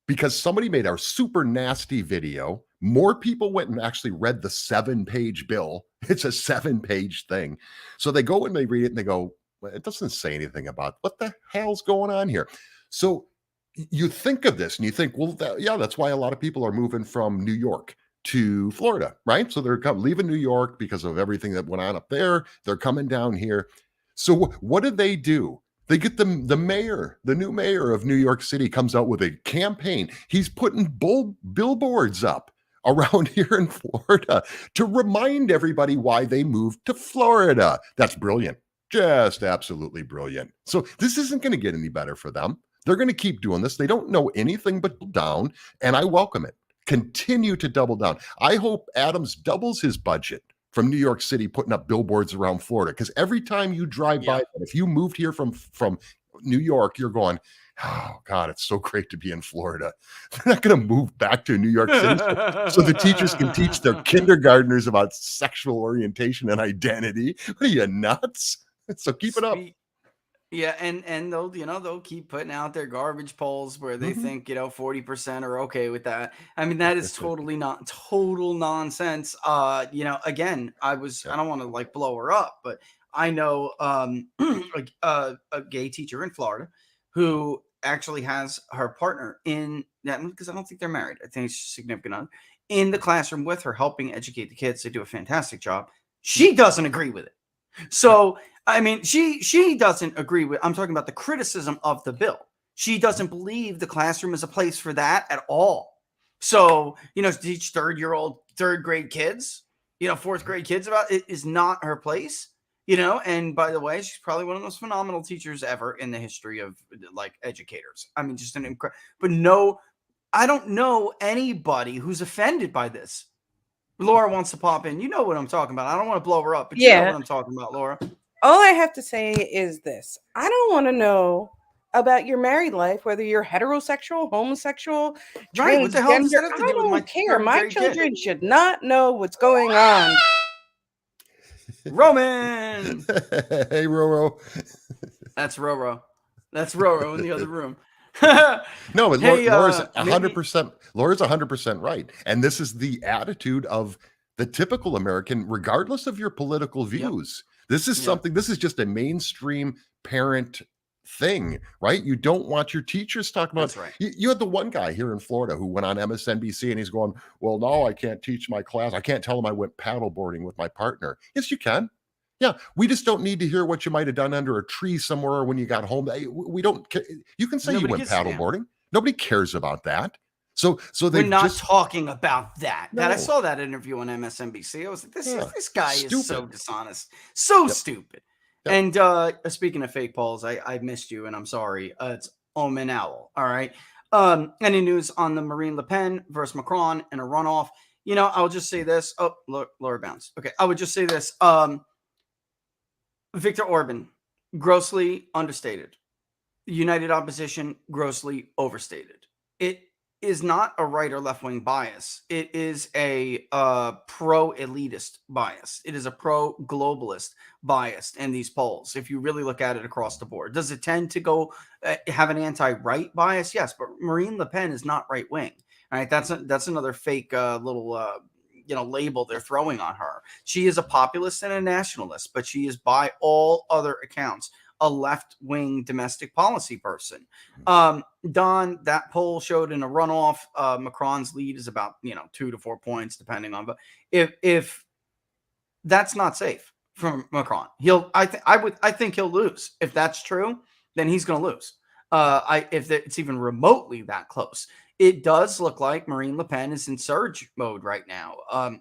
because somebody made our super nasty video. More people went and actually read the 7-page bill. It's a 7-page thing. So they go and they read it and they go, well, it doesn't say anything about what the hell's going on here. So you think of this and you think, well, that's why a lot of people are moving from New York to Florida, right? So they're leaving New York because of everything that went on up there. They're coming down here. So what do? They get the mayor, the new mayor of New York City comes out with a campaign. He's putting billboards up around here in Florida to remind everybody why they moved to Florida. That's brilliant. Just absolutely brilliant. So this isn't going to get any better for them. They're going to keep doing this. They don't know anything but down, and I welcome it. Continue to double down. I hope Adams doubles his budget from New York City putting up billboards around Florida, because every time you drive by, if you moved here from New York, you're going, oh God, it's so great to be in Florida. They're not going to move back to New York City so the teachers can teach their kindergartners about sexual orientation and identity. What are you, nuts? So keep it up. Yeah, and they'll keep putting out their garbage polls where they think 40% are okay with that. I mean, that is totally not total nonsense. Again, I don't want to like blow her up, but I know a gay teacher in Florida who actually has her partner in that, because I don't think they're married. I think it's significant other in the classroom with her, helping educate the kids. They do a fantastic job. She doesn't agree with it. So, I mean, she doesn't agree with, I'm talking about the criticism of the bill. She doesn't believe the classroom is a place for that at all. So, to teach third grade kids, fourth grade kids about it is not her place, and by the way, she's probably one of the most phenomenal teachers ever in the history of like educators. I mean, just an incredible, but no, I don't know anybody who's offended by this. Laura wants to pop in. You know what I'm talking about. I don't want to blow her up, but you know what I'm talking about, Laura. All I have to say is this. I don't want to know about your married life, whether you're heterosexual, homosexual, right? What the hell does that have to do with my care. My children should not know what's going on. Roman. Hey, Roro. That's Roro. That's Roro in the other room. No, but Laura's 100%. Laura's 100% right, and this is the attitude of the typical American, regardless of your political views. Yep. This is something. This is just a mainstream parent thing, right? You don't want your teachers talking about. That's right. You had the one guy here in Florida who went on MSNBC and he's going, "Well, no, I can't teach my class. I can't tell them I went paddleboarding with my partner." Yes, you can. Yeah, we just don't need to hear what you might have done under a tree somewhere when you got home. We don't. You can say you went paddleboarding. Nobody cares about that. So we're not talking about that. No. That I saw that interview on MSNBC. I was like, this guy is so dishonest, so stupid. Yep. And speaking of fake polls, I missed you, and I'm sorry. It's Omen Owl. All right. Any news on the Marine Le Pen versus Macron in a runoff? I'll just say this. Oh, look, Laura bounced. Okay, I would just say this. Viktor Orban, grossly understated. United Opposition, grossly overstated. It is not a right or left wing bias. It is a pro-elitist bias. It is a pro-globalist bias in these polls. If you really look at it across the board, does it tend to go have an anti-right bias? Yes, but Marine Le Pen is not right wing. All right, that's another fake little label they're throwing on her. She is a populist and a nationalist, but she is by all other accounts a left-wing domestic policy person. Don, that poll showed in a runoff, Macron's lead is about 2 to 4 points, depending on. But if that's not safe from Macron, I think he'll lose. If that's true, then he's going to lose. If it's even remotely that close. It does look like Marine Le Pen is in surge mode right now. A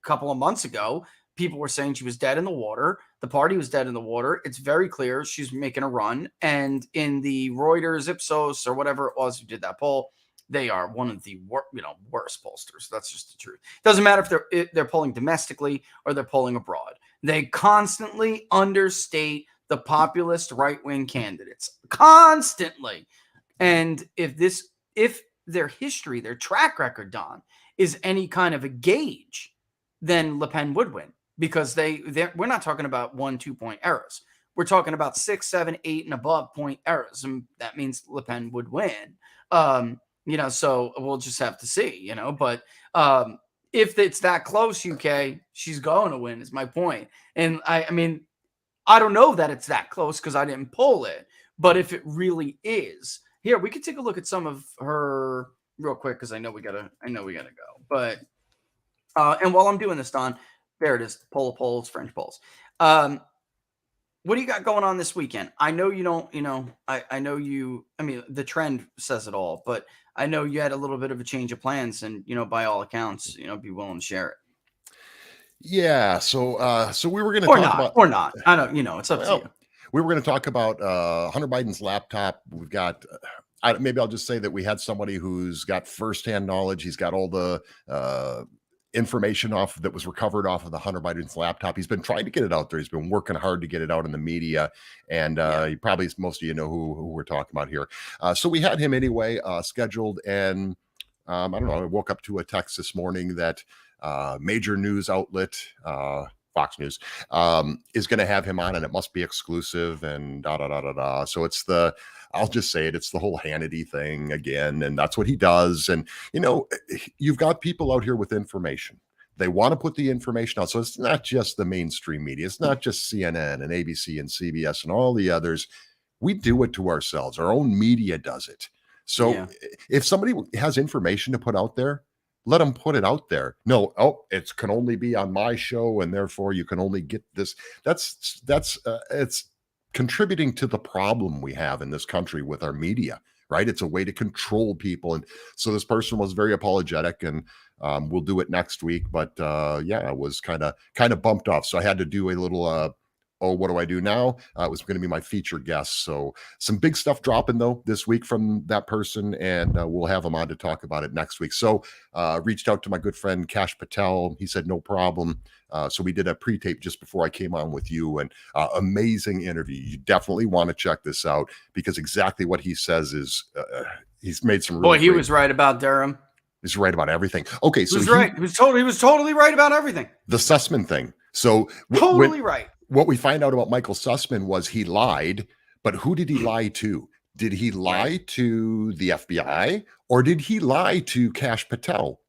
couple of months ago, people were saying she was dead in the water. The party was dead in the water. It's very clear she's making a run. And in the Reuters, Ipsos, or whatever it was who did that poll, they are one of the worst pollsters. That's just the truth. Doesn't matter if they're polling domestically or they're polling abroad. They constantly understate the populist right-wing candidates. Constantly. And if their history, their track record, Don, is any kind of a gauge, then Le Pen would win, because we're not talking about 1-2 point errors. We're talking about 6, 7, 8 and above point errors, and that means Le Pen would win. So we'll just have to see, but if it's that close, UK, she's going to win is my point. And I mean, I don't know that it's that close because I didn't poll it, but if it really is, here, we could take a look at some of her real quick, because I know we gotta go. But and while I'm doing this, Don, there it is, poll of polls, French polls. What do you got going on this weekend? I know you don't, I mean, the trend says it all, but I know you had a little bit of a change of plans, and by all accounts, be willing to share it. Yeah. So we were going to talk about, or not. I don't, it's up to you. We were going to talk about Hunter Biden's laptop. We've got, maybe I'll just say that we had somebody who's got firsthand knowledge. He's got all the information that was recovered off of the Hunter Biden's laptop. He's been trying to get it out there. He's been working hard to get it out in the media. And you probably, most of you know who we're talking about here. So we had him anyway, scheduled. And I don't know, I woke up to a text this morning that major news outlet, Fox News, is going to have him on, and it must be exclusive, and So I'll just say it's the whole Hannity thing again, and that's what he does. And you've got people out here with information. They want to put the information out. So it's not just the mainstream media. It's not just CNN and ABC and CBS and all the others. We do it to ourselves. Our own media does it. So if somebody has information to put out there, let them put it out there. No, it can only be on my show, and therefore you can only get this. That's it's contributing to the problem we have in this country with our media, right? It's a way to control people. And so this person was very apologetic, and we'll do it next week. But I was kind of bumped off. So I had to do a little what do I do now? It was going to be my featured guest. So some big stuff dropping though this week from that person, and we'll have him on to talk about it next week. So reached out to my good friend Kash Patel. He said no problem. So we did a pre-tape just before I came on with you, and amazing interview. You definitely want to check this out, because exactly what he says is he's made some really he was right about Durham. He's right about everything. Okay, so he was totally right about everything. The Sussman thing. So totally right. What we find out about Michael Sussman was he lied, but who did he lie to? Did he lie to the FBI, or did he lie to Kash Patel?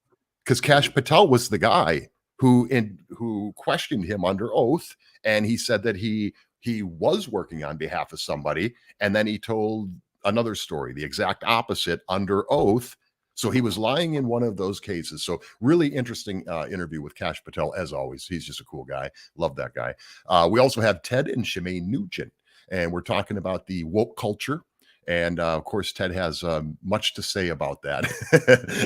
Because Kash Patel was the guy who questioned him under oath, and he said that he was working on behalf of somebody, and then he told another story, the exact opposite, under oath. So he was lying in one of those cases. So really interesting interview with Kash Patel, as always. He's just a cool guy. Love that guy. We also have Ted and Shemaine Nugent, and we're talking about the woke culture. And of course, Ted has much to say about that.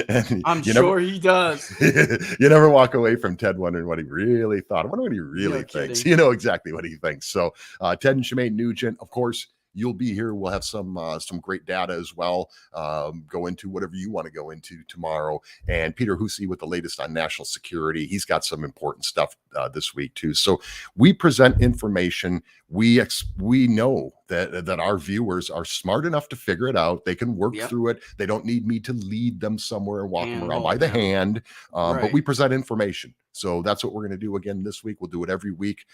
And I'm sure he does. You never walk away from Ted wondering what he really thought. I wonder what he really thinks. Kidding. You know exactly what he thinks. So Ted and Shemaine Nugent, of course. You'll be here. We'll have some great data as well. Go into whatever you want to go into tomorrow. And Peter Hussey with the latest on national security. He's got some important stuff this week too. So we present information. We know that our viewers are smart enough to figure it out. They can work through it. They don't need me to lead them somewhere and walk them around by the hand. But we present information. So that's what we're going to do again this week. We'll do it every week,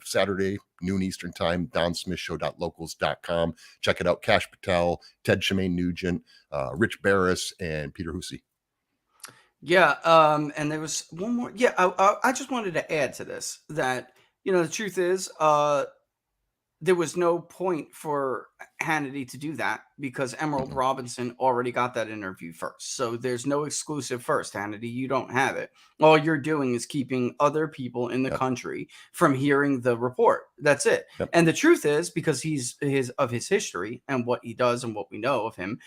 Saturday, noon Eastern time, DonSmithShow.locals.com. Check it out. Kash Patel, Ted Shemaine Nugent, Rich Barris, and Peter Hussey. Yeah. And there was one more. Yeah. I just wanted to add to this that, the truth is, there was no point for Hannity to do that because Emerald Robinson already got that interview first. So there's no exclusive first, Hannity. You don't have it. All you're doing is keeping other people in the country from hearing the report. That's it. And the truth is, because he's his history and what he does and what we know of him,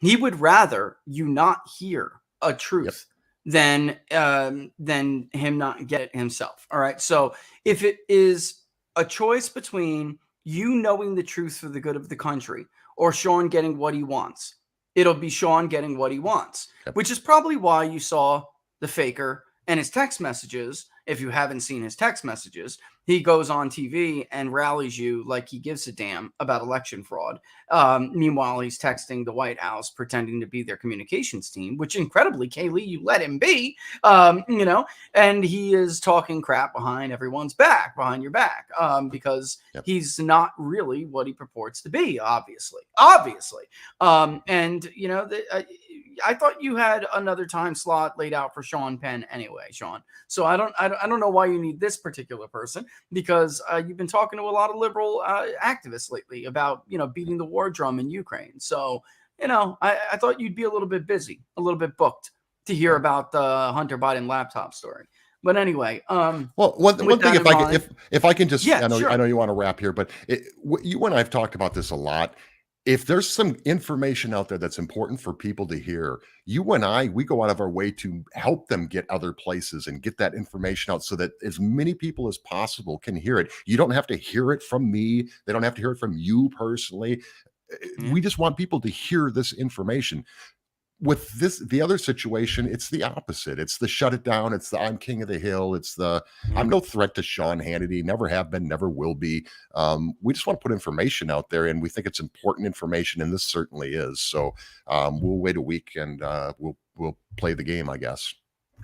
he would rather you not hear a truth than him not get it himself. All right. So if it is a choice between you knowing the truth for the good of the country or Sean getting what he wants, it'll be Sean getting what he wants, which is probably why you saw the faker and his text messages. If you haven't seen his text messages, he goes on TV and rallies you like he gives a damn about election fraud. Meanwhile, he's texting the White House, pretending to be their communications team, which incredibly, Kaylee, you let him be, and he is talking crap behind everyone's back, behind your back, because he's not really what he purports to be, obviously. I thought you had another time slot laid out for Sean Penn anyway, Sean. So I don't know why you need this particular person, because you've been talking to a lot of liberal activists lately about, beating the war drum in Ukraine. So, I thought you'd be a little bit busy, a little bit booked to hear about the Hunter Biden laptop story. But anyway, one thing, if I can just, I know you want to wrap here, but you and I have talked about this a lot. If there's some information out there that's important for people to hear, you and I, we go out of our way to help them get other places and get that information out so that as many people as possible can hear it. You don't have to hear it from me. They don't have to hear it from you personally. We just want people to hear this information. With the other situation, it's the opposite. It's the shut it down. It's the I'm king of the hill. It's the I'm no threat to Sean Hannity. Never have been, never will be. We just want to put information out there, and we think it's important information, and this certainly is. So we'll wait a week, and we'll play the game, I guess.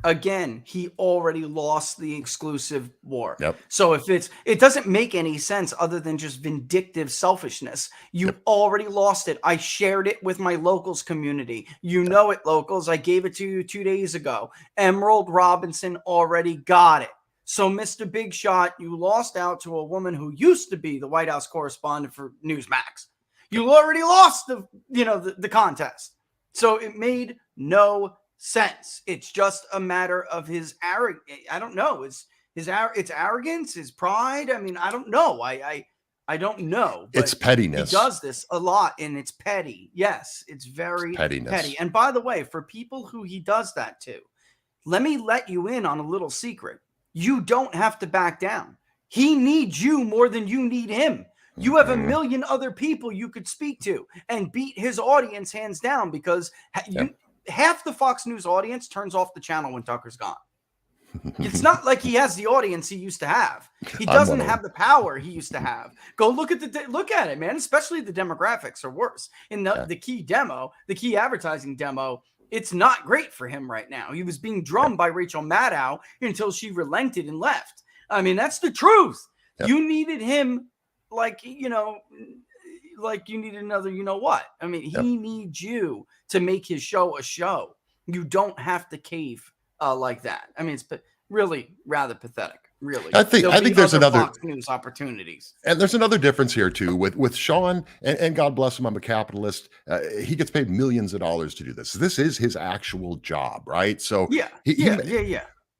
Again, he already lost the exclusive war. Yep. So it doesn't make any sense other than just vindictive selfishness. You already lost it. I shared it with my locals community. You know it, locals. I gave it to you 2 days ago. Emerald Robinson already got it. So, Mr. Big Shot, you lost out to a woman who used to be the White House correspondent for Newsmax. You already lost the contest. So it made no sense. It's just a matter of his arrogance. I don't know. It's arrogance, his pride. I mean, I don't know. I don't know. It's pettiness. He does this a lot, and it's petty. Yes, it's very petty. And by the way, for people who he does that to, let me let you in on a little secret. You don't have to back down. He needs you more than you need him. You have a million other people you could speak to and beat his audience hands down, because half the Fox News audience turns off the channel when Tucker's gone. It's not like he has the audience he used to have. He doesn't have the power he used to have. Go look at it, man. Especially the demographics are worse. In the key demo, the key advertising demo, it's not great for him right now. He was being drummed by Rachel Maddow until she relented and left. I mean, that's the truth. You needed him like you need another, what? I mean, he needs you to make his show a show. You don't have to cave like that. I mean, it's really rather pathetic. Really, I think there's another Fox News opportunities, and there's another difference here too with Sean. And God bless him, I'm a capitalist. He gets paid millions of dollars to do this. This is his actual job, right? So yeah.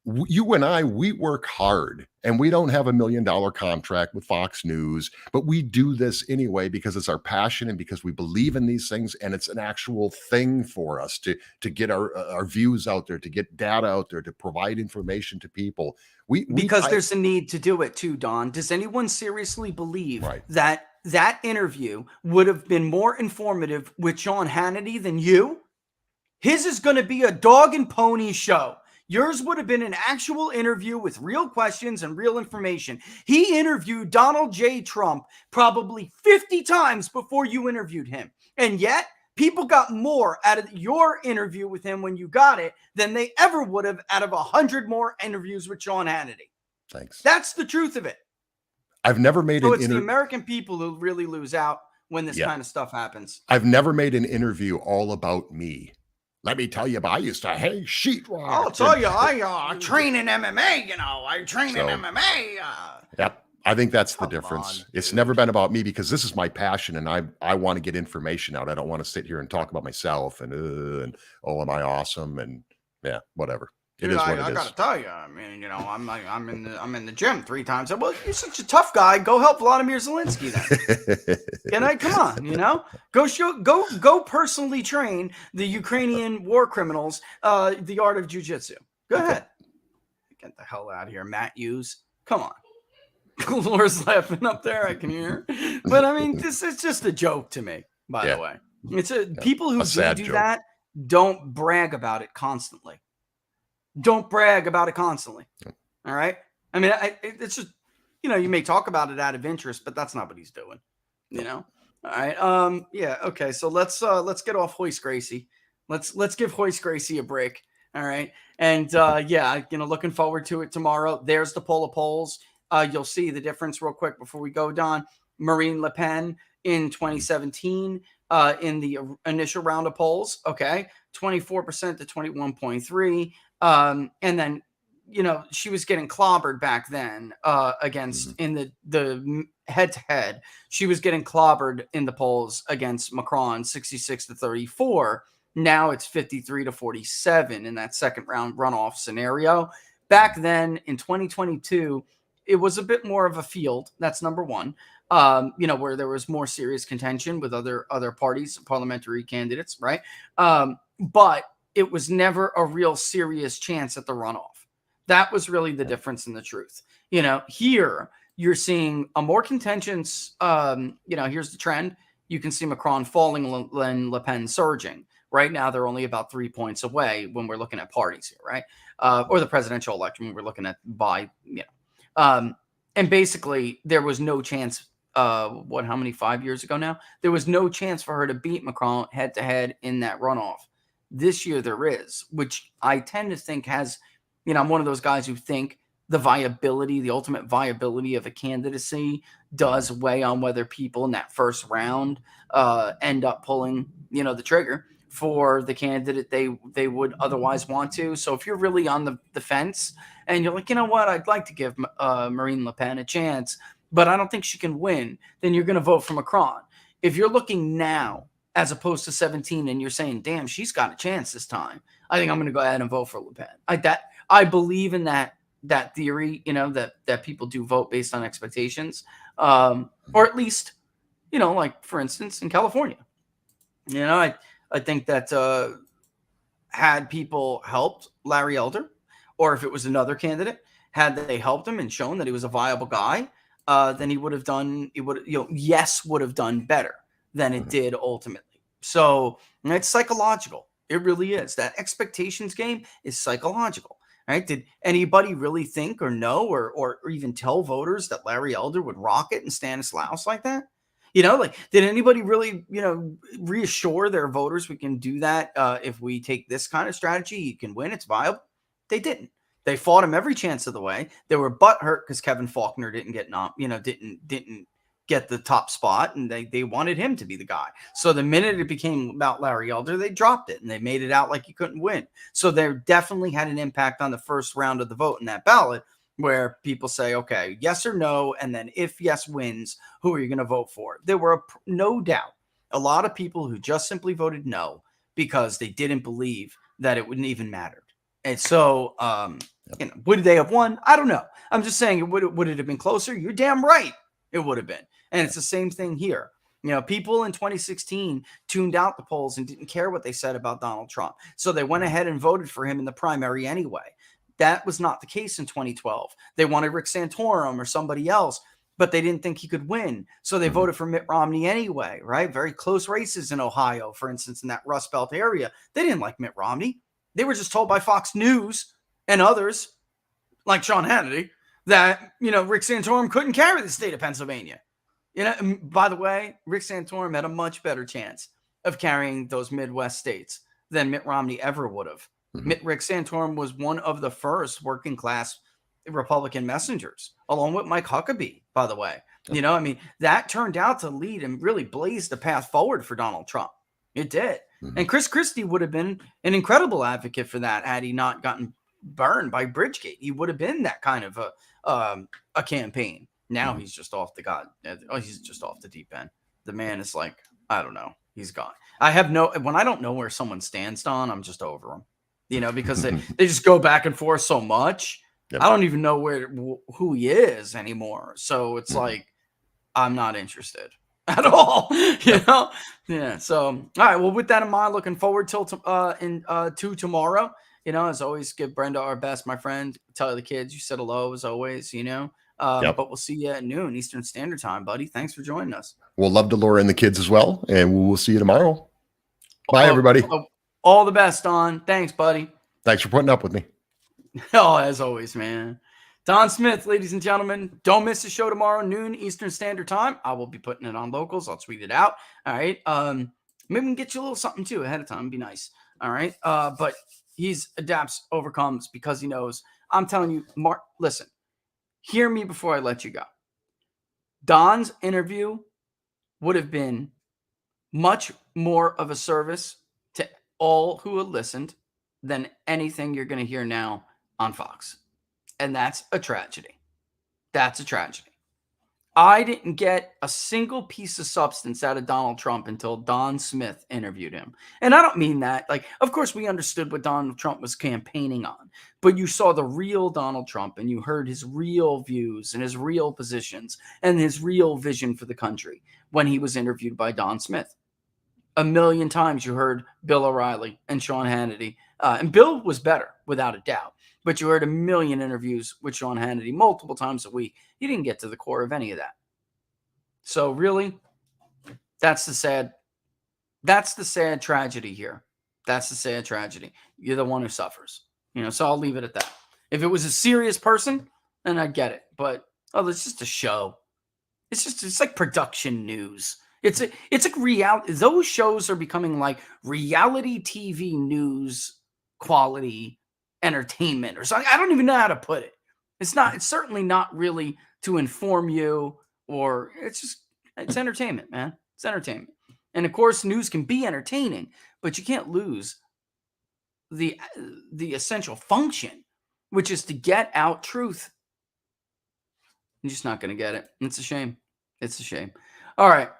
You and I, we work hard, and we don't have $1 million contract with Fox News, but we do this anyway because it's our passion and because we believe in these things, and it's an actual thing for us to get our views out there, to get data out there, to provide information to people. There's a need to do it too, Don. Does anyone seriously believe that interview would have been more informative with Sean Hannity than you? His is going to be a dog and pony show. Yours would have been an actual interview with real questions and real information. He interviewed Donald J. Trump probably 50 times before you interviewed him. And yet, people got more out of your interview with him when you got it than they ever would have out of 100 more interviews with Sean Hannity. Thanks. That's the truth of it. I've never made the American people who really lose out when this kind of stuff happens. I've never made an interview all about me. Let me tell you, I used to hang sheetrock. I'll tell you, I train in MMA, I train in MMA. Yep. I think that's the difference. It's never been about me because this is my passion, and I want to get information out. I don't want to sit here and talk about myself and oh, am I awesome? And whatever. It is what it is. I gotta tell you, I mean, I'm in the gym 3 times. Well, you're such a tough guy. Go help Vladimir Zelensky then. Come on, go personally train the Ukrainian war criminals the art of jiu-jitsu. Go ahead. Get the hell out of here, Matt Hughes. Come on. Laura's laughing up there. I can hear. But I mean, this is just a joke to me, by the way. It's people who do that don't brag about it constantly. Don't brag about it constantly. All right. I mean, it's just, you may talk about it out of interest, but that's not what he's doing, All right. Yeah. Okay. So let's get off Hoist Gracie. Let's give Hoist Gracie a break. All right. And yeah, looking forward to it tomorrow. There's the poll of polls. You'll see the difference real quick before we go, Don. Marine Le Pen in 2017 in the initial round of polls. Okay. 24% to 21.3. And then, she was getting clobbered back then against in the head-to-head. She was getting clobbered in the polls against Macron, 66 to 34. Now it's 53 to 47 in that second round runoff scenario. Back then in 2022, it was a bit more of a field. That's number one, where there was more serious contention with other parties, parliamentary candidates, right? But it was never a real serious chance at the runoff. That was really the difference in the truth. Here you're seeing a more contentious, here's the trend. You can see Macron falling and Le Pen surging. Right now, they're only about 3 points away when we're looking at parties here, right? Or the presidential election when we're looking at and basically there was no chance, how many 5 years ago now? There was no chance for her to beat Macron head to head in that runoff. This year there is, which I tend to think has, I'm one of those guys who think the ultimate viability of a candidacy does weigh on whether people in that first round end up pulling, the trigger for the candidate they would otherwise want to. So if you're really on the fence and you're like, you know what, I'd like to give Marine Le Pen a chance, but I don't think she can win, then you're going to vote for Macron. If you're looking now as opposed to 17 and you're saying, damn, she's got a chance this time, I think I'm going to go ahead and vote for Le Pen. I believe in that theory, that people do vote based on expectations, or at least, like for instance, in California, I think that had people helped Larry Elder, or if it was another candidate, had they helped him and shown that he was a viable guy, then he would have done, yes, would have done better than it did ultimately. So it's psychological. It really is. That expectations game is psychological. Right? Did anybody really think or know or even tell voters that Larry Elder would rock it and Stanislaus like that? Did anybody really, reassure their voters we can do that if we take this kind of strategy, you can win, it's viable? They didn't. They fought him every chance of the way. They were butthurt because Kevin Faulconer didn't get the top spot, and they wanted him to be the guy. So the minute it became about Larry Elder, they dropped it and they made it out like he couldn't win. So they definitely had an impact on the first round of the vote in that ballot, where people say, okay, yes or no, and then if yes wins, who are you going to vote for? There were no doubt a lot of people who just simply voted no because they didn't believe that it wouldn't even matter. And so, would they have won? I don't know. I'm just saying, would it have been closer? You're damn right it would have been. And it's the same thing here. People in 2016 tuned out the polls and didn't care what they said about Donald Trump. So they went ahead and voted for him in the primary anyway. That was not the case in 2012. They wanted Rick Santorum or somebody else, but they didn't think he could win. So they voted for Mitt Romney anyway, right? Very close races in Ohio, for instance, in that Rust Belt area. They didn't like Mitt Romney. They were just told by Fox News and others, like Sean Hannity, that, Rick Santorum couldn't carry the state of Pennsylvania. By the way, Rick Santorum had a much better chance of carrying those Midwest states than Mitt Romney ever would have. Rick Santorum was one of the first working class Republican messengers, along with Mike Huckabee, by the way. That turned out to lead and really blaze the path forward for Donald Trump. It did. And Chris Christie would have been an incredible advocate for that had he not gotten burned by Bridgegate. He would have been that kind of a campaign. Now he's just off he's just off the deep end. The man is like, I don't know. He's gone. When I don't know where someone stands, Don, I'm just over him, because they just go back and forth so much. Yep. I don't even know who he is anymore. So it's like, I'm not interested at all, Yeah. So, all right. Well, with that in mind, looking forward to tomorrow. As always, give Brenda our best, my friend. Tell the kids you said hello as always, But we'll see you at noon Eastern Standard Time, buddy. Thanks for joining us. We'll love to Laura and the kids as well, and we'll see you tomorrow. Bye, everybody. All the best, Don. Thanks, buddy. Thanks for putting up with me. Oh, as always, man. Don Smith, ladies and gentlemen. Don't miss the show tomorrow, noon Eastern Standard Time. I will be putting it on Locals. I'll tweet it out. All right. Maybe we can get you a little something, too, ahead of time. It'd be nice. All right. But he's adapts, overcomes, because he knows. I'm telling you, Mark, listen. Hear me before I let you go. Don's interview would have been much more of a service to all who have listened than anything you're going to hear now on Fox. And that's a tragedy. That's a tragedy. I didn't get a single piece of substance out of Donald Trump until Don Smith interviewed him. And I don't mean that. Like, of course, we understood what Donald Trump was campaigning on, but you saw the real Donald Trump and you heard his real views and his real positions and his real vision for the country when he was interviewed by Don Smith. A million times you heard Bill O'Reilly and Sean Hannity. And Bill was better, without a doubt. But you heard a million interviews with Sean Hannity multiple times a week. You didn't get to the core of any of that. So really, that's the sad tragedy here. That's the sad tragedy. You're the one who suffers. So I'll leave it at that. If it was a serious person, then I'd get it. But it's just a show. It's like production news. It's like reality. Those shows are becoming like reality TV news quality entertainment or something. I don't even know how to put it. It's certainly not really to inform you, or it's entertainment, man. It's entertainment. And of course, news can be entertaining, but you can't lose the essential function, which is to get out truth. You're just not going to get it. It's a shame. It's a shame. All right,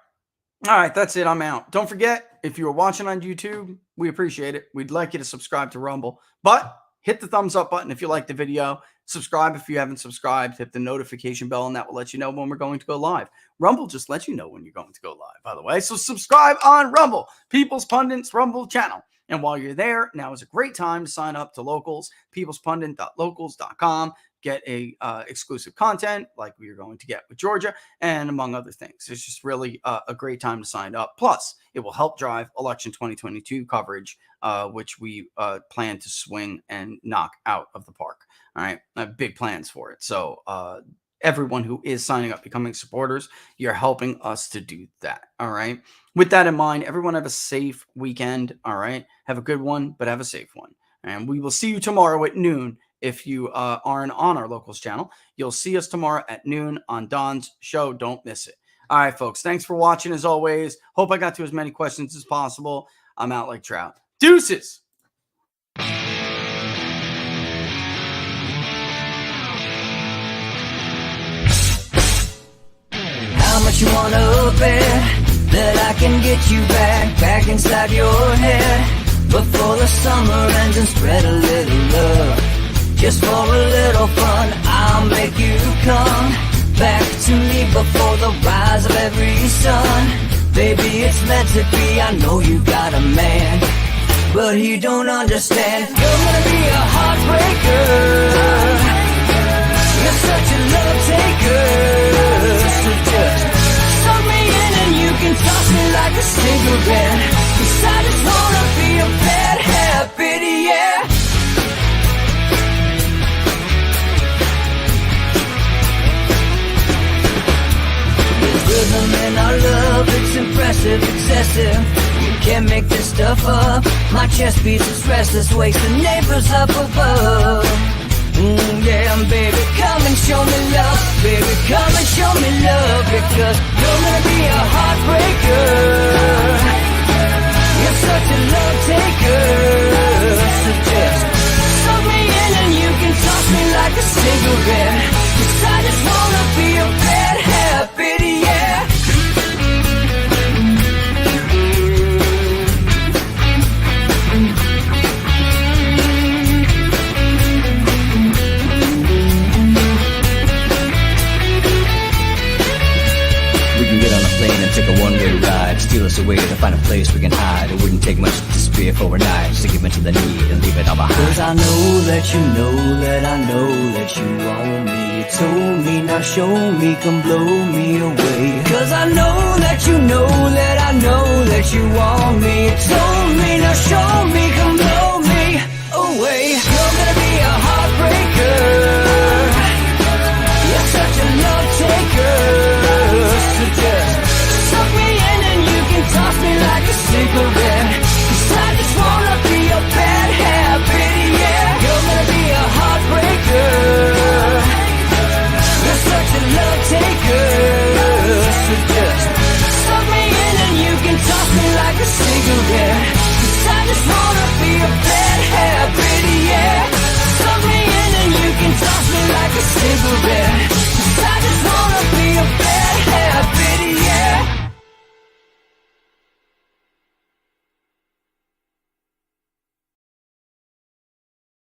that's it. I'm out. Don't forget, if you were watching on YouTube, we appreciate it. We'd like you to subscribe to Rumble, but hit the thumbs up button if you like the video. Subscribe if you haven't subscribed. Hit the notification bell, and that will let you know when we're going to go live. Rumble just lets you know when you're going to go live, by the way. So subscribe on Rumble, People's Pundit's Rumble channel. And while you're there, now is a great time to sign up to Locals, peoplespundit.locals.com. Get exclusive content like we are going to get with Georgia, and among other things. It's just really a great time to sign up. Plus, it will help drive election 2022 coverage, which we plan to swing and knock out of the park. All right, I have big plans for it. So everyone who is signing up, becoming supporters, you're helping us to do that. All right. With that in mind, everyone have a safe weekend. All right. Have a good one, but have a safe one. And we will see you tomorrow at noon. If you aren't on our Locals channel, you'll see us tomorrow at noon on Don's show. Don't miss it. All right, folks. Thanks for watching as always. Hope I got to as many questions as possible. I'm out like Trout. Deuces. How much you wanna bet that I can get you back inside your head before the summer ends, and spread a little love. Just for a little fun, I'll make you come back to me before the rise of every sun. Baby, it's meant to be. I know you got a man, but he don't understand. You're gonna be a heartbreaker. You're such a love taker. So just suck me in and you can toss me like a cigarette. 'Cause I just wanna be a bad habit, yeah. Rhythm in our love, it's impressive, excessive. You can't make this stuff up. My chest beats is restless, wakes the neighbors up above. Yeah, baby, come and show me love. Baby, come and show me love. Because you're gonna be a heartbreaker. You're such a love taker. So just suck me in and you can toss me like a cigarette. 'Cause I just wanna be a bad habit, yeah. We can get on a plane and take a one-way ride, steal us away to find a place we can hide. It wouldn't take much to disappear for a night, just to give in to the need and leave it all behind. Cause I know that you know that I know that you want me. You told me, now show me, come blow me away. Cause I know that you know that I know that you want me. You told me, now show me,